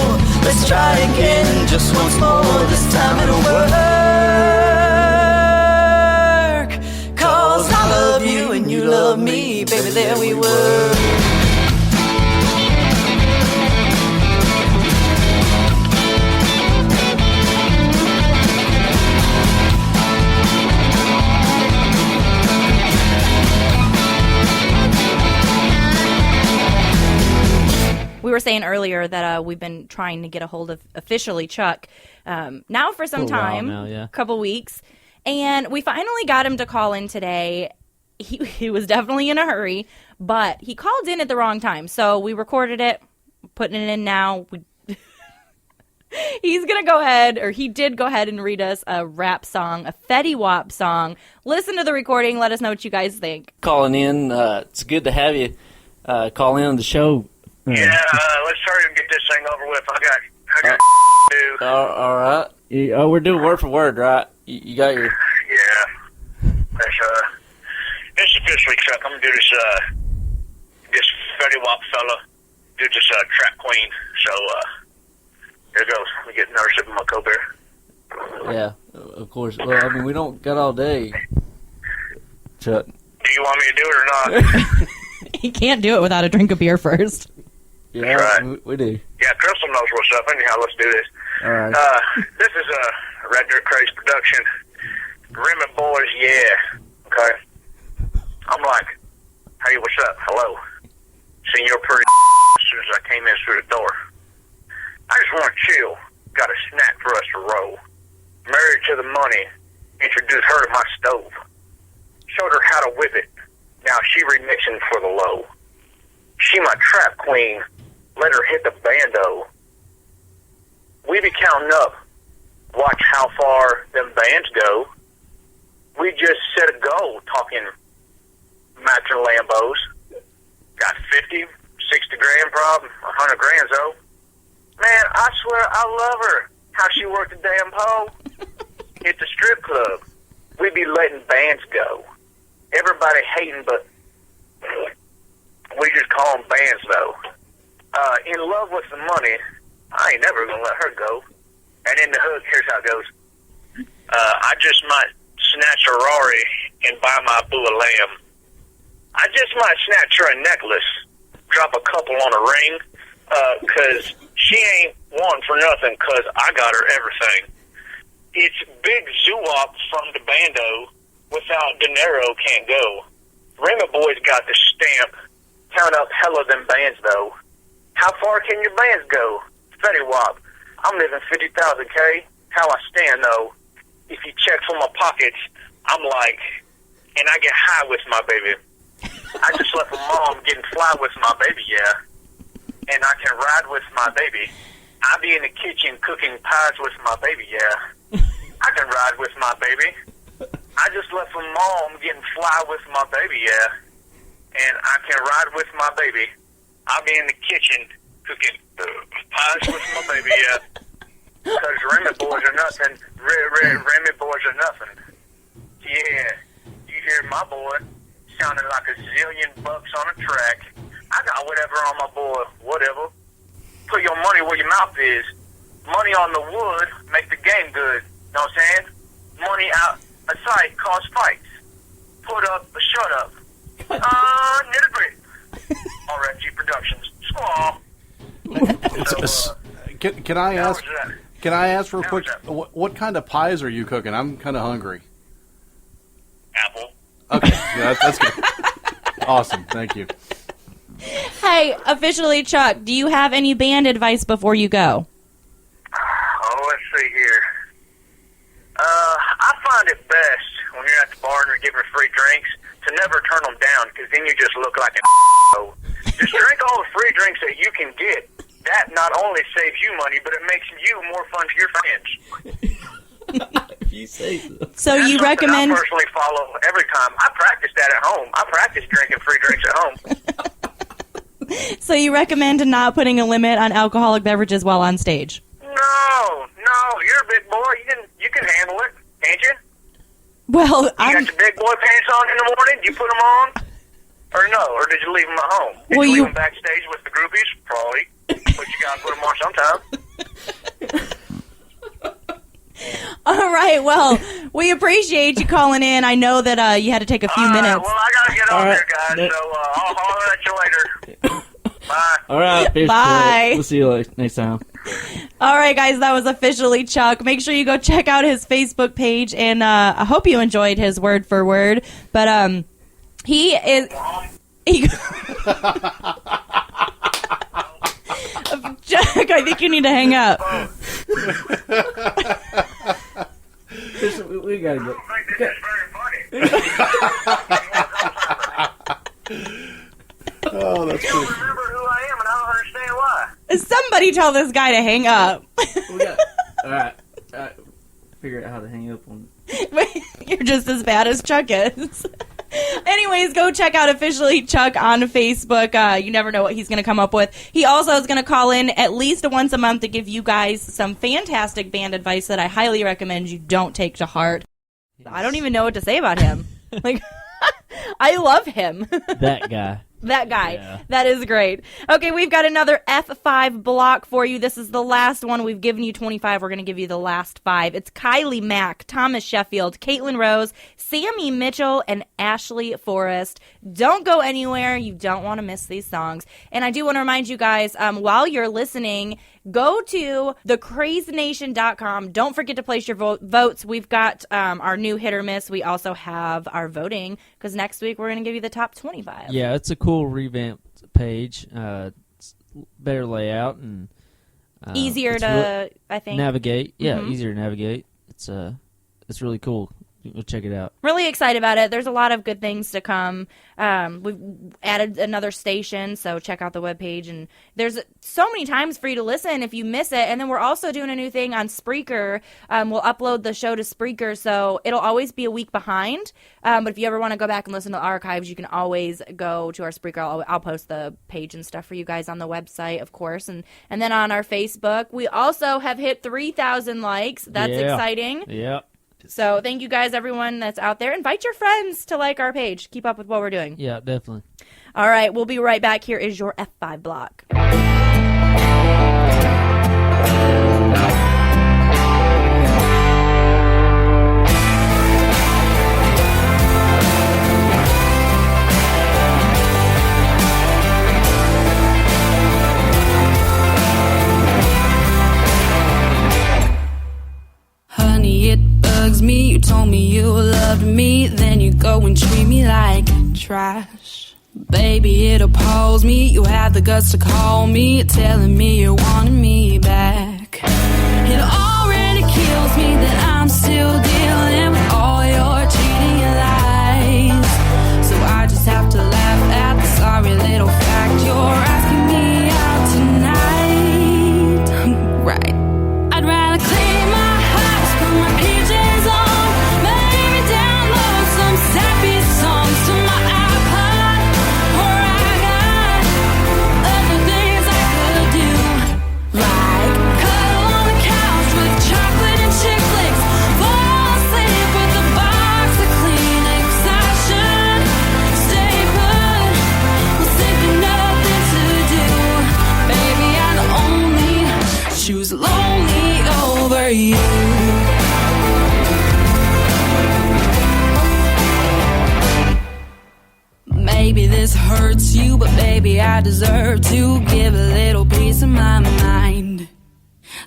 Let's try again just once more, this time it'll work. 'Cause I love you and you love me, baby, there we were. We were saying earlier that we've been trying to get a hold of officially Chuck now for some time, now, yeah. a couple weeks, and we finally got him to call in today. He was definitely in a hurry, but he called in at the wrong time, so we recorded it, putting it in now. He's going to go ahead, or he did go ahead and read us a rap song, a Fetty Wap song. Listen to the recording. Let us know what you guys think. Calling in. It's good to have you call in on the show. Yeah, let's hurry and get this thing over with. I got to do. All right. We're doing word for word, right? You got your... Yeah. It's officially, Chuck. I'm going to do this Fetty Wap fella, do this Trap Queen. So, here goes. Let me get another sip of my Coke beer. Yeah, of course. Well, I mean, we don't got all day, Chuck. Do you want me to do it or not? He can't do it without a drink of beer first. Yeah, right. we do. Yeah, Crystal knows what's up. Anyhow, let's do this. All right. This is a Red Dirt Kraze production. Rimmet Boys, yeah. Okay. I'm like, hey, what's up? Hello. Seen your pretty as soon as I came in through the door. I just want to chill. Got a snack for us to roll. Married to the money. Introduced her to my stove. Showed her how to whip it. Now she remixing for the low. She my trap queen. Let her hit the bando. We be counting up. Watch how far them bands go. We just set a goal talking matching Lambos. Got 50, 60 grand problem, 100 grand though. Man, I swear I love her. How she worked the damn pole. Hit the strip club. We be letting bands go. Everybody hating, but we just call them bands though. In love with the money, I ain't never gonna let her go. And in the hook, here's how it goes. I just might snatch a Rari and buy my boo a lamb. I just might snatch her a necklace, drop a couple on a ring, 'cause she ain't one for nothing, 'cause I got her everything. It's big zoo-op from the bando, without dinero can't go. Rimmet Boys got the stamp, count up hella them bands though. How far can your bands go? Fetty Wap, I'm living 50,000 K, how I stand though. If you check for my pockets, I'm like, and I get high with my baby. I just left my mom getting fly with my baby, yeah. And I can ride with my baby. I be in the kitchen cooking pies with my baby, yeah. I can ride with my baby. I just left my mom getting fly with my baby, yeah. And I can ride with my baby. I be in the kitchen cooking pies with my baby, yeah. Because Rimmet Boys are nothing. Rimmet Boys are nothing. Yeah. You hear my boy sounding like a zillion bucks on a track. I got whatever on my boy, whatever. Put your money where your mouth is. Money on the wood make the game good. Know what I'm saying? Money out of sight cause fights. Put up or shut up. Nitty grit. RFG Productions. Squaw. Can I ask? Can I ask real quick? What kind of pies are you cooking? I'm kind of hungry. Apple. Okay, yeah, that's good. Awesome, thank you. Hey, officially, Chuck, do you have any band advice before you go? Oh, let's see here. I find it best when you're at the bar and you're giving free drinks to never turn them down, because then you just look like an Just drink all the free drinks that you can get. That not only saves you money, but it makes you more fun to your friends. If you say so. So you recommend... I personally follow every time. I practice that at home. I practice drinking free drinks at home. So you recommend not putting a limit on alcoholic beverages while on stage? No, you're a big boy. You can handle it, can't you? Well, you got your big boy pants on in the morning. Did you put them on? Or no? Or did you leave them at home? Did you leave them backstage with the groupies? Probably. But you got to put them on sometime. All right, well, we appreciate you calling in. I know that you had to take a few minutes. Well, I got to get off here, guys, so I'll holler at you later. Bye. All right, Bye. We'll see you next time. All right, guys, that was officially Chuck. Make sure you go check out his Facebook page, and I hope you enjoyed his word for word. But he is... Chuck, I think you need to hang up. We gotta go. Oh, that's you don't remember who I am, and I don't understand why. Somebody tell this guy to hang up. All right. Figure out how to hang up on. You're just as bad as Chuck is. Anyways, go check out officially Chuck on Facebook. You never know what he's going to come up with. He also is going to call in at least once a month to give you guys some fantastic band advice that I highly recommend you don't take to heart. I don't even know what to say about him. Like, I love him. That guy. That guy. That is great. Okay, we've got another F5 block for you. This is the last one. We've given you 25. We're going to give you the last 5. It's Kylie Mack, Thomas Sheffield, Caitlin Rose, Sammy Mitchell, and Ashley Forrest. Don't go anywhere. You don't want to miss these songs. And I do want to remind you guys, while you're listening, go to thecrazenation.com. Don't forget to place your votes. We've got our new hit or miss. We also have our voting, because next week we're going to give you the top 25. Yeah, it's a cool revamped page. It's better layout and easier to, I think, navigate. Yeah, easier to navigate. It's really cool. Go check it out. Really excited about it. There's a lot of good things to come. We've added another station, so check out the webpage. And there's so many times for you to listen if you miss it. And then we're also doing a new thing on Spreaker. We'll upload the show to Spreaker, so it'll always be a week behind. But if you ever want to go back and listen to the archives, you can always go to our Spreaker. I'll post the page and stuff for you guys on the website, of course. And then on our Facebook. We also have hit 3,000 likes. That's exciting. Yeah. So thank you guys, everyone that's out there. Invite your friends to like our page. Keep up with what we're doing. Yeah, definitely. All right, we'll be right back. Here is your F5 block. Honey, it bugs me. You told me you loved me, then you go and treat me like trash. Baby, it appalls me. You have the guts to call me, telling me you wanted me back. It already kills me that I'm still dealing with all your cheating and lies. So I just have to laugh at the sorry little fact you're asking me out tonight. Right. I'd rather clean my house, put my PJs on, maybe download some sappy songs to my iPod, or I got other things I could do, like cuddle on the couch with chocolate and chick flicks, fall asleep with a box of Kleenex. I should stay put with simply nothing to do. Baby, I'd only choose lonely over you. Maybe this hurts you, but baby, I deserve to give a little piece of my mind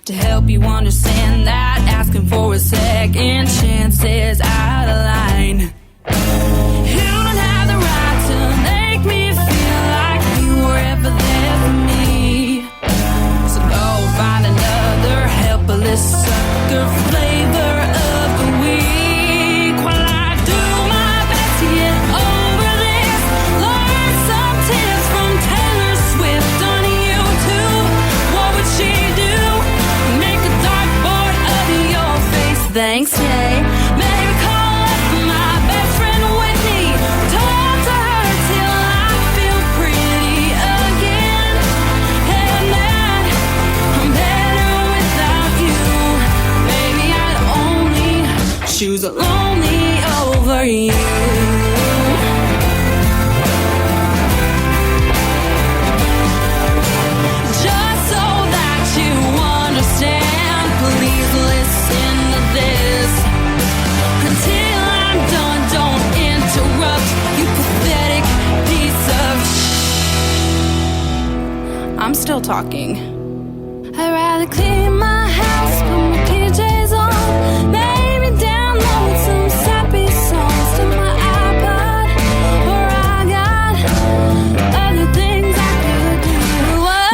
to help you understand that asking for a second chance is out of line. You don't have the right to make me feel like you were ever there for me. So go find another helpless sucker flavor of the week while I do my best to get over this. Learn some tips from Taylor Swift on YouTube. What would she do? Make a dartboard of your face. Thanks, Jay. Maybe call up my best friend Whitney. Talk to her till I feel pretty again. And that I'm better without you. Maybe I'd only choose lonely over you. Just so that you understand, please listen to this. Until I'm done, don't interrupt, you pathetic piece of I'm still talking. I'd rather clean my house, put my PJs on, maybe download some sappy songs to my iPod, or I got other things I could do,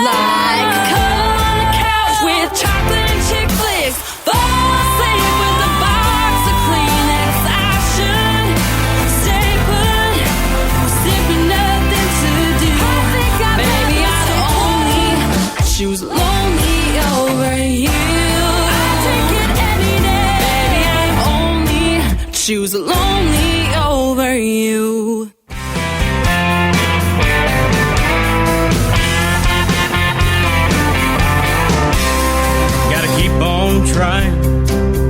like cuddle on the couch with chocolate and chick flicks, fall asleep with a box of Kleenex. I should stay put with simply nothing to do. Baby, I'd only choose lonely over you. I'd take it any day. Baby, I'd only choose lonely over you. Gotta keep on trying,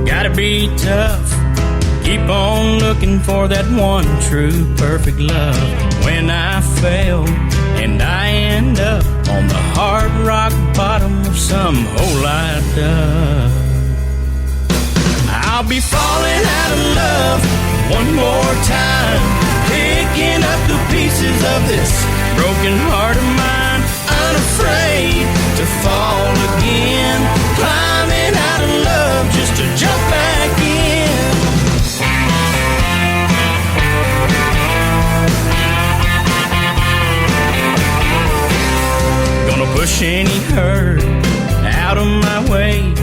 gotta be tough. Keep on looking for that one true perfect love. When I fail, and I end up on the hard rock bottom of some hole I dug. I'll be falling out of love one more time, picking up the pieces of this broken heart of mine, unafraid to fall again, climbing out of love just to jump back in. Gonna push any hurt out of my way,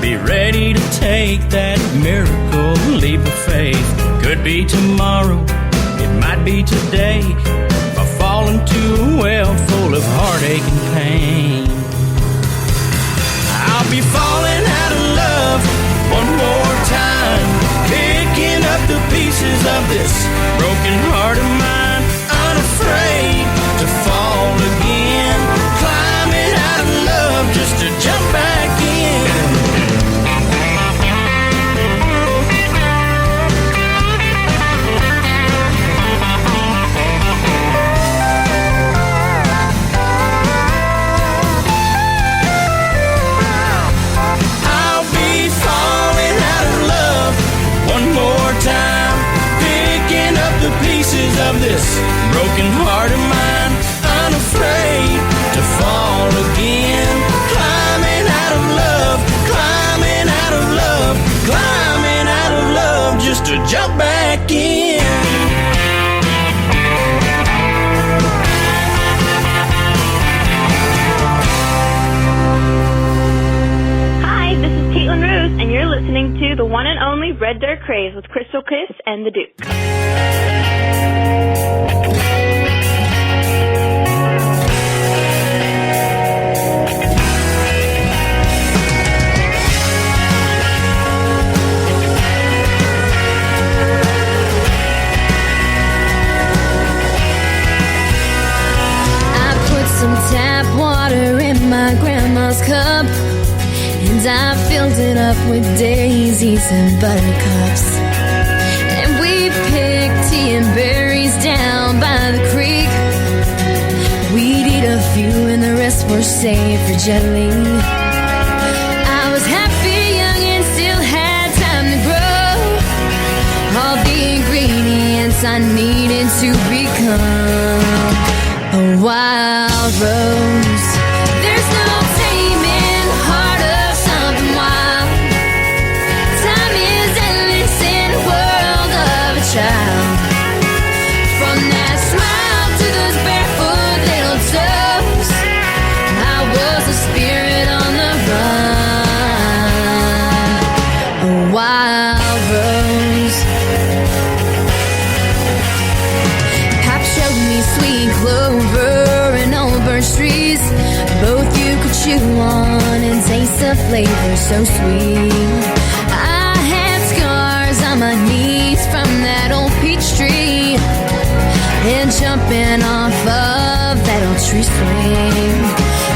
be ready to take that miracle leap of faith. Could be tomorrow, it might be today, if I fall into a well full of heartache and pain. I'll be falling out of love one more time, picking up the pieces of this broken heart of mine, unafraid to fall again, climbing out of love just to jump back in. Of this broken heart of mine, unafraid to fall again, climbing out of love, climbing out of love, climbing out of love just to jump back in. Hi, this is Caitlin Rose, and you're listening to the one and only Red Dirt Kraze with Krystal Kiss and the Duke. Some tap water in my grandma's cup, and I filled it up with daisies and buttercups. And we picked tea and berries down by the creek. We'd eat a few and the rest were saved for jelly. I was happy, young, and still had time to grow all the ingredients I needed to become a wild rose. There's no taming the heart of something wild. Time is endless in the world of a child. From that smile to those barefoot little toes, I was a spirit on the run, a wild rose. Pop showed me sweet clover and old birch trees, both you could chew on and taste the flavor so sweet. I had scars on my knees from that old peach tree, and jumping off of that old tree swing.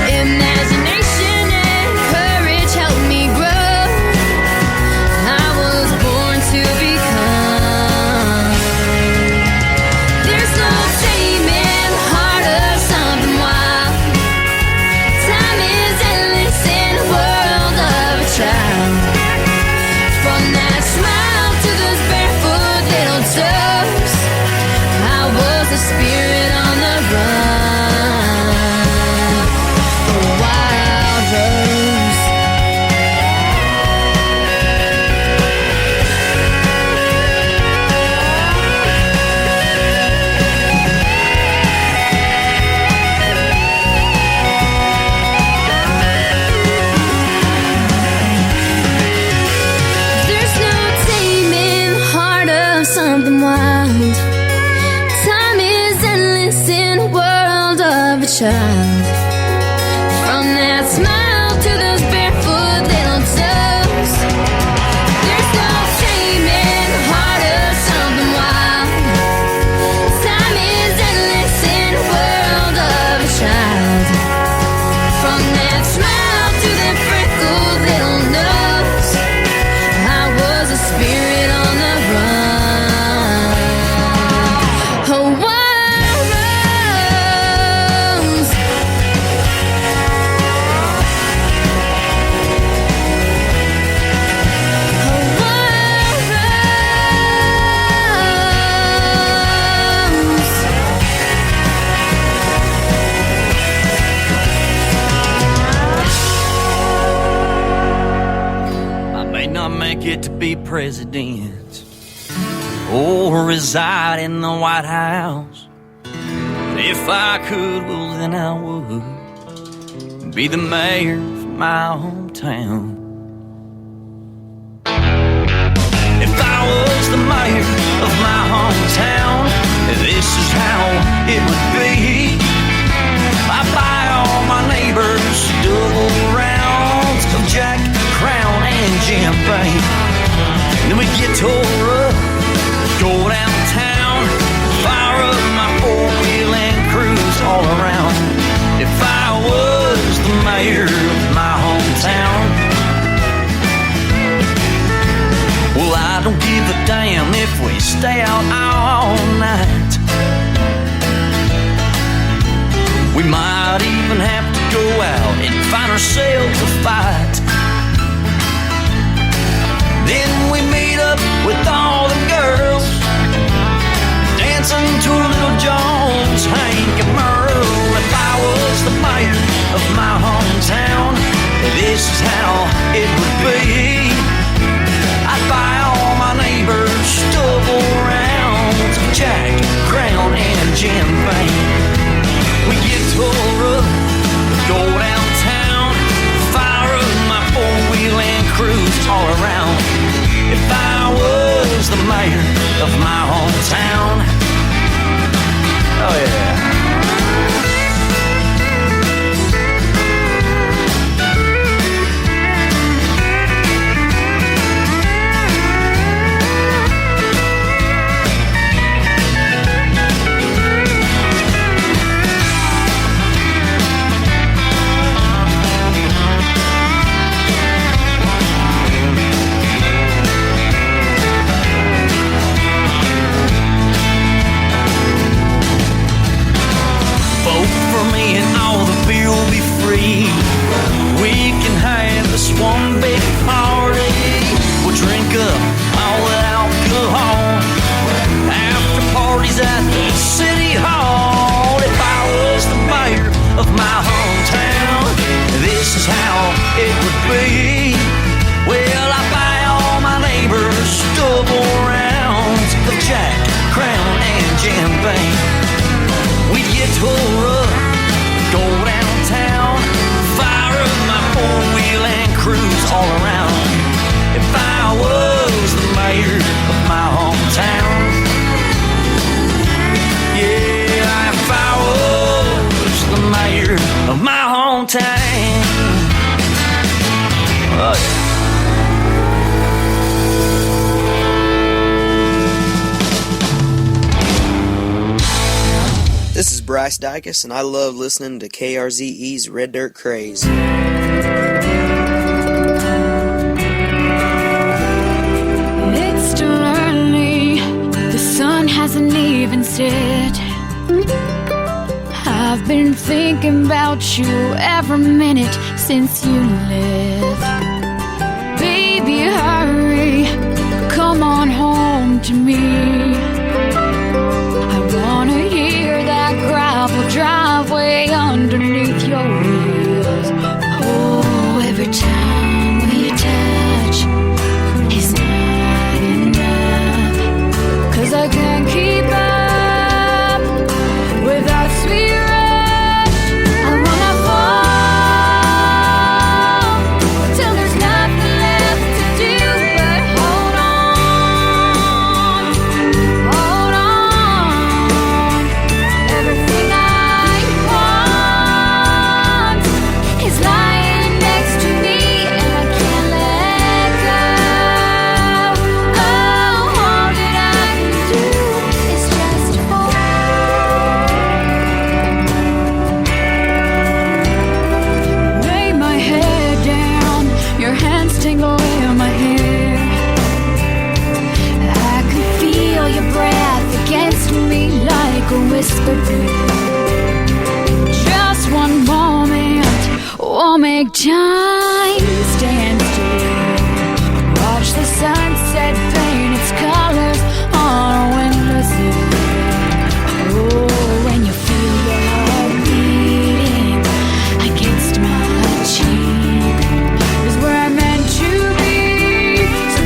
Imagination and courage helped me grow. I was born to become. There's no taming the heart of something wild. Time is endless in the world of a child. From that smile to those barefoot little toes, I was a spirit on the run, a wild rose. There's no taming the heart of something wild. Time is endless in the world of a child. From that smile to those barefoot little toes, there's no taming the heart of something wild. Time is endless in the world of a child. From that smile to that freckled little nose, I was a spirit on the run, a wild rose. get to be president or reside in the White House. If I could, well, then I would be the mayor of my hometown. If I was the mayor of my hometown, this is how it would be. I buy all my neighbors double rounds of Jack, Crown, and champagne. Then we get tore up, go downtown, fire up my four-wheel and cruise all around. If I was the mayor of my hometown, well, I don't give a damn if we stay out all night. We might even have to go out and find ourselves a fight. Then we meet up with all the girls, dancing to a little Jones, Hank, and Merle. If I was the mayor of my hometown, this is how it would be. I'd buy all my neighbors double rounds of Jack, Crown, and champagne. We get tore up, go downtown, fire up my four-wheel and cruise all around. If I was the mayor of my hometown, oh yeah. We can have this one big party. We'll drink up all the alcohol. After parties at the city hall. If I was the mayor of my hometown, this is how it would be. Well, I buy all my neighbors double rounds of Jack, Crown, and champagne. We'd get tore up, go downtown, fire up my four-wheel and cruise all around. If I was the mayor of my hometown, yeah, if I was the mayor of my hometown, oh yeah. This is Bryce Dykes, and I love listening to KRZE's Red Dirt Kraze. It's still early, the sun hasn't even set. I've been thinking about you every minute since you left. Baby, hurry, come on home to me. I wanna hear that gravel driveway underneath your wheels. Oh, every time we touch is not enough, 'cause I can't keep up with that sweet rush. I wanna fall till there's nothing left to do but hold on, hold on. Everything I want is lying next to me, and I can't let go. Oh, all that I can do is just fall. Lay my head down, your hands tingle in my hair. I can feel your breath against me like a whisper. Just one moment, won't make time stand still. Watch the sunset paint its colors on a windowsill. Oh, when you feel your heart beating against my cheek is where I'm meant to be. So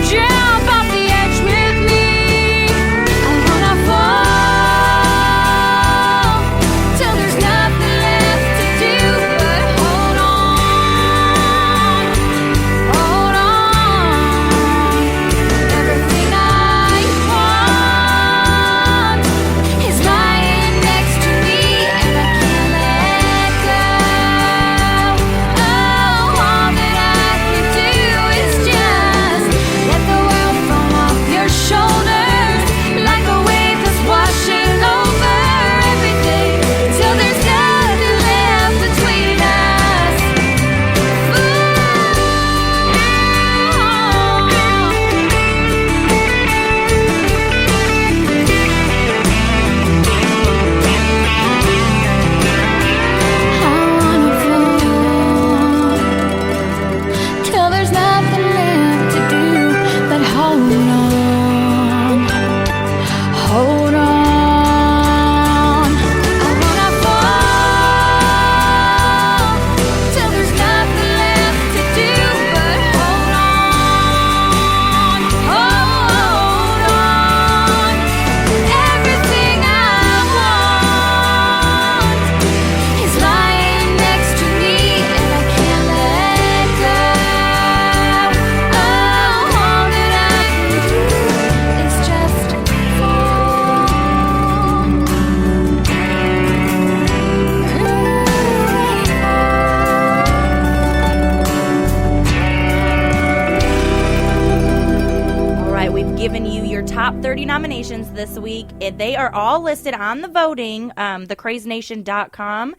top 30 nominations this week. They are all listed on the voting, thecrazenation.com.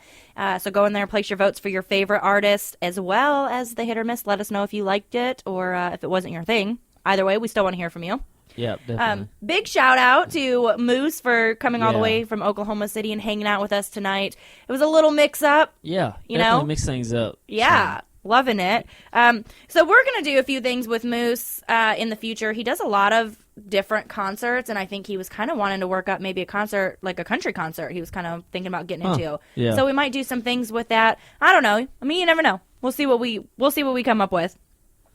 So go in there and place your votes for your favorite artist, as well as the hit or miss. Let us know if you liked it or if it wasn't your thing. Either way, we still want to hear from you. Yeah, definitely. Big shout out to Moose for coming all the way from Oklahoma City and hanging out with us tonight. It was a little mix up. Yeah, you definitely know, mix things up. Yeah, loving it. So we're gonna do a few things with Moose in the future. He does a lot of different concerts, and I think he was kind of wanting to work up maybe a concert, like a country concert. He was kind of thinking about getting into. Yeah. So we might do some things with that. I don't know. I mean, you never know. We'll see what we come up with.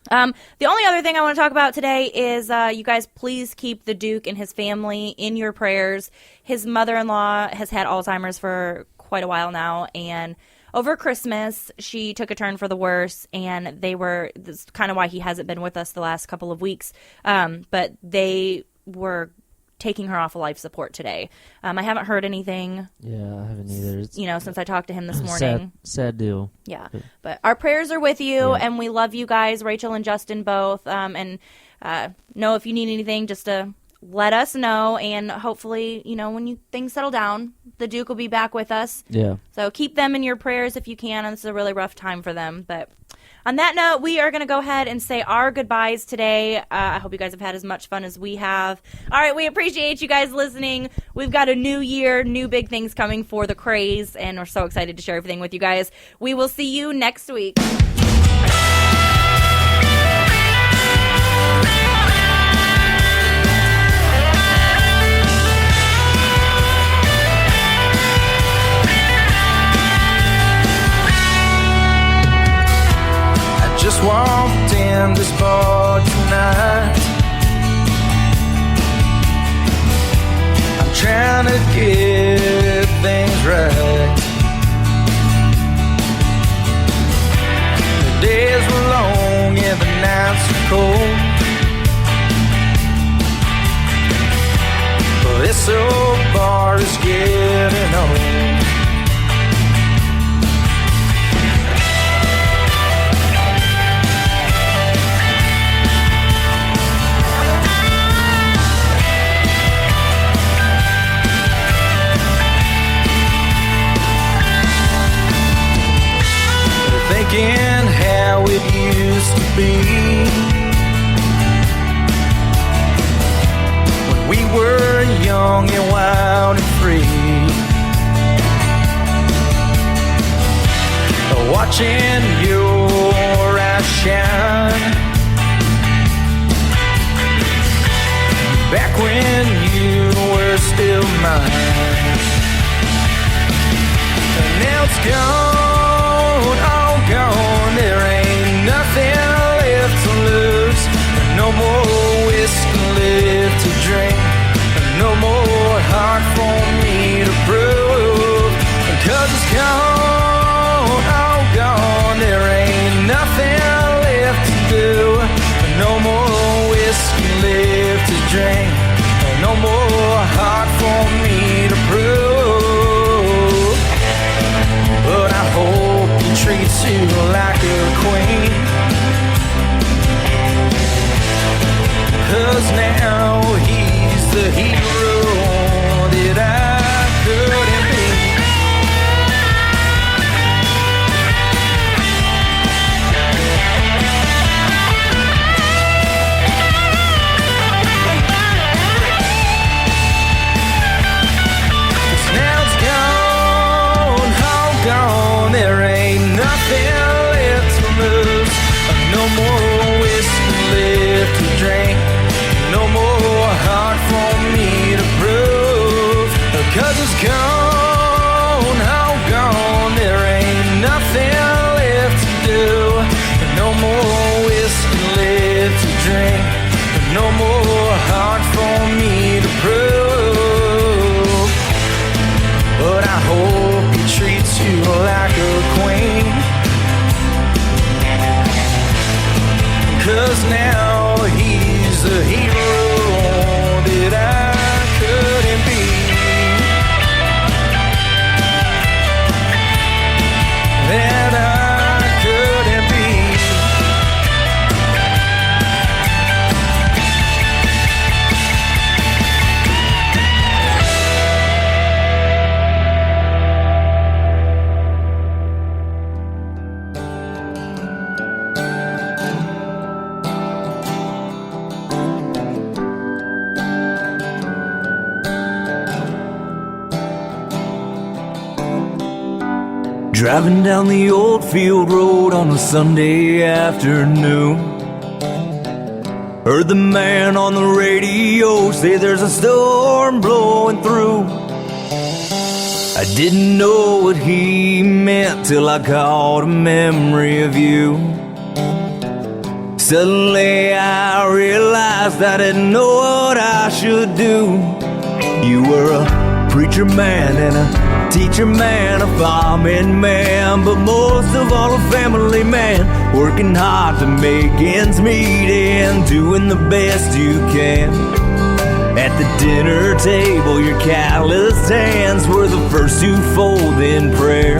The only other thing I want to talk about today is you guys please keep the Duke and his family in your prayers. His mother-in-law has had Alzheimer's for quite a while now, and over Christmas she took a turn for the worse, and that's kind of why he hasn't been with us the last couple of weeks, but they were taking her off of life support today. I haven't heard anything. Yeah, I haven't either. It's since I talked to him this morning. Sad deal. Yeah, but our prayers are with you, and we love you guys, Rachel and Justin both. And know if you need anything, just to let us know. And hopefully, when things settle down, the Duke will be back with us. Yeah. So keep them in your prayers if you can. And this is a really rough time for them, but. On that note, we are going to go ahead and say our goodbyes today. I hope you guys have had as much fun as we have. All right, we appreciate you guys listening. We've got a new year, new big things coming for the Kraze, and we're so excited to share everything with you guys. We will see you next week. Just walked in this bar tonight. I'm trying to get things right. The days were long and the nights were cold, but this old bar is getting old. Thinking how it used to be when we were young and wild and free. Watching your eyes shine back when you were still mine, and now it's gone, all gone. There ain't nothing left to lose, no more whiskey left to drink, no more heart for me to prove, 'cause it's gone, all gone. There ain't nothing left to do, no more whiskey left to drink, no more heart for me to prove. But I hope he treats you like a queen, 'cause now he's the hero that I couldn't be. Now it's gone, all gone. There ain't nothing left to lose, no more whiskey left to drink, no more heart for me to prove, 'cause it's gone, all gone. There ain't nothing left to do, no more whiskey left to drink, no more heart for me to prove. But I hope he treats you like a queen. Driving down the old field road on a Sunday afternoon. Heard the man on the radio say there's a storm blowing through. I didn't know what he meant till I caught a memory of you. Suddenly I realized I didn't know what I should do. You were a preacher man and a teacher man, a farming man, but most of all a family man, working hard to make ends meet and doing the best you can. At the dinner table, your calloused hands were the first to fold in prayer.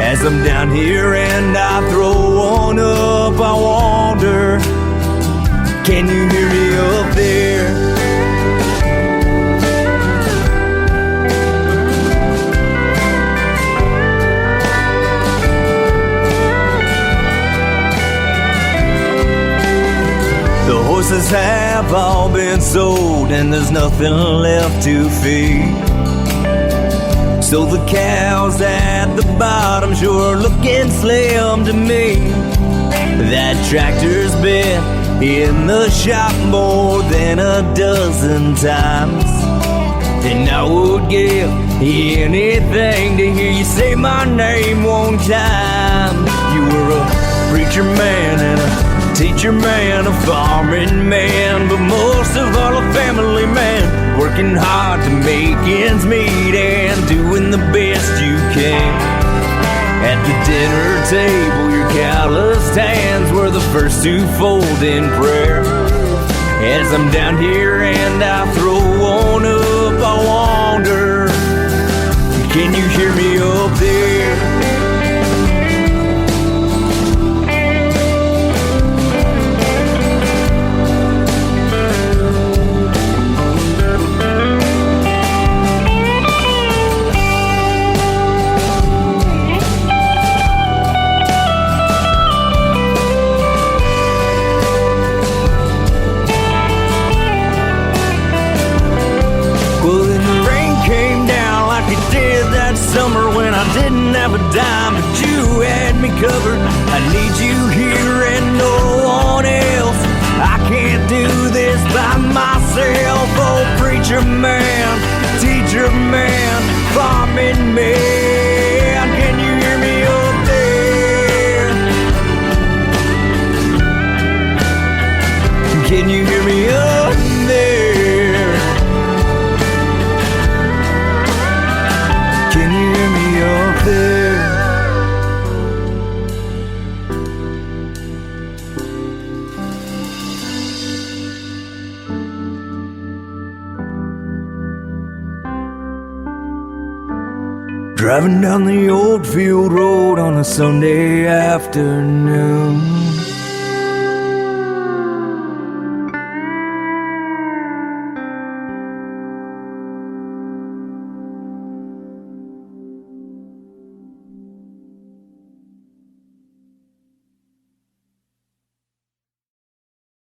As I'm down here and I throw one up, I wonder, can you hear me up there? The horses have all been sold and there's nothing left to feed. So the cows at the bottom sure looking slim to me. That tractor's been in the shop more than a dozen times, and I would give anything to hear you say my name one time. You were a preacher man and a teacher man, a farming man, but most of all a family man, working hard to make ends meet and doing the best you can. At the dinner table, your calloused hands were the first to fold in prayer. As I'm down here and I throw one up, I wonder, can you hear me up there? Summer when I didn't have a dime, but you had me covered. I need you here and no one else. I can't do this by myself. Oh, preacher man, teacher man, farming man, can you hear me up there? Can you hear me up there? Up there. Driving down the old field road on a Sunday afternoon.